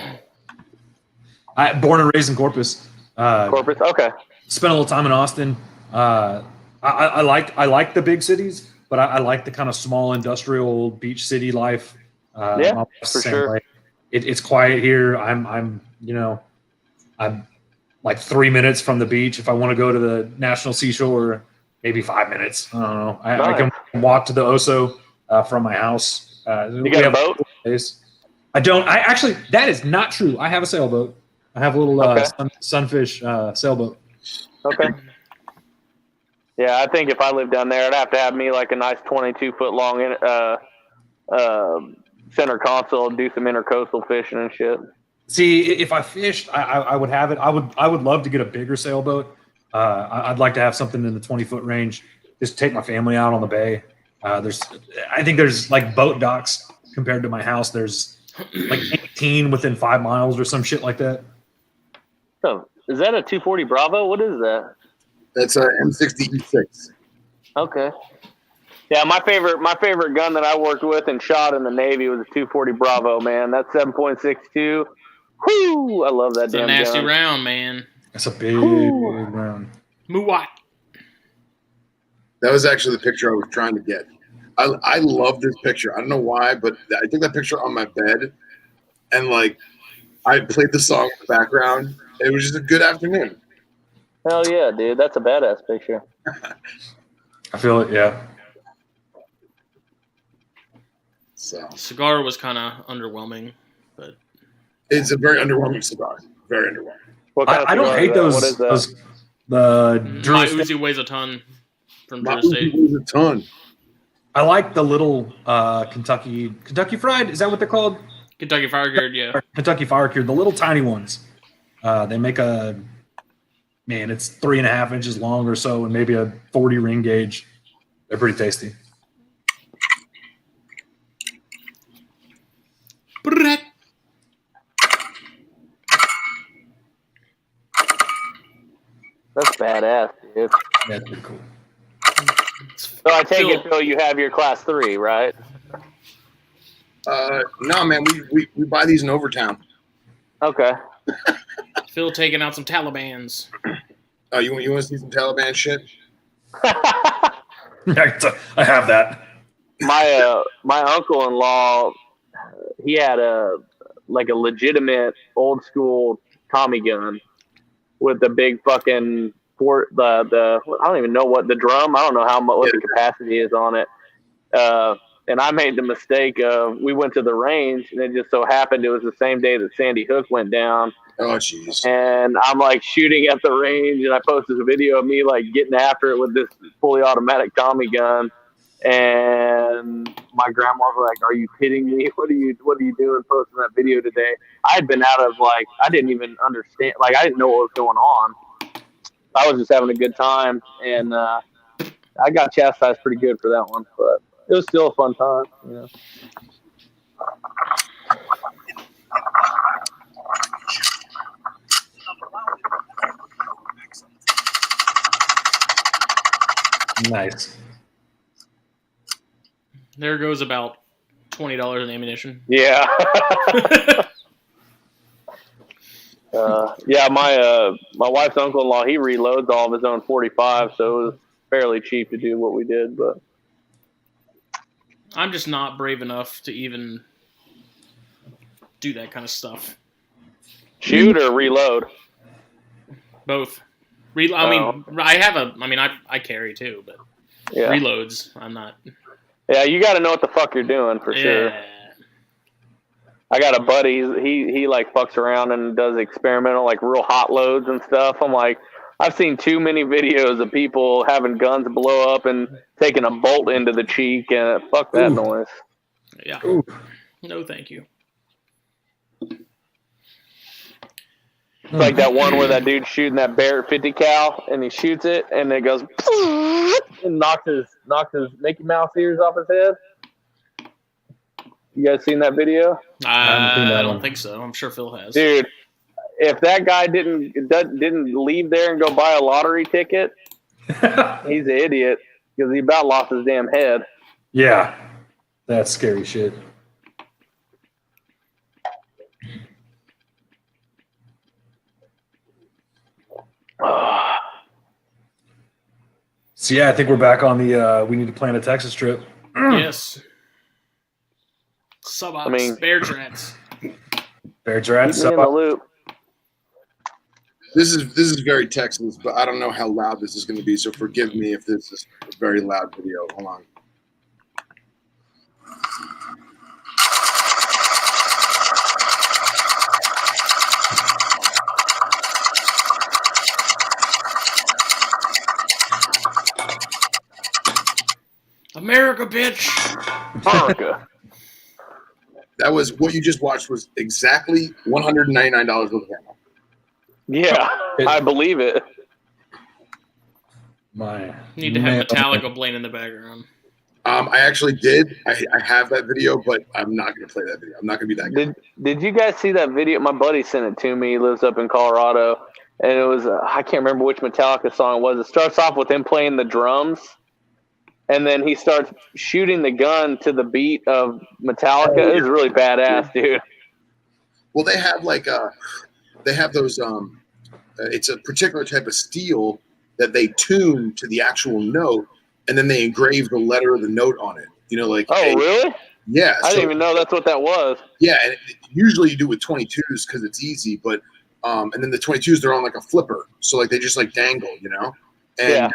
Born and raised in Corpus. Corpus, okay. Spent a little time in Austin. I like the big cities, but I like the kind of small industrial beach city life. For sure. It's quiet here. I'm like 3 minutes from the beach. If I want to go to the National Seashore, maybe 5 minutes. I don't know. I can walk to the Oso from my house. You got a boat? I don't. I actually, that is not true. I have a sailboat. I have a little sunfish sailboat. Okay. Yeah, I think if I lived down there, I'd have to have me like a nice 22-foot long center console, do some intercoastal fishing and shit. See, if I fished, I would have it. I would love to get a bigger sailboat. I'd like to have something in the 20-foot range. Just take my family out on the bay. I think there's like boat docks compared to my house. There's like 18 within 5 miles or some shit like that. Oh, is that a 240 Bravo? What is that? That's a M60E6. Okay. Yeah, my favorite gun that I worked with and shot in the Navy was a 240 Bravo, man. That's 7.62. Whoo! I love that damn gun. It's a nasty round, man. That's a big round. Muwat. That was actually the picture I was trying to get. I love this picture. I don't know why, but I took that picture on my bed, and like I played the song in the background. It was just a good afternoon. Hell yeah, dude! That's a badass picture. I feel it. Yeah. So cigar was kind of underwhelming, but it's a very underwhelming cigar. Very underwhelming. What kind of I don't hate those. What is that? My Uzi weighs a ton from Drew State. Weighs a ton. I like the little Kentucky Fried. Is that what they're called? Kentucky Fire Cured, yeah. Kentucky Fire Cured, the little tiny ones. They make it's 3.5 inches long or so, and maybe a 40 ring gauge. They're pretty tasty. That's badass, dude. That's pretty cool. So I take it, Phil, you have your class 3, right? No, man, we buy these in Overtown. Okay. Phil taking out some Talibans. Oh, you want to see some Taliban shit? I have that. My uncle-in-law, he had a legitimate old school Tommy gun with the big fucking the I don't even know what the drum. I don't know what the capacity is on it. And I made the mistake of, we went to the range, and it just so happened it was the same day that Sandy Hook went down. Oh, jeez. And I'm like shooting at the range, and I posted a video of me like getting after it with this fully automatic Tommy gun. And my grandma was like, "Are you kidding me? What are you doing posting that video today?" I'd been out of I didn't even understand. I didn't know what was going on. I was just having a good time, and I got chastised pretty good for that one, but it was still a fun time, you know. Nice. There goes about $20 in ammunition. Yeah. Yeah, my wife's uncle-in-law, he reloads all of his own 45, so it was fairly cheap to do what we did, but I'm just not brave enough to even do that kind of stuff. Shoot or reload? Both. I carry too, but yeah. Reloads, I'm not. Yeah, you got to know what the fuck you're doing for sure. I got a buddy, he fucks around and does experimental, real hot loads and stuff. I'm like, I've seen too many videos of people having guns blow up and taking a bolt into the cheek, and fuck that Ooh. noise. Yeah. Ooh. No, thank you. It's like that one where that dude's shooting that bear at 50 cal, and he shoots it, and it goes and knocks his Mickey Mouse ears off his head. You guys seen that video? haven't seen that I don't one. think so. I'm sure Phil has. Dude, if that guy didn't leave there and go buy a lottery ticket, he's an idiot because he about lost his damn head. Yeah, that's scary shit. So yeah, I think we're back on the we need to plan a Texas trip. Yes. Subox. I mean- Bear Trats. Bear Trats. Keep me in the loop. This is very Texas, but I don't know how loud this is going to be, so forgive me if this is a very loud video. Hold on. America, bitch. America. That was what you just watched was exactly $199 worth of ammo. Yeah, I believe it. My Need to have man. Metallica playing in the background. I actually did. I have that video, but I'm not going to play that video. I'm not going to be that guy. Did you guys see that video? My buddy sent it to me. He lives up in Colorado, and it was I can't remember which Metallica song it was. It starts off with him playing the drums, and then he starts shooting the gun to the beat of Metallica. It was really badass, dude. Well, they have like they have those. It's a particular type of steel that they tune to the actual note, and then they engrave the letter of the note on it. You know, like Oh, really? yeah. I didn't even know that's what that was. Yeah, and usually you do with 22s because it's easy, but and then the 22s they're on like a flipper, so like they just like dangle, you know, and Yeah.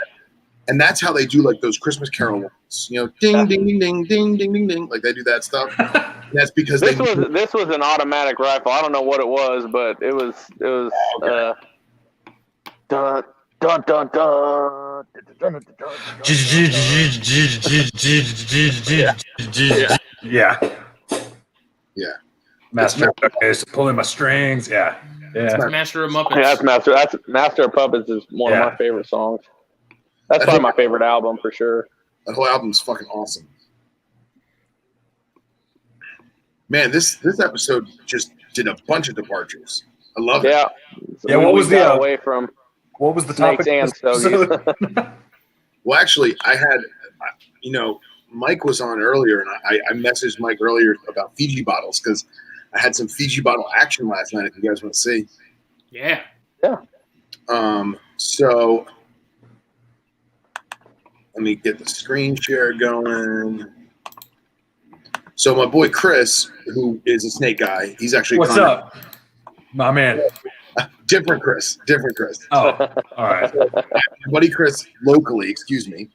and that's how they do like those Christmas Carol ones, you know, ding ding ding ding ding ding ding ding, like they do that stuff. And that's because This was an automatic rifle. I don't know what it was, but it was dun dun dun dun. Yeah. Yeah. Master is pulling my strings. Yeah. Yeah. Master of Muppets. Yeah, that's Master of Puppets is one of my favorite songs. That's probably my favorite album for sure. That whole album's fucking awesome. Man, this episode just did a bunch of departures. I love it. Yeah. Yeah, what was got the away from what was the snakes topic? and stogies? Well, actually, I had, you know, Mike was on earlier, and I messaged Mike earlier about Fiji bottles because I had some Fiji bottle action last night. If you guys want to see, Yeah. so let me get the screen share going. So my boy Chris, who is a snake guy, he's actually What's up, my man? Different Chris. Oh, all right. My buddy Chris, locally, excuse me.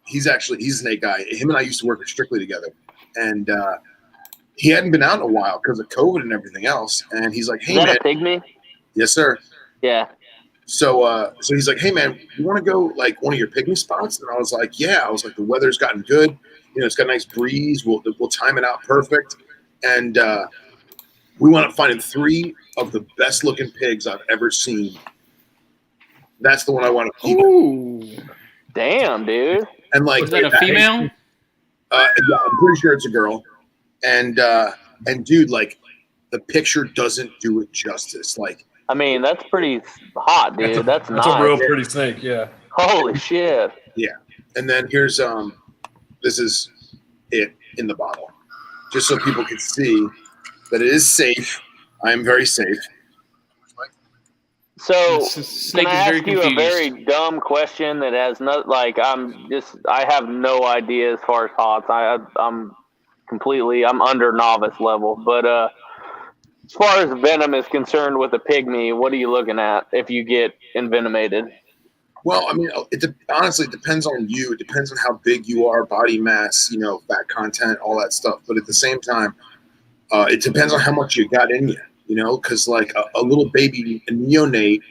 He's a snake guy. Him and I used to work at Strictly together, and he hadn't been out in a while because of COVID and everything else. And he's like, "Hey, Is that man, a pygmy? yes, sir." Yeah. So he's like, "Hey, man, you want to go like one of your picnic spots?" And I was like, "Yeah." I was like, "The weather's gotten good. You know, it's got a nice breeze. We'll time it out perfect." And we wound up finding 3 of the best looking pigs I've ever seen. That's the one I want to keep. Ooh. Damn, dude. And like, Was that a female? Yeah, I'm pretty sure it's a girl. And dude, like, the picture doesn't do it justice. Like, I mean, that's pretty hot, dude. That's nice. That's a real pretty snake. Yeah. Holy shit. and then here's this is it in the bottle, just so people can see that it is safe. I am very safe. So, Snake can I is very ask you a confused. very dumb question that has not like I have no idea as far as hots. I'm under novice level, but as far as venom is concerned with a pygmy, what are you looking at if you get envenomated? Well, I mean, honestly, it depends on you. It depends on how big you are, body mass, you know, fat content, all that stuff. But at the same time, it depends on how much you got in you, you know, because like a little baby neonate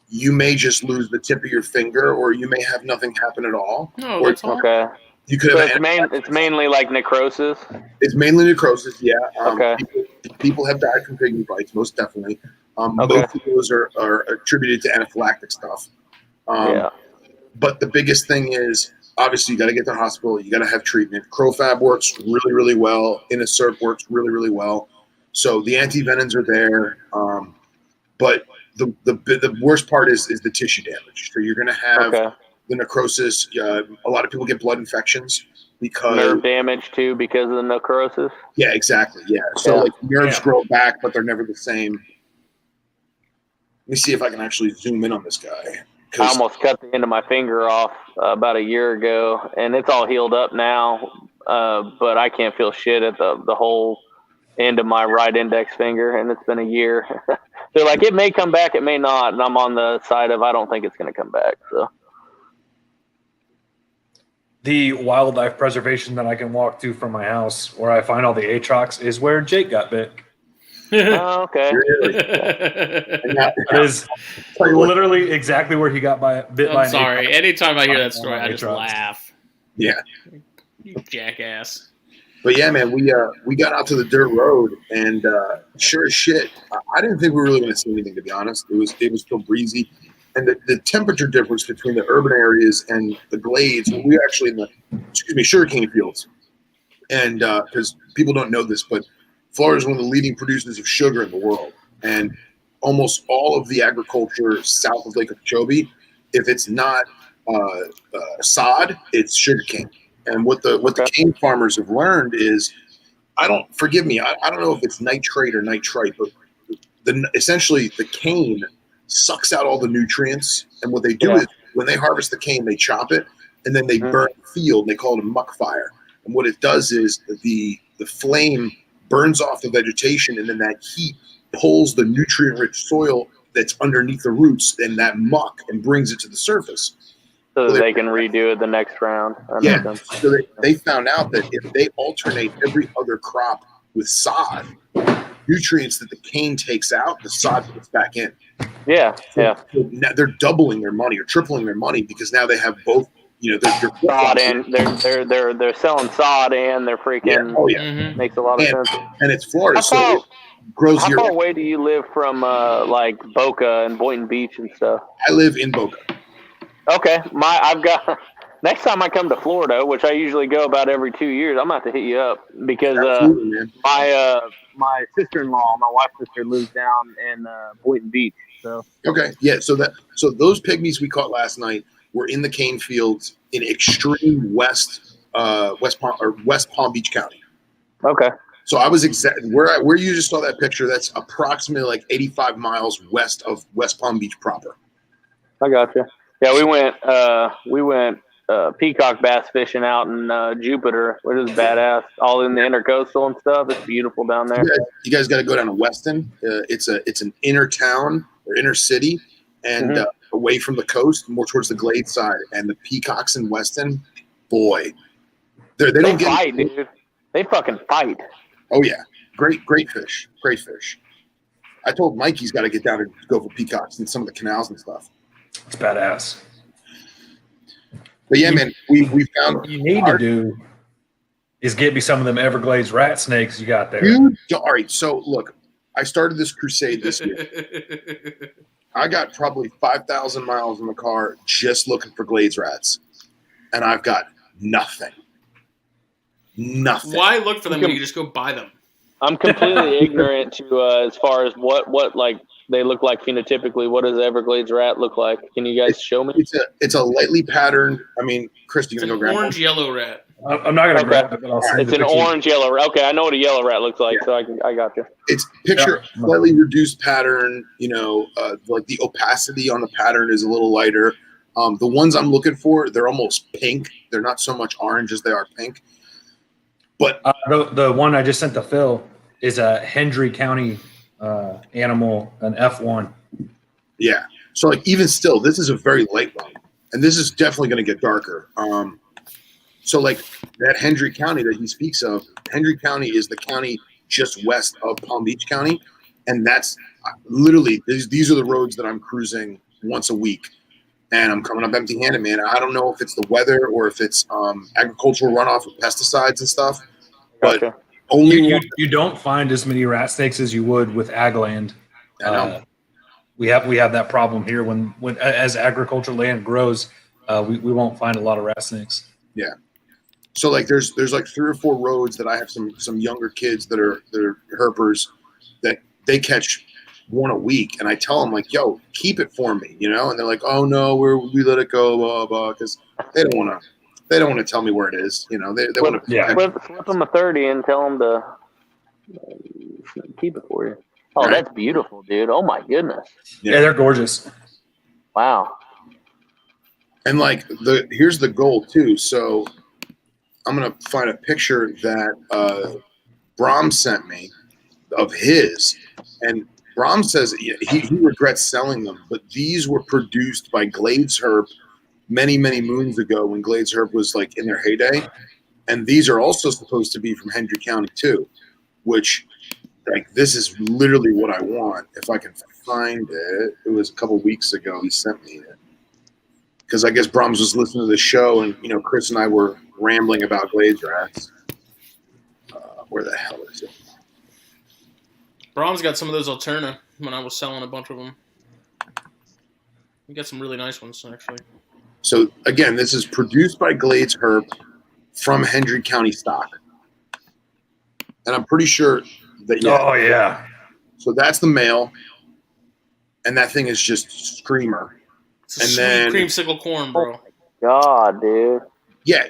you may just lose the tip of your finger, or you may have nothing happen at all. No, or that's all. Okay. you could So have it's mainly like necrosis. It's mainly necrosis, yeah. Okay. People have died from pygmy bites, most definitely. Okay. Most of those are attributed to anaphylactic stuff. Yeah. But the biggest thing is, obviously, you got to get to the hospital. You got to have treatment. Crofab works really, really well. Inacerb works really, really well. So the antivenoms are there. But the worst part is the tissue damage. So you're going to have the necrosis. A lot of people get blood infections because nerve damage too because of the necrosis. Yeah, exactly. Yeah. So like nerves grow back, but they're never the same. Let me see if I can actually zoom in on this guy. I almost cut the end of my finger off about a year ago, and it's all healed up now. But I can't feel shit at the whole end of my right index finger, and it's been a year. They're like, it may come back, it may not, and I'm on the side of I don't think it's going to come back. So the wildlife preservation that I can walk to from my house, where I find all the atrox, is where Jake got bit. Okay. Really? That is literally exactly where he got bit by I'm an sorry. atrox. Anytime I hear that story, I just Atrox. laugh. Yeah. You jackass. But yeah, man, we got out to the dirt road, and sure as shit, I didn't think we were really going to see anything, to be honest. It was still breezy, and the temperature difference between the urban areas and the glades. We were actually in the sugarcane fields, and because people don't know this, but Florida is one of the leading producers of sugar in the world, and almost all of the agriculture south of Lake Okeechobee, if it's not sod, it's sugarcane. And what the cane farmers have learned is, I don't know if it's nitrate or nitrite, but essentially the cane sucks out all the nutrients. And what they do is when they harvest the cane, they chop it and then they burn the field. And they call it a muck fire. And what it does is the flame burns off the vegetation, and then that heat pulls the nutrient-rich soil that's underneath the roots and that muck and brings it to the surface. So they can redo it the next round. Yeah. So they found out that if they alternate every other crop with sod, nutrients that the cane takes out, the sod puts back in. Yeah. So now they're doubling their money or tripling their money because now they have both. They're sod and they're selling sod and they're freaking. Makes a lot of sense. And it's Florida, so it grows. How far away do you live from like Boca and Boynton Beach and stuff? I live in Boca. Okay, I've got next time I come to Florida, which I usually go about every 2 years. I'm gonna have to hit you up because my sister-in-law, my wife's sister, lives down in Boynton Beach. So okay, yeah. So those pygmies we caught last night were in the cane fields in extreme West Palm Beach County. Okay. So I was exactly where you just saw that picture. That's approximately like 85 miles west of West Palm Beach proper. I gotcha. Yeah, we went peacock bass fishing out in Jupiter, which is badass. All in the intercoastal and stuff. It's beautiful down there. You guys got to go down to Weston. It's an inner town or inner city, and away from the coast, more towards the glade side. And the peacocks in Weston, boy, they don't fight, dude. They fucking fight. Oh yeah, great fish, great fish. I told Mike he's got to get down and go for peacocks in some of the canals and stuff. It's badass. But yeah, man, we found what you need to do is get me some of them Everglades rat snakes you got there. Dude, all right, so look, I started this crusade this year. I got probably 5,000 miles in the car just looking for glades rats, and I've got nothing. Nothing. Why look for them when you just go buy them? I'm completely ignorant to as far as what like they look like phenotypically. What does Everglades rat look like? Can you guys show me? It's a lightly patterned. I mean, Chris, you gonna go grab one? Orange yellow rat. I'm not gonna grab it, but I'll send it's an orange yellow rat. Okay, I know what a yellow rat looks like, so I got you. It's picture slightly reduced pattern. Like the opacity on the pattern is a little lighter. The ones I'm looking for, they're almost pink. They're not so much orange as they are pink. But the one I just sent to Phil is a Hendry County animal, an F1. Yeah. So like even still, this is a very light one, and this is definitely going to get darker. So like that Hendry County that he speaks of, Hendry County is the county just west of Palm Beach County, and that's literally these are the roads that I'm cruising once a week, and I'm coming up empty-handed, man. I don't know if it's the weather or if it's agricultural runoff with pesticides and stuff, but Gotcha. only You don't find as many rat snakes as you would with ag land. I know. We have that problem here when as agriculture land grows, we won't find a lot of rat snakes. Yeah. So like there's like 3 or 4 roads that I have some younger kids that are herpers that they catch one a week, and I tell them like, yo, keep it for me, you know, and they're like, oh no, we let it go, blah blah, because they don't want to tell me where it is, you know, they want to Flip them a 30 and tell them to keep it for you. Oh, Right. That's beautiful, dude. Oh my goodness. Yeah, they're gorgeous. Wow. And like here's the goal too. So I'm gonna find a picture that Brahms sent me of his, and Brahms says he regrets selling them, but these were produced by Glades Herb many moons ago when Glades Herb was like in their heyday, and these are also supposed to be from Hendry County too, which like this is literally what I want if I can find it. It was a couple weeks ago he sent me it. Because I guess Brahms was listening to the show, and you know, Chris and I were rambling about glades rats. Where the hell is it? Brahms got some of those Alterna when I was selling a bunch of them. We got some really nice ones, actually. So again, this is produced by Glades Herb from Hendry County stock, and I'm pretty sure that Oh yeah. So that's the male, and that thing is just screamer. It's a And sweet then- creamsicle corn, bro. God, dude. Yeah,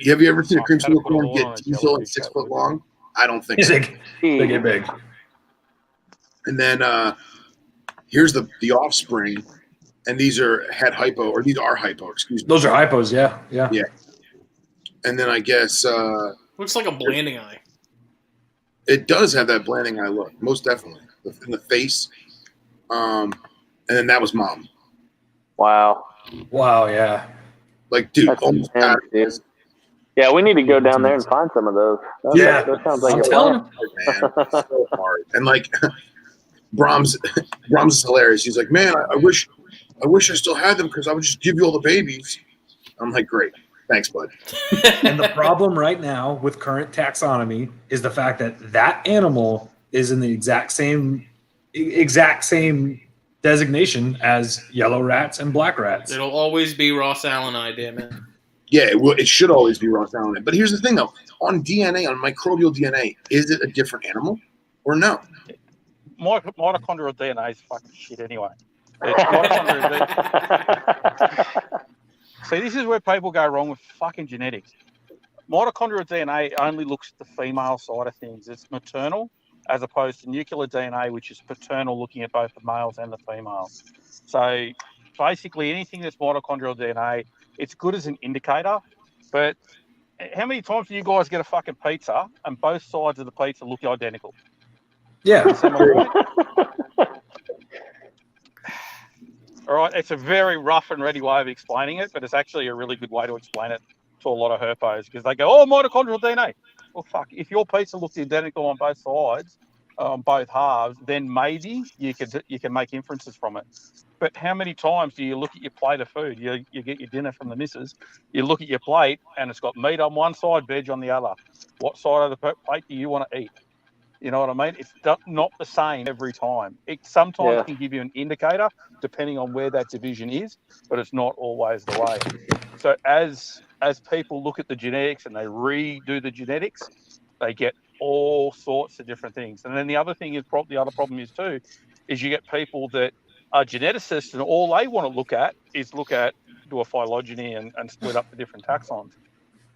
have you ever seen a Gotta creamsicle put a corn lure on get it, diesel jelly and bean 6 cat foot food. long? I don't think so. They get big. And then here's the offspring, and these are hypo, or these are hypo, excuse me. Those are hypos, yeah. Yeah. And then I guess Looks like a blanding eye. it does have that blanding eye look, most definitely, in the face. And then that was mom. Wow. Wow, yeah. Like, dude, That's almost intense, dude. Yeah, we need to go down there and find some of those. That sounds like I'm a telling plan. you. man, it's so hard. And like Brahms is hilarious. He's like, man, I wish I still had them because I would just give you all the babies. I'm like, great, thanks, bud. And the problem right now with current taxonomy is the fact that that animal is in the exact same designation as yellow rats and black rats. It'll always be Ross Allen eye, damn it. Yeah, it should always be Ross Allen. But here's the thing, though. On DNA, on microbial DNA, is it a different animal or no? Mitochondrial DNA is fucking shit anyway. Mitochondrial DNA. See, this is where people go wrong with fucking genetics. Mitochondrial DNA only looks at the female side of things. It's maternal, as opposed to nuclear DNA, which is paternal, looking at both the males and the females. So basically, anything that's mitochondrial DNA, it's good as an indicator. But how many times do you guys get a fucking pizza and both sides of the pizza look identical? Yeah. All right, it's a very rough and ready way of explaining it, but it's actually a really good way to explain it to a lot of herpos, because they go, oh, mitochondrial DNA. Well, fuck, if your pizza looks identical on both sides, on both halves, then maybe you can make inferences from it. But how many times do you look at your plate of food? You get your dinner from the missus, you look at your plate and it's got meat on one side, veg on the other. What side of the plate do you want to eat? You know what I mean? It's not the same every time. It sometimes can give you an indicator depending on where that division is, but it's not always the way. So as people look at the genetics and they redo the genetics, they get all sorts of different things. And then the other thing is, the other problem is too, is you get people that are geneticists and all they want to look at do a phylogeny and split up the different taxons.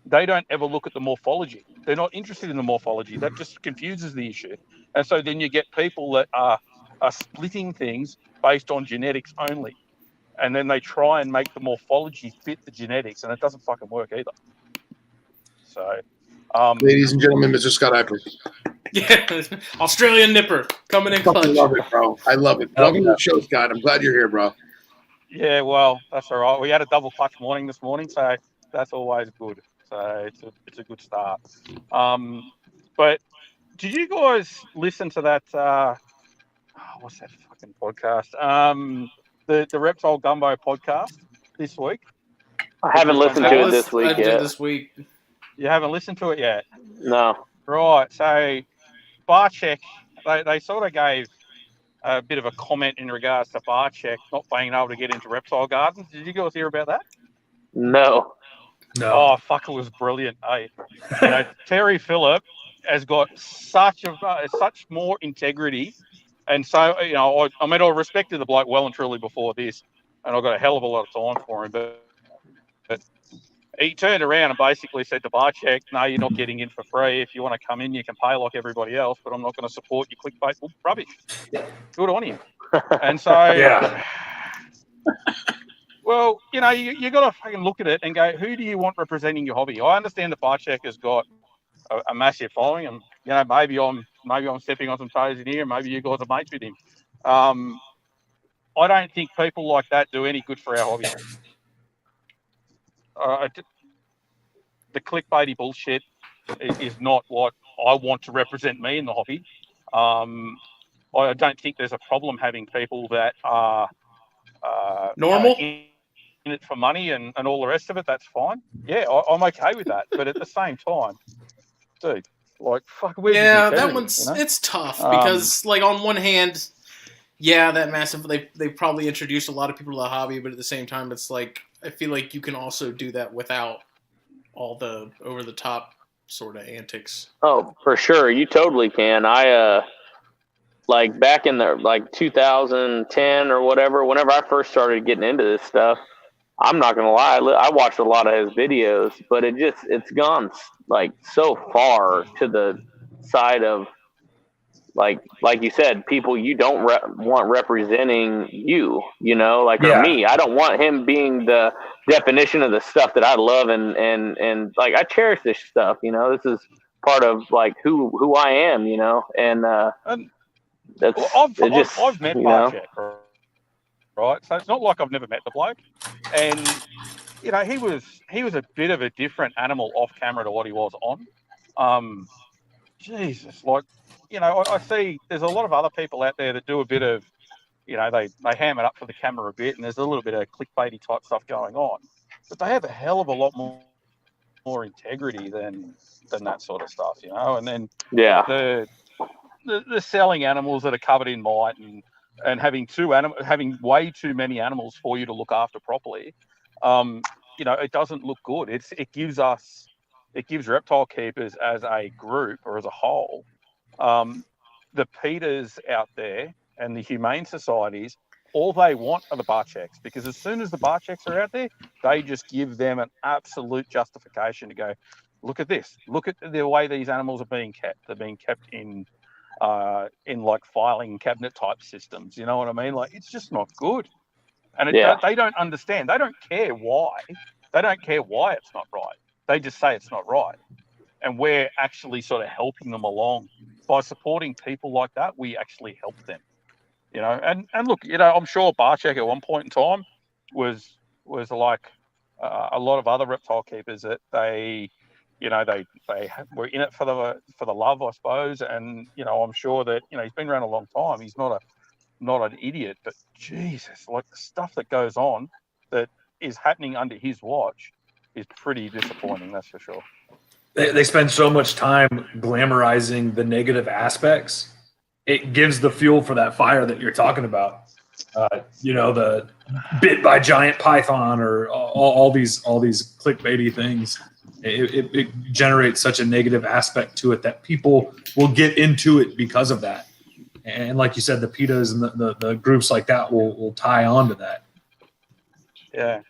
They don't ever look at the morphology. They're not interested in the morphology. That just confuses the issue. And so then you get people that are splitting things based on genetics only. And then they try and make the morphology fit the genetics, and it doesn't fucking work either. So, Ladies and gentlemen, Mr. Scott Eifert. Yeah, Australian Nipper coming in Fucking clutch. love it, bro. I love it. Welcome to the show, Scott. I'm glad you're here, bro. yeah, well, that's all right. We had a double clutch morning this morning, so that's always good. So it's a good start. But did you guys listen to that? What's that fucking podcast? the Reptile Gumbo podcast this week. I haven't listened to it this week I did yet. this week. You haven't listened to it yet? No. Right. So, Barcheck, they sort of gave a bit of a comment in regards to Barcheck not being able to get into reptile gardens. Did you guys hear about that? No. No. Oh, fuck, it was brilliant. Terry Phillip has got such more integrity. And so, I respected the bloke well and truly before this, and I got a hell of a lot of time for him. But he turned around and basically said to Barcheck, no, you're not getting in for free. If you want to come in, you can pay like everybody else, but I'm not going to support your clickbait rubbish. Good on him. And so, Yeah. well, you got to fucking look at it and go, who do you want representing your hobby? I understand that Barcheck has got a massive following, and maybe I'm stepping on some toes in here, and maybe you guys are mates with him. I don't think people like that do any good for our hobby. The clickbaity bullshit is not what I want to represent me in the hobby. I don't think there's a problem having people that are Normal? In it for money and all the rest of it. That's fine. Yeah, I'm okay with that. But at the same time, dude, like, fuck, where's his Yeah, integrity, that one's it's tough Um, because, like, on one hand, yeah, that massive they probably introduced a lot of people to the hobby, but at the same time, it's like I feel like you can also do that without all the over the top sort of antics. Oh, for sure. You totally can. I like back in the 2010 or whatever, whenever I first started getting into this stuff, I'm not gonna lie, I watched a lot of his videos, but it's gone like so far to the side of like you said, people you don't want representing you, or me. I don't want him being the definition of the stuff that I love and like I cherish this stuff. This is part of like who I am. And that's I've met Barcheck, right? So it's not like I've never met the bloke, and he was a bit of a different animal off camera to what he was on. Jesus, like, I see there's a lot of other people out there that do a bit of, they ham it up for the camera a bit, and there's a little bit of clickbaity type stuff going on, but they have a hell of a lot more integrity than that sort of stuff, And then the selling animals that are covered in mite and having way too many animals for you to look after properly, it doesn't look good. It gives reptile keepers as a group or as a whole, the PETAs out there and the humane societies, all they want are the Barchecks, because as soon as the Barchecks are out there, they just give them an absolute justification to go, look at this, look at the way these animals are being kept. They're being kept in like filing cabinet type systems. You know what I mean? Like, it's just not good. And they don't understand. They don't care why. They don't care why it's not right. They just say it's not right. And we're actually sort of helping them along by supporting people like that. We actually help them, and look, I'm sure Barcheck at one point in time was like a lot of other reptile keepers that they were in it for the love, I suppose. And, I'm sure that, he's been around a long time. He's not an idiot, but Jesus, like the stuff that goes on that is happening under his watch is pretty disappointing. That's for sure. They spend so much time glamorizing the negative aspects. It gives the fuel for that fire that you're talking about. The bit by giant python or all these clickbaity things. It generates such a negative aspect to it that people will get into it because of that. And like you said, the PETAs and the groups like that will tie on to that. Yeah.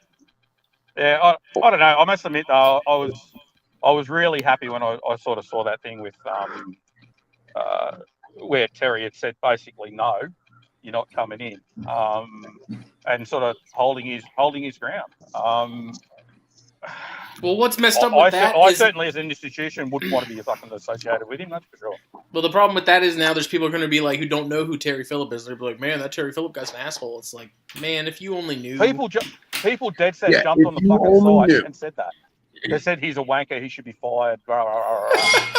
Yeah, I don't know. I must admit, though, I was really happy when I sort of saw that thing with where Terry had said basically, no, you're not coming in, and sort of holding his ground. Well, what's messed up with that I is... certainly, as an institution, wouldn't want to be fucking associated with him, that's for sure. Well, the problem with that is now there's people going to be like, who don't know who Terry Phillip is. They'll be like, man, that Terry Phillip guy's an asshole. It's like, man, if you only knew. People dead set jumped on the fucking site and said that. They said he's a wanker. He should be fired. Blah, blah, blah,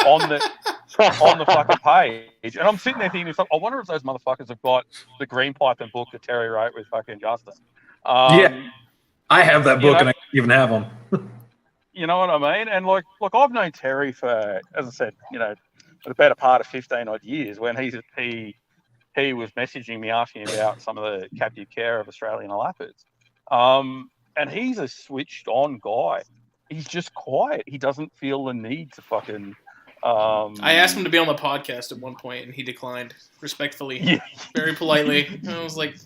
blah, on the fucking page. And I'm sitting there thinking, I wonder if those motherfuckers have got the Green Python book that Terry wrote with fucking Justin. Yeah. I have that book, and I don't even have them. You know what I mean? And like I've known Terry for, as I said, the better part of 15 odd years. When he was messaging me asking about some of the captive care of Australian leopards. And he's a switched on guy. He's just quiet. He doesn't feel the need to fucking. I asked him to be on the podcast at one point, and he declined respectfully, very politely. And I was like,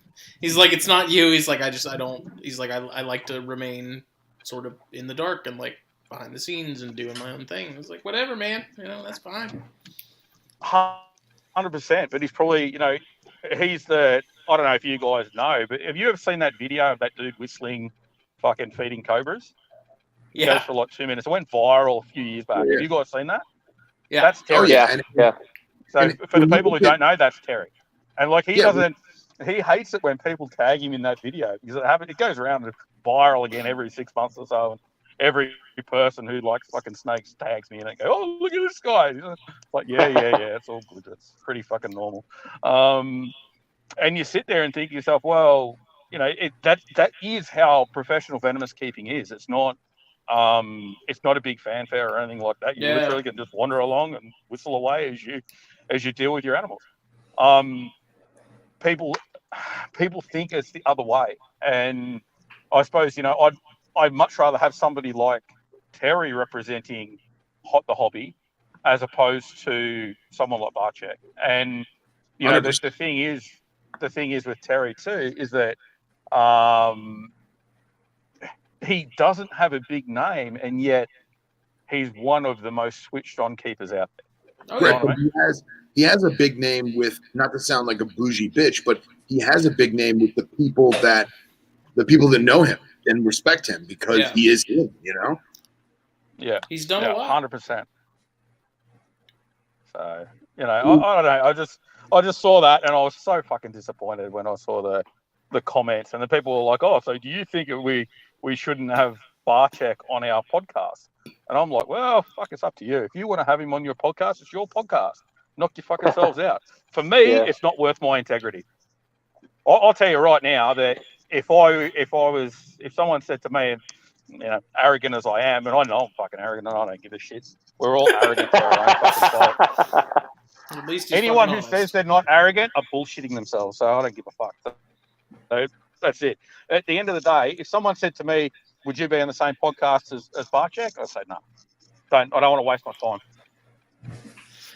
he's like, it's not you. He's like, I don't. He's like, I like to remain sort of in the dark and like behind the scenes and doing my own thing. I was like, whatever, man. That's fine. 100%. But he's probably, he's the. I don't know if you guys know, but have you ever seen that video of that dude whistling, fucking feeding cobras? It goes for like 2 minutes. It went viral a few years back. Have you guys seen that? Yeah. That's Terry. Oh, yeah. So for the people who don't know, that's Terry. And like he hates it when people tag him in that video because it goes around and viral again every 6 months or so. And every person who likes fucking snakes tags me and they go, "Oh, look at this guy." It's like, yeah, it's all good. It's pretty fucking normal. And you sit there and think to yourself, well, that is how professional venomous keeping is. It's not a big fanfare or anything like that. You literally can just wander along and whistle away as you deal with your animals. People think it's the other way, and I suppose I'd much rather have somebody like Terry representing the hobby as opposed to someone like Barchek. And the thing is with Terry too is that he doesn't have a big name, and yet he's one of the most switched on keepers out there. Right, but he has a big name with, not to sound like a bougie bitch, but he has a big name with the people that know him and respect him because he is him, Yeah, he's done a lot. 100%. So I don't know. I just saw that and I was so fucking disappointed when I saw the comments and the people were like, "Oh, so do you think we shouldn't have Barchek on our podcast?" And I'm like, well, fuck, it's up to you. If you want to have him on your podcast, it's your podcast. Knock your fucking selves out. For me, it's not worth my integrity. I'll tell you right now that if someone said to me, arrogant as I am, and I know I'm fucking arrogant and I don't give a shit. We're all arrogant to our own fucking fault. At least anyone who says they're not arrogant are bullshitting themselves. So I don't give a fuck. So that's it. At the end of the day, if someone said to me, "Would you be on the same podcast as Barchek?" I'd say no. I don't want to waste my time.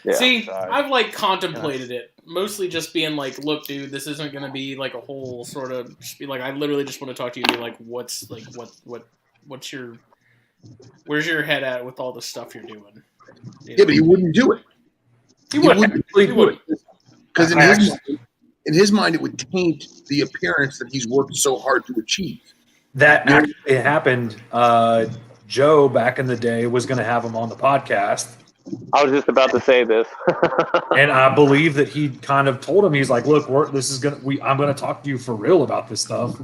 Yeah, see, I've contemplated it, mostly just being like, "Look, dude, this isn't going to be like a whole sort of just be like. I literally just want to talk to you and be like, what's your, where's your head at with all the stuff you're doing?" Yeah, but he wouldn't do it. He wouldn't. Because in his mind, it would taint the appearance that he's worked so hard to achieve. That actually happened. Joe, back in the day, was going to have him on the podcast. I was just about to say this. And I believe that he kind of told him, he's like, "Look, I'm going to talk to you for real about this stuff."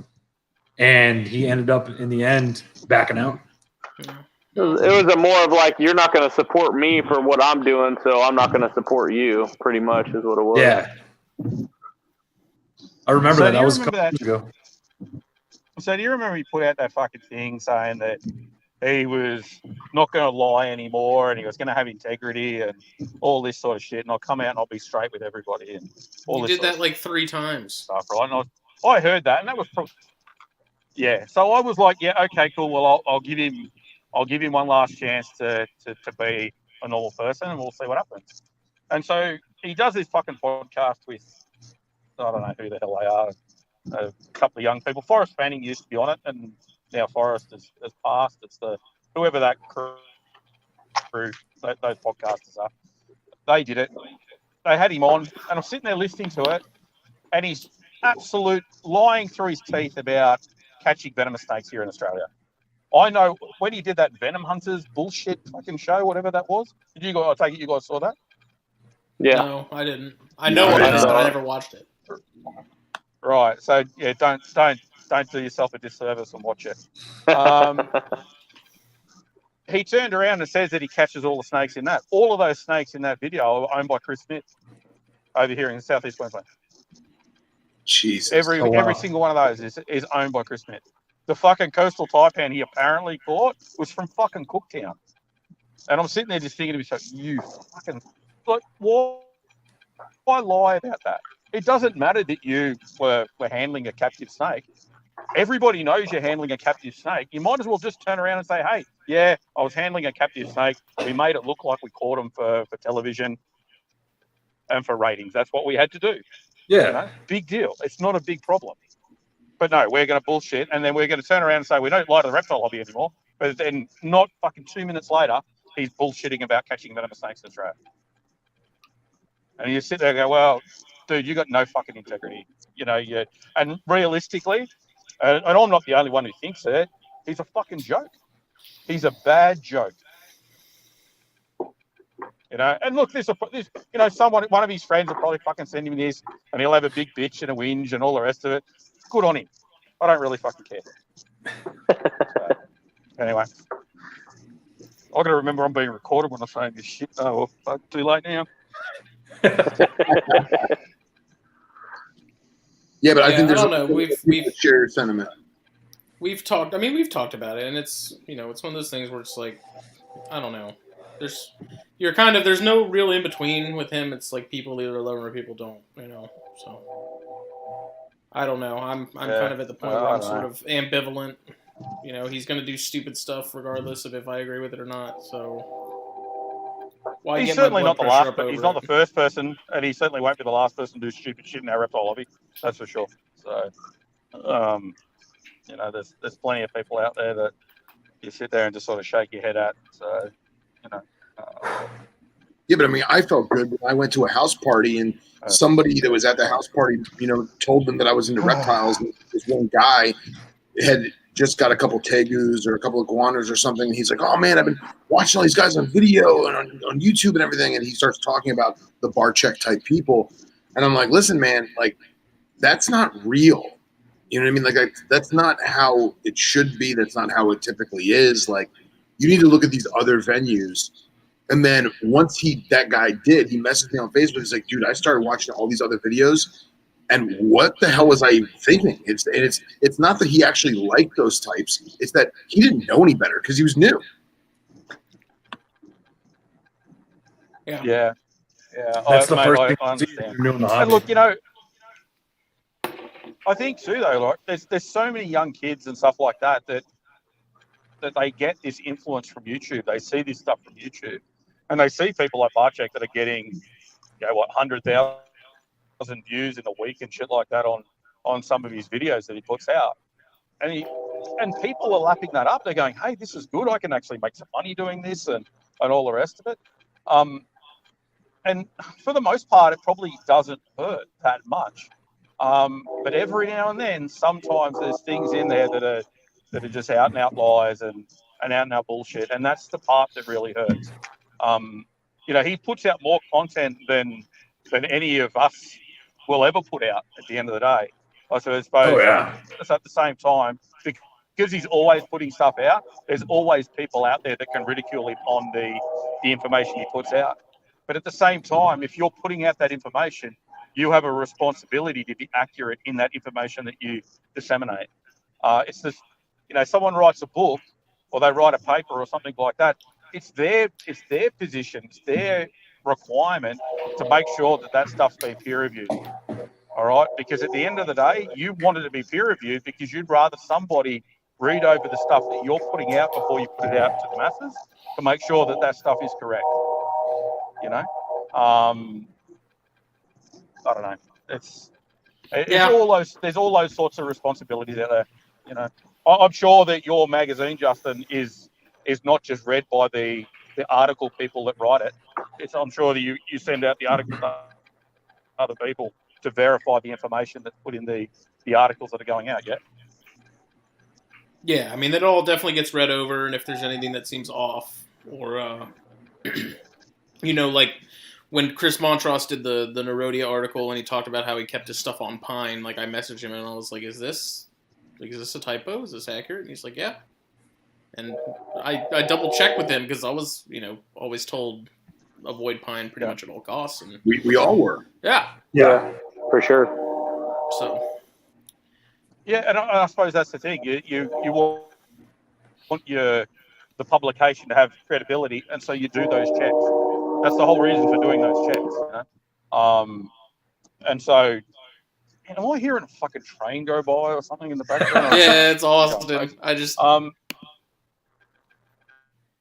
And he ended up, in the end, backing out. It was more of like, you're not going to support me for what I'm doing, so I'm not going to support you, pretty much is what it was. Yeah. I remember that. That was a couple years ago. So do you remember he put out that fucking thing saying that he was not going to lie anymore and he was going to have integrity and all this sort of shit, and I'll come out and I'll be straight with everybody and all you this did that like 3 times. Stuff, right? And I heard that, and that was so I was like, yeah, okay, cool. Well, I'll give him one last chance to be a normal person, and we'll see what happens. And so he does this fucking podcast with, I don't know who the hell they are, a couple of young people. Forrest Fanning used to be on it, and now Forrest has passed. It's whoever that crew those podcasters are. They did it. They had him on, and I'm sitting there listening to it, and he's absolute lying through his teeth about catching venomous snakes here in Australia. I know when he did that Venom Hunters bullshit fucking show, whatever that was. I take it you guys saw that? Yeah. No, I didn't. I know what it is, but I never watched it. Right. So yeah, don't do yourself a disservice and watch it. he turned around and says that he catches all the snakes in that. All of those snakes in that video are owned by Chris Smith over here in Southeast Queensland. Jesus. Every single one of those is owned by Chris Smith. The fucking coastal taipan he apparently caught was from fucking Cooktown. And I'm sitting there just thinking to myself, you fucking, like, why lie about that? It doesn't matter that you were handling a captive snake. Everybody knows you're handling a captive snake. You might as well just turn around and say, hey, yeah, I was handling a captive snake. We made it look like we caught him for television and for ratings. That's what we had to do. Yeah. You know? Big deal. It's not a big problem. But no, we're going to bullshit, and then we're going to turn around and say we don't lie to the reptile lobby anymore. But then not fucking 2 minutes later, he's bullshitting about catching venomous snakes in Australia. And you sit there and go, well, dude, you got no fucking integrity. You know, and realistically, and I'm not the only one who thinks it, he's a fucking joke. He's a bad joke. You know, and look, this, you know, one of his friends will probably fucking send him this, and he'll have a big bitch and a whinge and all the rest of it. Good on him. I don't really fucking care. So, anyway, I got to remember I'm being recorded when I'm saying this shit. Oh, well, fuck, too late now. Yeah, but I think there's I don't know. We've shared sentiment. We've talked about it, and it's, you know, it's one of those things where it's like, I don't know. There's no real in between with him. It's like people either love him or people don't, you know. So I don't know. I'm kind of at the point where I'm sort of ambivalent. You know, he's going to do stupid stuff regardless of if I agree with it or not. So he's certainly not the last, but he's not the first person, and he certainly won't be the last person to do stupid shit in our reptile lobby. That's for sure. So, you know, there's plenty of people out there that you sit there and just sort of shake your head at. So, you know. Yeah, but I mean, I felt good when I went to a house party and somebody that was at the house party, you know, told them that I was into reptiles. And this one guy had just got a couple tegus or a couple of iguanas or something. And he's like, oh man, I've been watching all these guys on video and on YouTube and everything. And he starts talking about the bar check type people. And I'm like, listen, man, like, that's not real. You know what I mean? Like, that's not how it should be. That's not how it typically is. Like, you need to look at these other venues. And then once that guy did, he messaged me on Facebook. He's like, dude, I started watching all these other videos. And what the hell was I thinking? It's not that he actually liked those types. It's that he didn't know any better because he was new. Yeah. That's the first thing I understand. new in the hobby. And look, you know, I think too though, like there's so many young kids and stuff like that they get this influence from YouTube. They see this stuff from YouTube, and they see people like Barchek that are getting, you know, 100,000 views in a week and shit like that on some of his videos that he puts out, and people are lapping that up. They're going, hey, this is good. I can actually make some money doing this and all the rest of it. And for the most part, it probably doesn't hurt that much. But every now and then, sometimes there's things in there that are just out and out lies and out and out bullshit, and that's the part that really hurts. You know, he puts out more content than any of us will ever put out at the end of the day. I suppose. Oh yeah. At the same time, because he's always putting stuff out, there's always people out there that can ridicule him on the information he puts out. But at the same time, if you're putting out that information, you have a responsibility to be accurate in that information that you disseminate. It's just, you know, someone writes a book or they write a paper or something like that. It's their position, it's their requirement to make sure that stuff's been peer reviewed. All right, because at the end of the day, you want it to be peer reviewed because you'd rather somebody read over the stuff that you're putting out before you put it out to the masses to make sure that stuff is correct. You know, I don't know. It's all those. There's all those sorts of responsibilities out there. You know, I'm sure that your magazine, Justin, is not just read by the article people that write it. I'm sure that you send out the articles to other people to verify the information that's put in the articles that are going out. Yeah. Yeah, I mean, that all definitely gets read over, and if there's anything that seems off, or you know, like when Chris Montross did the Nerodia article and he talked about how he kept his stuff on Pine, like I messaged him and I was like, is this a typo? Is this accurate? And he's like, yeah. And I double checked with him because I was, always told avoid pine pretty much at all costs. And We all were. yeah, for sure. so Yeah, and I suppose that's the thing. You want the publication to have credibility, and so you do those checks. That's the whole reason for doing those checks. And so, am I hearing a fucking train go by or something in the background? yeah, it's Austin. I just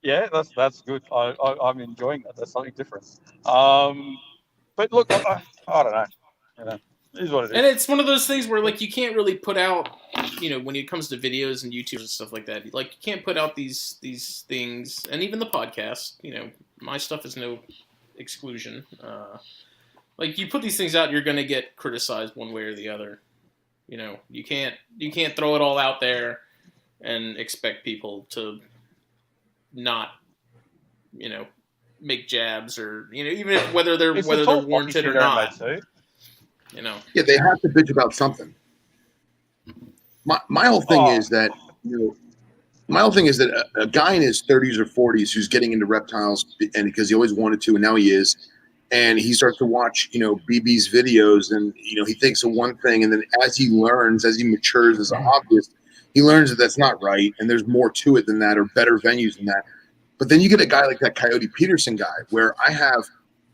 yeah, that's good. I'm enjoying that. That's something different. But look, I don't know. It is what it is. And it's one of those things where like you can't really put out, when it comes to videos and YouTube and stuff like that, like you can't put out these things, and even the podcast. My stuff is no exclusion. Like you put these things out, you're gonna get criticized one way or the other. You can't throw it all out there and expect people to not, make jabs or even if whether they're warranted or not. Yeah, they have to bitch about something. My whole thing is that a guy in his 30s or 40s who's getting into reptiles, and because he always wanted to, and now he is, and he starts to watch BB's videos, and he thinks of one thing, and then as he matures as a hobbyist, he learns that that's not right, and there's more to it than that, or better venues than that. But then you get a guy like that Coyote Peterson guy, where I have,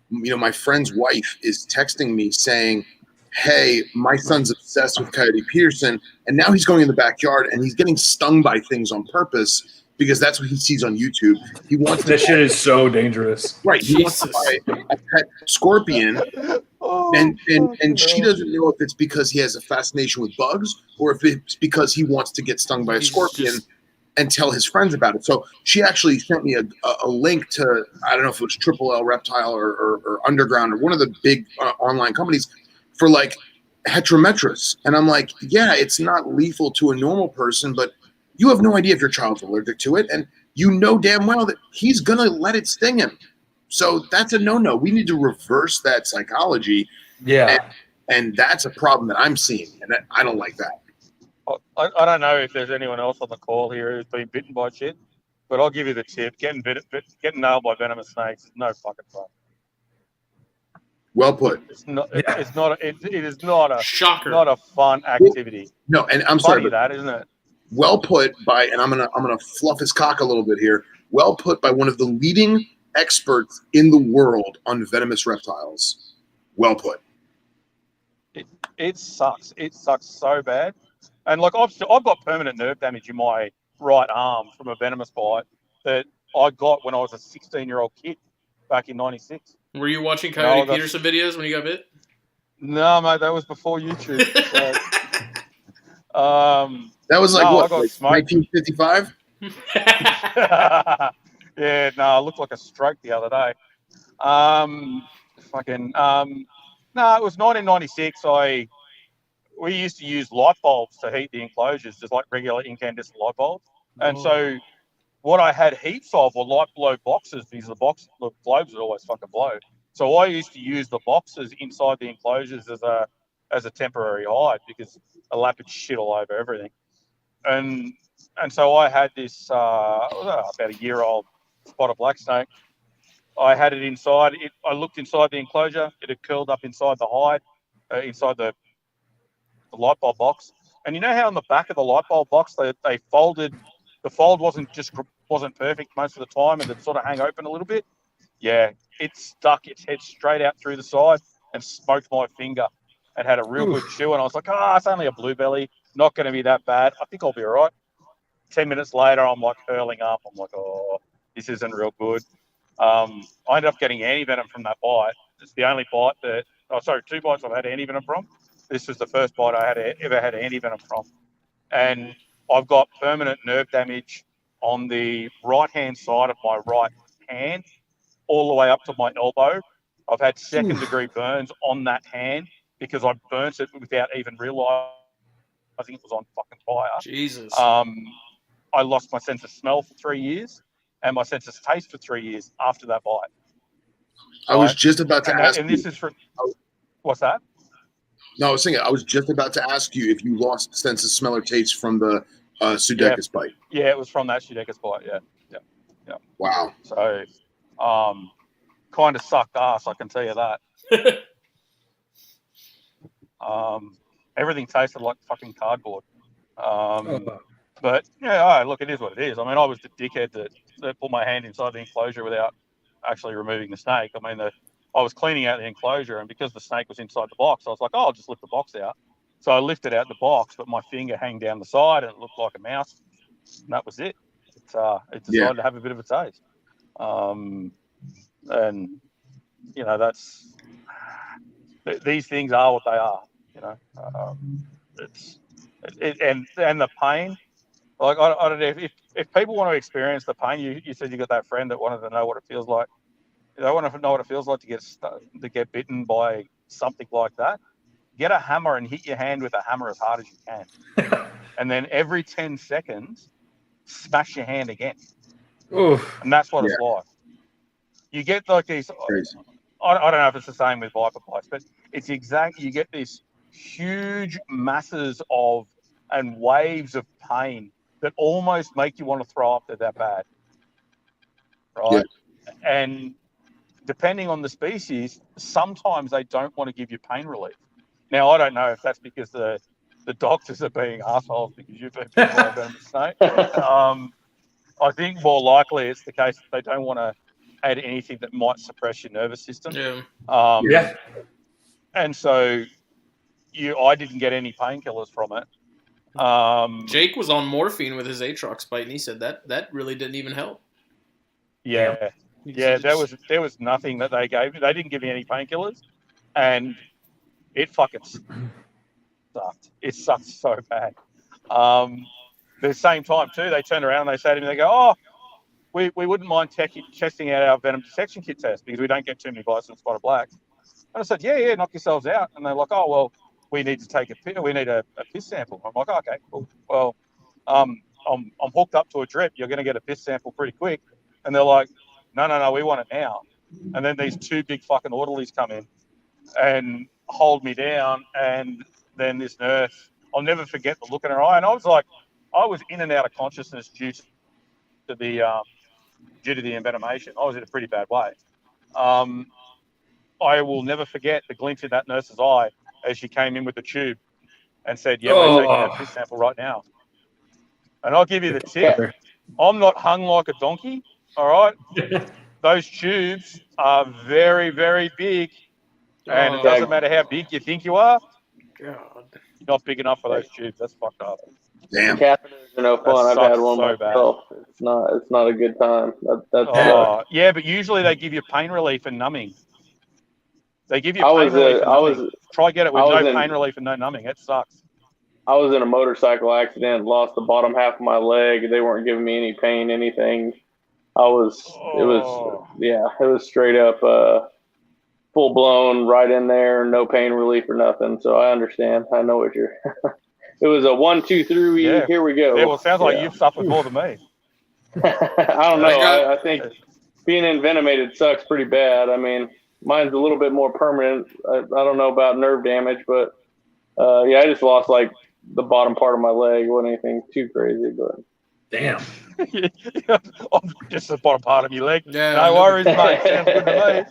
my friend's wife is texting me saying, hey, my son's obsessed with Coyote Peterson, and now he's going in the backyard and he's getting stung by things on purpose because that's what he sees on YouTube. He wants that shit is so dangerous. Right. He wants to buy a pet scorpion, and she doesn't know if it's because he has a fascination with bugs or if it's because he wants to get stung by a scorpion and tell his friends about it. So she actually sent me a link to, I don't know if it was Triple L Reptile or Underground or one of the big online companies for like Heterometrus. And I'm like, yeah, it's not lethal to a normal person, but you have no idea if your child's allergic to it. And you know damn well that he's going to let it sting him. So that's a no-no. We need to reverse that psychology. Yeah. And that's a problem that I'm seeing. And I don't like that. I don't know if there's anyone else on the call here who's been bitten by shit, but I'll give you the tip. Getting nailed by venomous snakes is no fucking fun. Well put. It is not a shocker. Not a fun activity. No, and I'm sorry, but that isn't it? Well put by, and I'm gonna fluff his cock a little bit here. Well put by one of the leading experts in the world on venomous reptiles. Well put. It sucks. It sucks so bad. And like I've got permanent nerve damage in my right arm from a venomous bite that I got when I was a 16-year-old kid back in '96. Were you watching Coyote Peterson videos when you got bit? No, mate, that was before YouTube. That was like what, like 1955? Yeah, no, I looked like a stroke the other day. No, it was 1996. We used to use light bulbs to heat the enclosures, just like regular incandescent light bulbs. And so what I had heaps of were light blow boxes because the globes would always fucking blow. So I used to use the boxes inside the enclosures as a temporary hide because a lap would shit all over everything. And so I had this about a year-old spotted black snake. I had it inside. I looked inside the enclosure. It had curled up inside the hide, inside the light bulb box. And you know how on the back of the light bulb box they folded, the fold wasn't perfect most of the time, and it sort of hang open a little bit. Yeah, it stuck its head straight out through the side and smoked my finger and had a real good chew. And I was like, it's only a blue belly, not going to be that bad. I think I'll be all right. 10 minutes later, I'm like hurling up. I'm like, this isn't real good. I ended up getting anti-venom from that bite. It's the only bite two bites I've had anti-venom from. This was the first bite I ever had anti-venom from. And I've got permanent nerve damage on the right-hand side of my right hand, all the way up to my elbow. I've had second-degree burns on that hand because I burnt it without even realising it was on fucking fire. Jesus. I lost my sense of smell for 3 years and my sense of taste for 3 years after that bite. I was just about to ask you. And this is for... What's that? No, I was just about to ask you if you lost sense of smell or taste from the Sudeikis bite. Yeah, it was from that Sudeikis bite. Yeah. Wow. So, kind of sucked ass, I can tell you that. Everything tasted like fucking cardboard. But yeah, look, it is what it is. I mean, I was the dickhead that put my hand inside the enclosure without actually removing the snake. I mean, I was cleaning out the enclosure, and because the snake was inside the box, I was like, oh, I'll just lift the box out. So I lifted out the box, but my finger hung down the side, and it looked like a mouse. And that was it. It decided to have a bit of a taste. And you know, these things are what they are. You know, and the pain. Like I don't know if people want to experience the pain. You said you got that friend that wanted to know what it feels like. They want to know what it feels like to get bitten by something like that. Get a hammer and hit your hand with a hammer as hard as you can, and then every 10 seconds, smash your hand again. Oof. And that's what it's like. You get like these. Crazy. I don't know if it's the same with viper bites, but it's exact. You get these huge masses of and waves of pain that almost make you want to throw up. They're that bad, right? Yeah. And depending on the species, sometimes they don't want to give you pain relief. Now, I don't know if that's because the doctors are being assholes because you've been bitten by a venomous snake. I think more likely it's the case that they don't want to add anything that might suppress your nervous system. Yeah. And so I didn't get any painkillers from it. Jake was on morphine with his Atrox bite, and he said that really didn't even help. Yeah. There was nothing that they gave me. They didn't give me any painkillers, and it fucking sucked. It sucked so bad. At the same time too, they turned around and they say to me, they go, "Oh, we wouldn't mind testing out our venom detection kit test because we don't get too many bites from spotted blacks." And I said, "Yeah, knock yourselves out." And they're like, "Oh, well, we need to take we need a piss sample." I'm like, "Okay, cool. Well, I'm hooked up to a drip. You're going to get a piss sample pretty quick." And they're like, No, we want it now. And then these two big fucking orderlies come in and hold me down. And then this nurse, I'll never forget the look in her eye. And I was in and out of consciousness due to the envenomation. I was in a pretty bad way. I will never forget the glint in that nurse's eye as she came in with the tube and said, "Yeah, we're taking a piss sample right now." And I'll give you the tip. I'm not hung like a donkey, all right? Those tubes are very, very big, and it doesn't matter how big you think you are. God. You're not big enough for those tubes. That's fucked up. Damn. Catheters are no fun. I've had one so myself. Bad. It's not a good time. Yeah, but usually they give you pain relief and numbing. They give you pain relief and numbing. Try get it with no pain relief and no numbing. It sucks. I was in a motorcycle accident, lost the bottom half of my leg. They weren't giving me any pain, anything. It was straight up full blown right in there, no pain relief or nothing. So I understand. I know what you're. It was a 1, 2, 3. Yeah. Here we go. Yeah, well, it sounds like you've suffered more than me. I don't know. I think being envenomated sucks pretty bad. I mean, mine's a little bit more permanent. I don't know about nerve damage, but I just lost like the bottom part of my leg. It wasn't anything too crazy, but damn. Just the bottom part of your leg. Yeah, no worries, mate. Sounds good to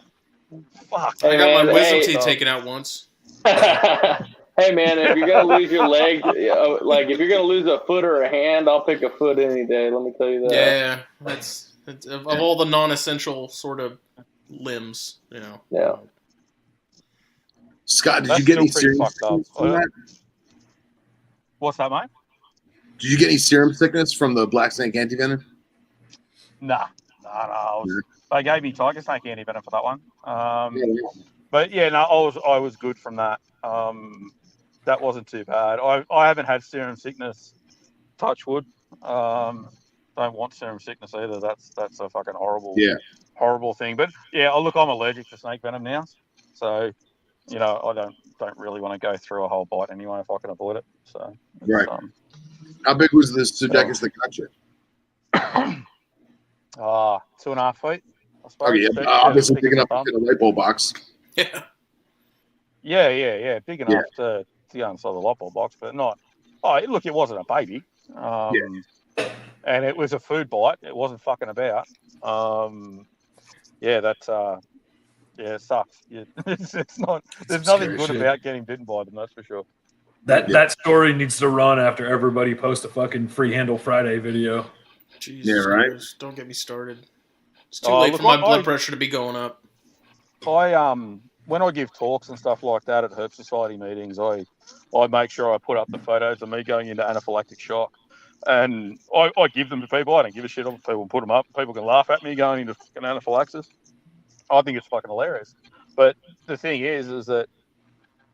me. Fuck. I got my wisdom teeth taken out once. Hey man, if you're gonna lose your leg, like if you're gonna lose a foot or a hand, I'll pick a foot any day. Let me tell you that. Yeah, that's of all the non-essential sort of limbs, you know. Yeah. Scott, did you get any serum sickness from that? What's that, mate? Did you get any serum sickness from the black snake antivenom? No. They gave me tiger snake antivenom for that one. But yeah, no, I was good from that. That wasn't too bad. I haven't had serum sickness. Touch wood. Don't want serum sickness either. That's a fucking horrible thing. But yeah, look, I'm allergic to snake venom now, so you know I don't really want to go through a whole bite anyway if I can avoid it. So right. How big was this Sudeikis that got you? 2.5 feet. I suppose. Okay, obviously big enough to fit a light bulb box. Yeah. Big enough to go inside the light bulb box, but not. Oh, look, it wasn't a baby. And it was a food bite. It wasn't fucking about. It sucks. It's not. There's nothing good about getting bitten by them. That's for sure. That story needs to run after everybody posts a fucking Free Handle Friday video. Jesus right. Christ. Don't get me started. It's too late for my blood pressure to be going up. When I give talks and stuff like that at Herb Society meetings, I make sure I put up the photos of me going into anaphylactic shock. And I give them to people. I don't give a shit if people put them up. People can laugh at me going into fucking anaphylaxis. I think it's fucking hilarious. But the thing is that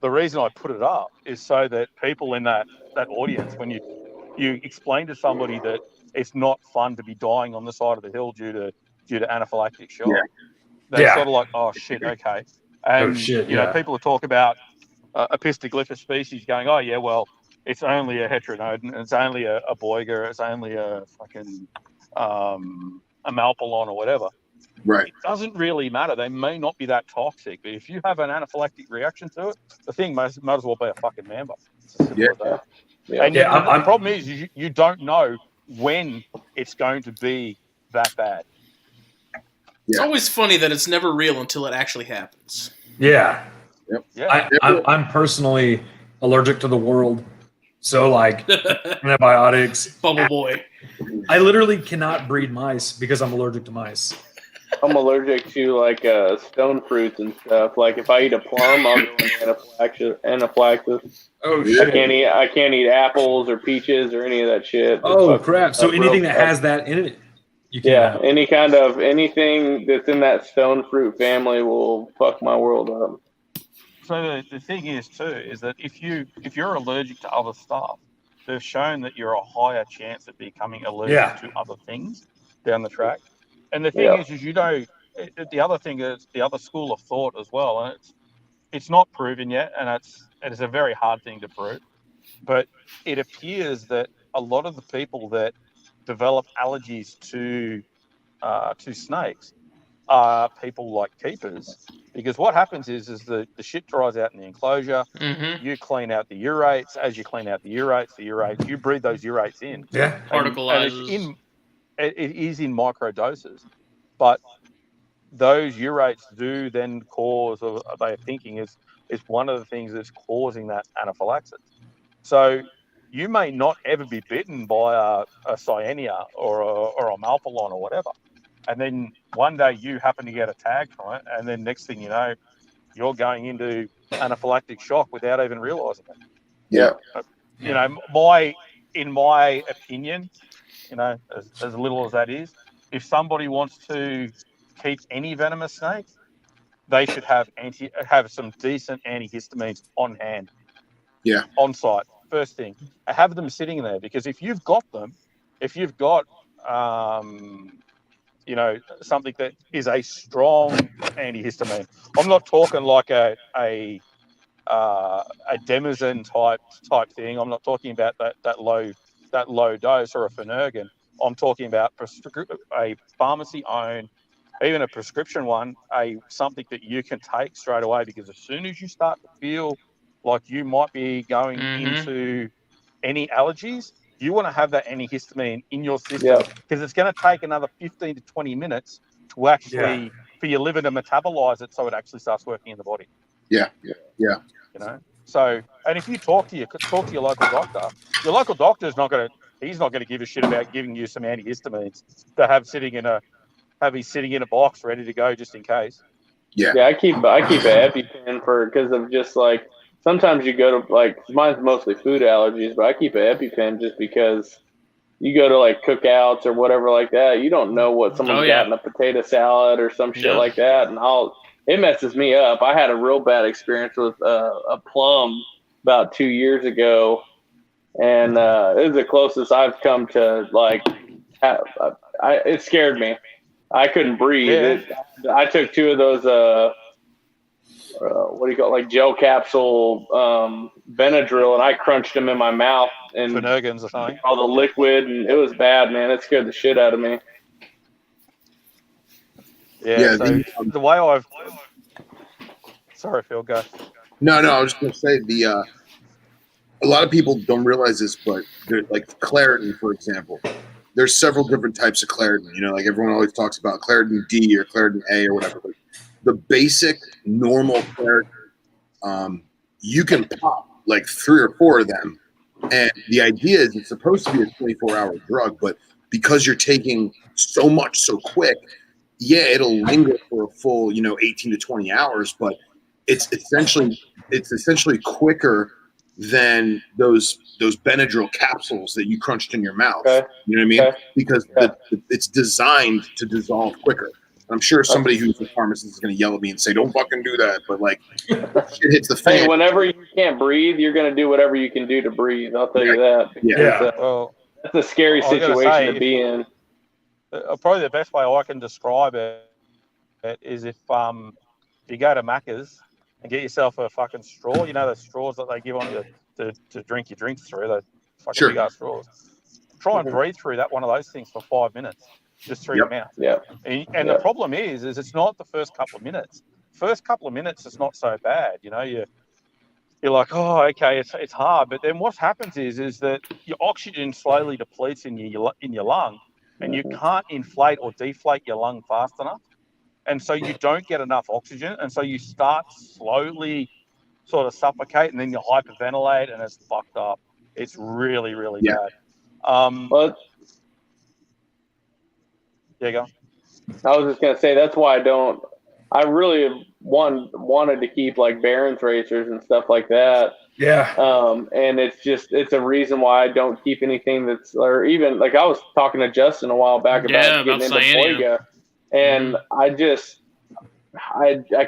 the reason I put it up is so that people in that audience, when you explain to somebody that it's not fun to be dying on the side of the hill due to anaphylactic shock, they're sort of like, oh shit, okay. And people talk about a pistiglyphus species going, oh yeah, well, it's only a heteronodon, it's only a boiger, it's only a fucking a malpolon or whatever. Right. It doesn't really matter. They may not be that toxic, but if you have an anaphylactic reaction to it, the thing might as well be a fucking mamba. It's as simple as that. And the problem is you don't know when it's going to be that bad. It's always funny that it's never real until it actually happens. Yeah. Yep. Yeah. I'm personally allergic to the world. So, like, antibiotics. Bubble boy. I literally cannot breed mice because I'm allergic to mice. I'm allergic to, like, stone fruits and stuff. Like, if I eat a plum, I'll go into anaphylaxis. Oh, shit. I can't eat apples or peaches or any of that shit. Oh, crap. So anything that has that in it, you can't have. Anything that's in that stone fruit family will fuck my world up. So the thing is too is that if you're allergic to other stuff, they've shown that you're a higher chance of becoming allergic to other things down the track. And the thing is the other thing is the other school of thought as well, and it's not proven yet, and it's a very hard thing to prove, but it appears that a lot of the people that develop allergies to snakes are people like keepers, because what happens is the shit dries out in the enclosure. Mm-hmm. You clean out the urates. As you clean out the urates, you breathe those urates in. Yeah, particleizes. It is in micro doses, but those urates do then cause, or they're thinking is one of the things that's causing that anaphylaxis. So you may not ever be bitten by a cyanea or a malpolon or whatever. And then one day you happen to get a tag from it, and then next thing you know, you're going into anaphylactic shock without even realizing it. Yeah. In my opinion, as little as that is, if somebody wants to keep any venomous snake, they should have some decent antihistamines on hand. Yeah. On site, first thing. Have them sitting there, because if you've got something that is a strong antihistamine. I'm not talking like a Demazin type thing. I'm not talking about that low dose or a Phenergan. I'm talking about a pharmacy-owned, even a prescription one, something that you can take straight away, because as soon as you start to feel like you might be going into any allergies, you want to have that antihistamine in your system, because it's going to take another 15 to 20 minutes to actually for your liver to metabolize it, so it actually starts working in the body. Yeah. So, and if you talk to your local doctor is not going to give a shit about giving you some antihistamines to have sitting in a box ready to go just in case. I keep an EpiPen because of just like, sometimes you go to, like, mine's mostly food allergies, but I keep an EpiPen just because you go to, like, cookouts or whatever like that. You don't know what someone's got in a potato salad or some shit like that, and it messes me up. I had a real bad experience with a plum about 2 years ago, and it was the closest I've come to, like, it scared me. I couldn't breathe. I took 2 of those what do you call it, like gel capsule Benadryl, and I crunched them in my mouth and Phenergans or something. All the liquid, and it was bad, man. It scared the shit out of me. The way I've sorry, Phil, go. No, I was just gonna say a lot of people don't realize this, but like Claritin, for example. There's several different types of Claritin. You know, like everyone always talks about Claritin D or Claritin A or whatever. But the basic normal Claritin, you can pop like 3 or 4 of them. And the idea is it's supposed to be a 24-hour drug, but because you're taking so much so quick, yeah, it'll linger for a full, 18 to 20 hours, but it's essentially quicker than those Benadryl capsules that you crunched in your mouth. Okay. You know what I mean? Okay. Because it's designed to dissolve quicker. I'm sure somebody who's a pharmacist is going to yell at me and say, "Don't fucking do that." But like, shit hits the fan. Hey, whenever you can't breathe, you're going to do whatever you can do to breathe. I'll tell you that. Yeah. Well, That's a scary I was gonna situation say, to be in. probably the best way I can describe it is if you go to Macca's and get yourself a fucking straw. You know the straws that they give on you to drink your drinks through, those fucking big ass straws. Try and breathe through one of those things for 5 minutes, just through your mouth. Yeah. And the problem is it's not the first couple of minutes. First couple of minutes, it's not so bad. You know, you're like, oh, okay, it's hard. But then what happens is that your oxygen slowly depletes in your lung, and you can't inflate or deflate your lung fast enough. And so you don't get enough oxygen. And so you start slowly sort of suffocate, and then you hyperventilate, and it's fucked up. It's really, really bad. But there you go. I was just going to say, that's why I really wanted to keep like Barron's racers and stuff like that. Yeah. And it's a reason why I don't keep anything or even like I was talking to Justin a while back about getting into Boyga. And I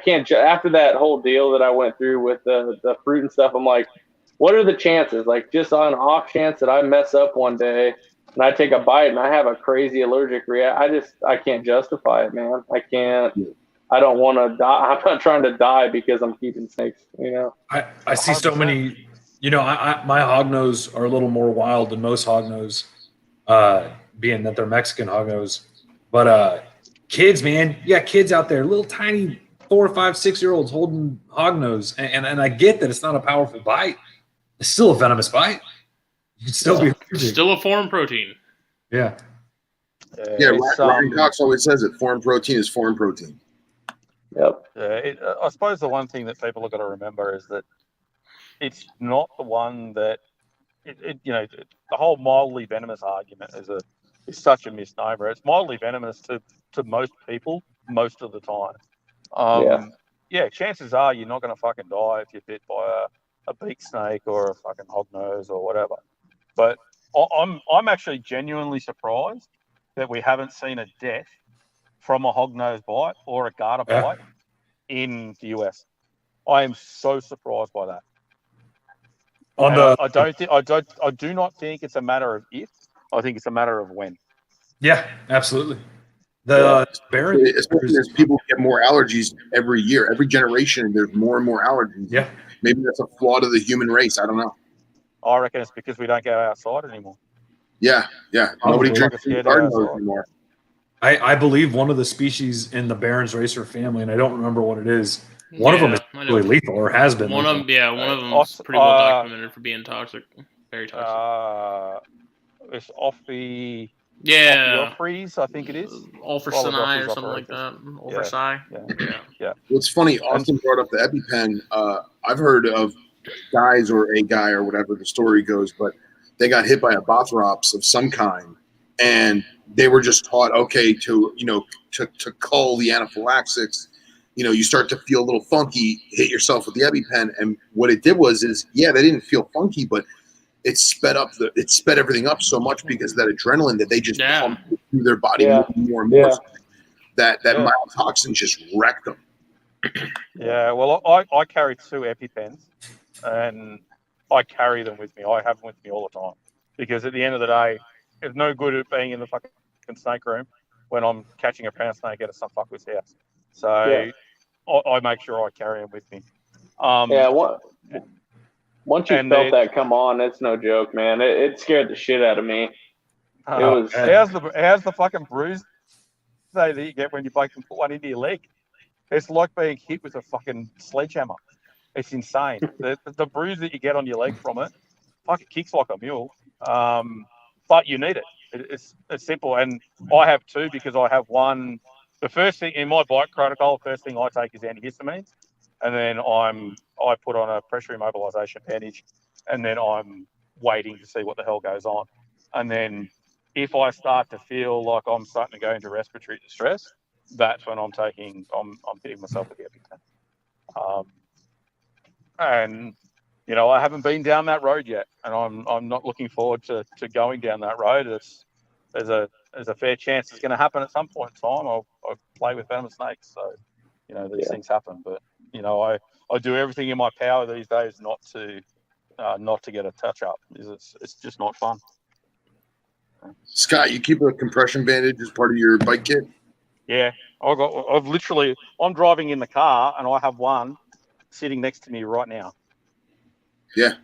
can't, after that whole deal that I went through with the fruit and stuff, I'm like, what are the chances? Like, just on an off chance that I mess up one day and I take a bite and I have a crazy allergic reaction, I can't justify it, man. I can't. I don't want to die. I'm not trying to die because I'm keeping snakes, I see so many, my hognose are a little more wild than most hognose, being that they're Mexican hognose. But kids, man, you got kids out there, little tiny 4, 5, 6-year-olds holding hognose. And I get that it's not a powerful bite. It's still a venomous bite. You can still be allergic. Still a foreign protein. Yeah. Ryan Cox always says it. Foreign protein is foreign protein. Yep. I suppose the one thing that people have got to remember is that it's not the one that the whole mildly venomous argument is such a misnomer. It's mildly venomous to most people most of the time. Chances are you're not going to fucking die if you're bit by a beak snake or a fucking hognose or whatever. But I'm actually genuinely surprised that we haven't seen a death from a hognose bite or a garter bite in the US. I am so surprised by that. I do not think it's a matter of if. I think it's a matter of when. Yeah, absolutely. Especially as people get more allergies every year, every generation, there's more and more allergies. Yeah. Maybe that's a flaw to the human race. I don't know. I reckon it's because we don't go outside anymore. Yeah. Nobody drinks garden hose anymore. I believe one of the species in the Barron's racer family, and I don't remember what it is. One of them is really lethal, or has been. One of them is pretty well documented for being toxic, very toxic. It's off the Ophiophrys, I think it is. Olfersini or something like that. Olfersi. Yeah. What's funny, Austin brought up the EpiPen. I've heard of guys or a guy or whatever the story goes, but they got hit by a bothrops of some kind, and they were just taught, okay, to cull the anaphylaxis. You start to feel a little funky, hit yourself with the EpiPen, and what it did was they didn't feel funky, but it sped everything up so much because of that adrenaline that they just pumped through their body more and more. That mild toxin just wrecked them. Yeah, well, I carry 2 EpiPens, and I carry them with me. I have them with me all the time because at the end of the day, it's no good at being in the fucking snake room when I'm catching a pound snake at some fuckwit's house. So I make sure I carry them with me. Once you felt that come on, it's no joke, man. It scared the shit out of me. How's the fucking bruise that you get when you fucking put one into your leg? It's like being hit with a fucking sledgehammer. It's insane. The bruise that you get on your leg from it fuck, it kicks like a mule. But you need it. It's simple, and I have two because I have one. The first thing in my bike protocol, first thing I take is antihistamines, and then I put on a pressure immobilization bandage, and then I'm waiting to see what the hell goes on, and then if I start to feel like I'm starting to go into respiratory distress, that's when I'm hitting myself with the EpiPen. And I haven't been down that road yet, and I'm not looking forward to going down that road. There's a fair chance it's going to happen at some point in time. I play with venomous snakes, so these things happen. But I do everything in my power these days not to get a touch up. It's just not fun. Scott, you keep a compression bandage as part of your bike kit? Yeah, I'm driving in the car and I have one sitting next to me right now. Yeah,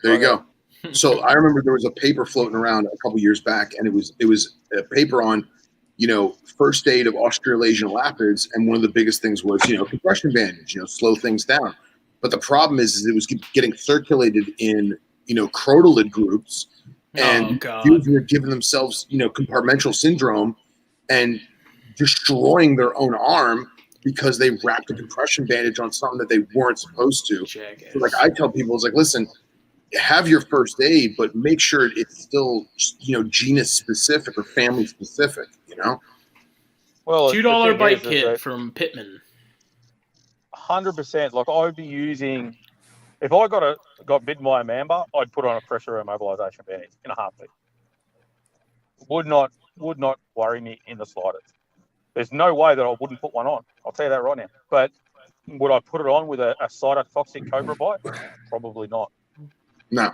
there you go. So I remember there was a paper floating around a couple years back, and it was a paper on, first aid of Australasian lapids, and one of the biggest things was, compression bandage, slow things down. But the problem is it was getting circulated in, crotalid groups, and dudes were giving themselves, compartmental syndrome and destroying their own arm because they wrapped a compression bandage on something that they weren't supposed to. So, like, I tell people, it's like, listen, have your first aid, but make sure it's still, genus specific or family specific, Well, $2 bike kit from Pittman. 100%. Like, I would be using, if I got bitten by a mamba, I'd put on a pressure immobilization bandage in a heartbeat. Would not worry me in the slightest. There's no way that I wouldn't put one on. I'll tell you that right now. But would I put it on with a cytotoxic cobra bite? Probably not. No.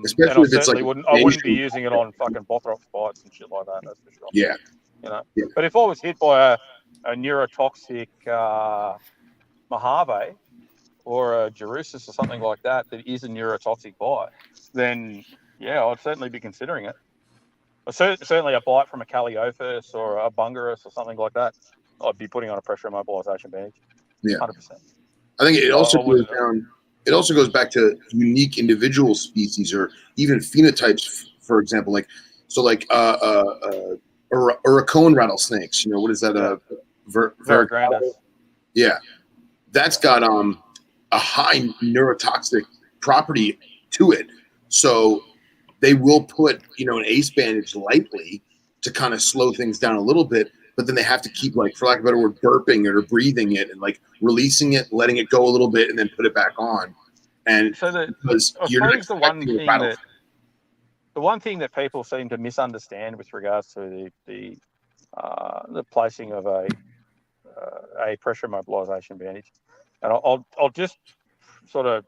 Especially and I certainly wouldn't. I wouldn't be using it on fucking Bothrops bites and shit like that. That's for sure. Yeah. Yeah. But if I was hit by a neurotoxic Mojave or a Jerusas or something like that is a neurotoxic bite, then I'd certainly be considering it. Certainly a bite from a Caliophus or a Bungarus or something like that, I'd be putting on a pressure immobilization bandage. Yeah, 100%. I think it also goes down. It also goes back to unique individual species or even phenotypes. For example, Oricone rattlesnakes. What is that? Varigranus. Yeah, that's got a high neurotoxic property to it. So they will put, an ACE bandage lightly to kind of slow things down a little bit, but then they have to keep, like, for lack of a better word, burping it or breathing it and, like, releasing it, letting it go a little bit, and then put it back on. And so because you're not expecting the one thing that people seem to misunderstand with regards to the placing of a pressure immobilization bandage, and I'll just sort of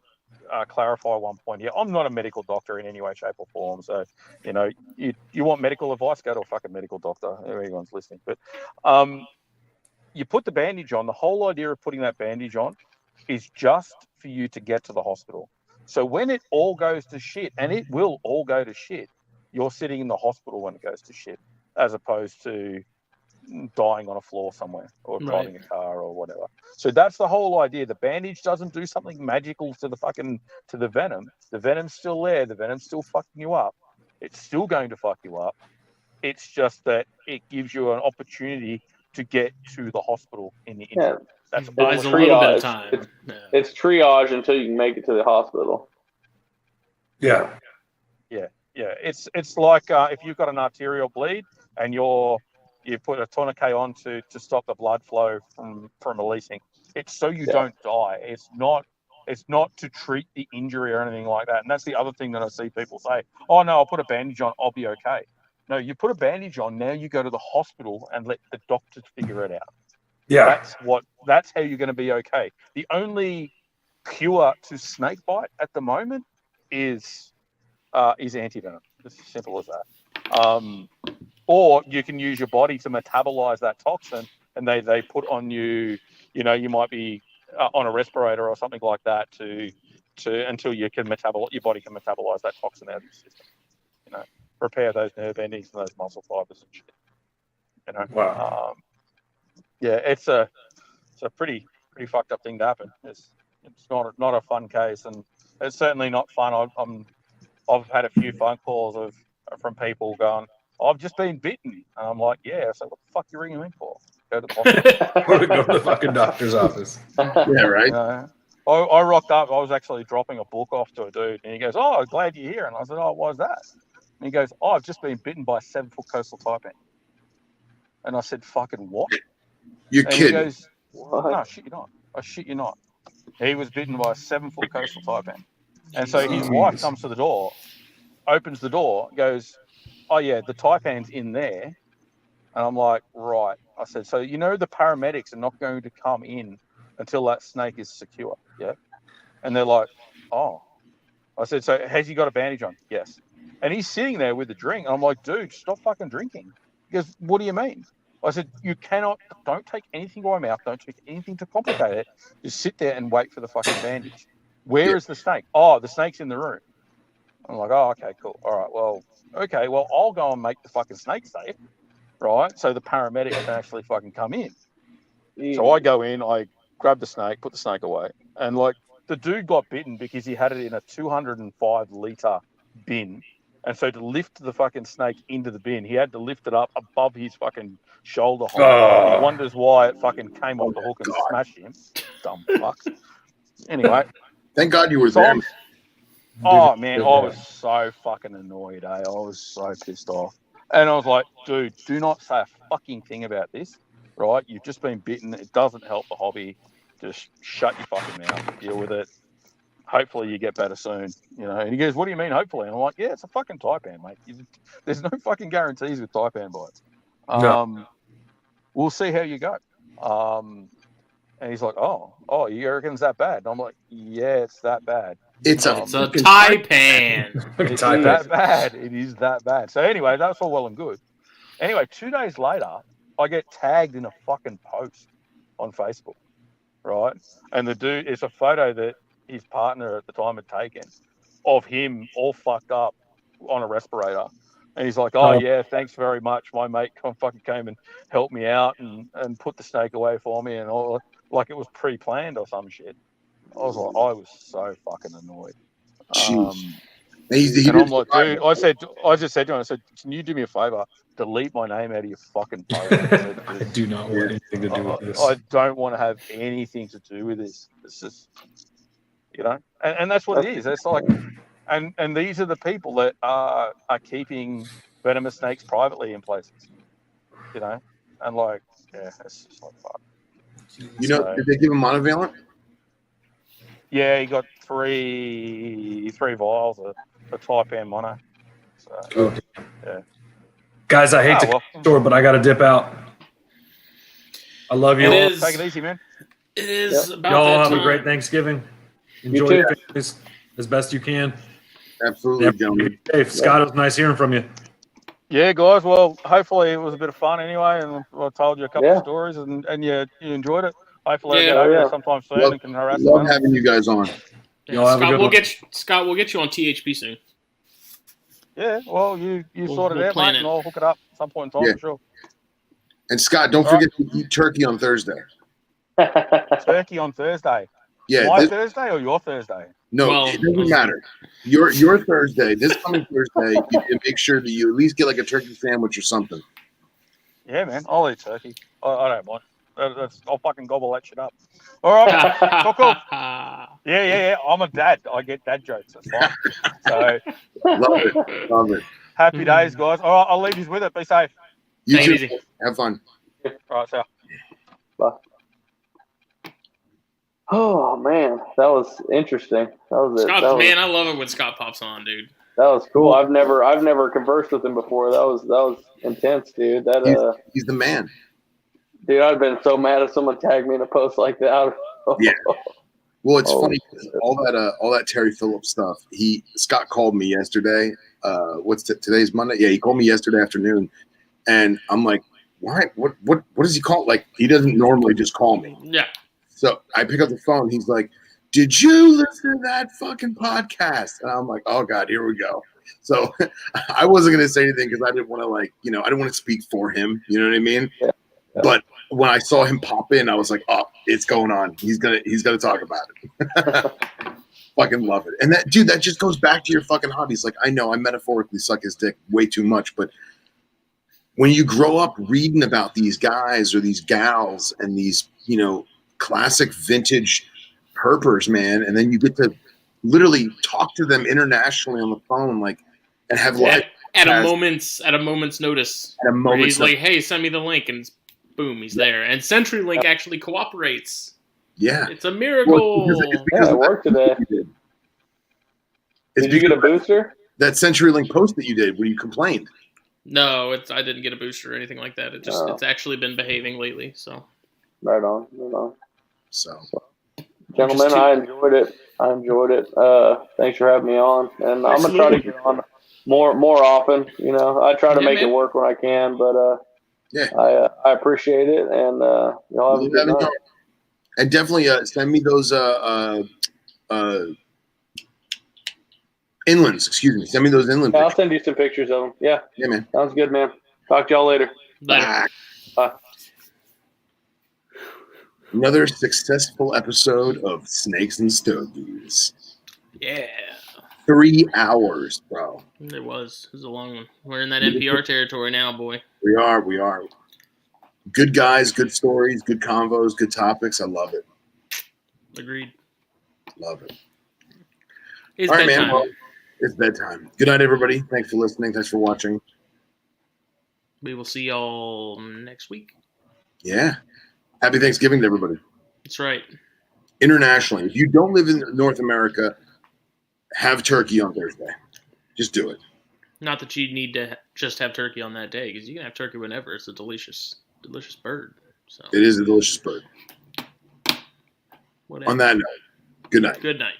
clarify one point here. I'm not a medical doctor in any way, shape, or form. So, you want medical advice, go to a fucking medical doctor. Everyone's listening. But you put the bandage on. The whole idea of putting that bandage on is just for you to get to the hospital. So when it all goes to shit, and it will all go to shit, you're sitting in the hospital when it goes to shit, as opposed to dying on a floor somewhere or driving a car or whatever. So that's the whole idea. The bandage doesn't do something magical to the venom. The venom's still there. The venom's still fucking you up. It's still going to fuck you up. It's just that it gives you an opportunity to get to the hospital in the interim. Yeah. That's buys a little bit of time. It's triage until you can make it to the hospital. Yeah. It's like if you've got an arterial bleed and you put a tourniquet on to stop the blood flow from releasing. It's so you don't die. It's not to treat the injury or anything like that. And that's the other thing that I see people say, oh no, I'll put a bandage on, I'll be okay. No, you put a bandage on, now you go to the hospital and let the doctors figure it out. Yeah. That's how you're going to be okay. The only cure to snake bite at the moment is antivenom. It's as simple as that. Or you can use your body to metabolize that toxin, and they put on you. You might be on a respirator or something like that to until your body can metabolize that toxin out of your system. Repair those nerve endings and those muscle fibers and shit. Wow. It's a pretty fucked up thing to happen. It's not a fun case, and it's certainly not fun. I'm I've had a few phone calls from people going, I've just been bitten. And I'm like, yeah. So what the fuck you ringing me for? Go to the hospital. Go to the fucking doctor's office. Yeah, right. You know? I rocked up. I was actually dropping a book off to a dude, and he goes, "Oh, glad you're here." And I said, "Oh, why's that?" And he goes, "Oh, I've just been bitten by a 7-foot coastal taipan." And I said, "Fucking what?" You're And he kidding. goes, "No, shit you not. I shit you not." He was bitten by a 7-foot coastal taipan, and so his wife comes to the door, opens the door, goes, "Oh yeah, the taipan's in there." And I'm like, "Right." I said, "So you know the paramedics are not going to come in until that snake is secure, yeah?" And they're like, "Oh." I said, "So has he got a bandage on?" "Yes." And he's sitting there with a drink. And I'm like, "Dude, stop fucking drinking." He goes, "What do you mean?" I said, don't take anything by my mouth. Don't take anything to complicate it. Just sit there and wait for the fucking bandage. Where is the snake? "Oh, the snake's in the room." I'm like, "Oh, okay, cool. All right, well, okay, well, I'll go and make the fucking snake safe, right? So the paramedics can actually fucking come in." So I go in, I grab the snake, put the snake away. And like the dude got bitten because he had it in a 205-liter bin. And so to lift the fucking snake into the bin, he had to lift it up above his fucking shoulder height. Oh. He wonders why it fucking came off the hook and smashed him. Dumb fuck. Anyway. Thank God you were So there. oh man, I was so fucking annoyed, I was so pissed off. And I was like, dude, do not say a fucking thing about this, right? You've just been bitten. It doesn't help the hobby. Just shut your fucking mouth. Deal with it. Hopefully you get better soon, you know. And he goes, "What do you mean, hopefully?" And I'm like, "Yeah, it's a fucking taipan, mate. There's no fucking guarantees with taipan bites. No. We'll see how you go." And he's like, oh, you reckon it's that bad?" And I'm like, "Yeah, it's that bad. It's a It's a taipan. It's that bad. It is that bad." So anyway, that's all well and good. Anyway, 2 days later, I get tagged in a fucking post on Facebook, right? And the dude, it's a photo that his partner at the time had taken of him all fucked up on a respirator. And he's like, "Oh, yeah, thanks very much. My mate fucking came and helped me out and put the snake away for me," and all, like it was pre-planned or some shit. I was so fucking annoyed. Jeez. And I'm like, dude, I just said to him, I said, "Can you do me a favor? Delete my name out of your fucking phone." I do not want anything to do with this. I don't want to have anything to do with this. It's just, you know, and that's what it is. It's like, and these are the people that are keeping venomous snakes privately in places, you know, and like, yeah, it's just like fuck. You know, did they give him monovalent? Yeah, he got three vials of taipan mono. So, yeah. Guys, I hate to cut the store, but I got to dip out. I love you. Take it easy, man. It is about Y'all that have time. a great Thanksgiving. Enjoy your families as best you can. Absolutely, gentlemen. Hey, Scott, it was nice hearing from you. Yeah, guys. Well, hopefully it was a bit of fun anyway, and I told you a couple of stories, and you enjoyed it. Hopefully, I get over there sometime soon and can harass them. Love having you guys on. Yeah, Scott, we'll get you on THP soon. Yeah, well, you sort it out, mate, and I'll hook it up at some point in time for sure. And Scott, don't forget to eat turkey on Thursday. Turkey on Thursday. Yeah, my Thursday or your Thursday? No, it doesn't matter. Your Thursday, this coming Thursday, you can make sure that you at least get like a turkey sandwich or something. Yeah, man, I'll eat turkey. I don't mind. I'll fucking gobble that shit up. All right, cool. Yeah. I'm a dad. I get dad jokes. That's fine. So, love it. Happy days, guys. All right, I'll leave you with it. Be safe. You too. Easy. Have fun. All right, so. Bye. Oh man, that was interesting. That was it. Man, I love it when Scott pops on, dude. That was cool. I've never conversed with him before. That was intense, dude. He's the man. Dude, I'd have been so mad if someone tagged me in a post like that. Yeah. Well, it's funny. All that Terry Phillips stuff. Scott called me yesterday. Today's Monday? Yeah, he called me yesterday afternoon, and I'm like, why? What does he call? Like, he doesn't normally just call me. Yeah. So I pick up the phone. He's like, "Did you listen to that fucking podcast?" And I'm like, "Oh God, here we go." So I wasn't gonna say anything because I didn't want to I didn't want to speak for him. You know what I mean? Yeah. But when I saw him pop in, I was like, "Oh, it's going on. He's gonna talk about it." fucking love it. And that dude, that just goes back to your fucking hobbies. Like, I know I metaphorically suck his dick way too much, but when you grow up reading about these guys or these gals and these, you know, classic vintage herpers, man, and then you get to literally talk to them internationally on the phone, like, and have live at a moment's notice. At a moment's he's like, "Hey, send me the link," and boom, he's there. And CenturyLink actually cooperates. Yeah, it's a miracle. Well, it's because it worked today. Did you get a booster? That CenturyLink post that you did where you complained. No, I didn't get a booster or anything like that. It's actually been behaving lately. So right on. So gentlemen, I enjoyed it. Thanks for having me on, and I'm gonna try to get on more often. You know, I try to make it work when I can, but I appreciate it, and y'all have a good night. And definitely send me those inlands. Excuse me. Send me those inland. Yeah, I'll send you some pictures of them. Yeah, man. Sounds good, man. Talk to y'all later. Bye. Another successful episode of Snakes and Stogies. Yeah. 3 hours, bro. It was a long one. We're in that NPR territory now, boy. We are. Good guys, good stories, good convos, good topics. I love it. Agreed. Love it. It's all right, bedtime. man. Well, it's bedtime. Good night, everybody. Thanks for listening. Thanks for watching. We will see y'all next week. Yeah. Happy Thanksgiving to everybody. That's right. Internationally, if you don't live in North America, have turkey on Thursday. Just do it. Not that you need to just have turkey on that day, because you can have turkey whenever. It's a delicious bird. So it is a delicious bird. Whatever. On that note, good night. Good night.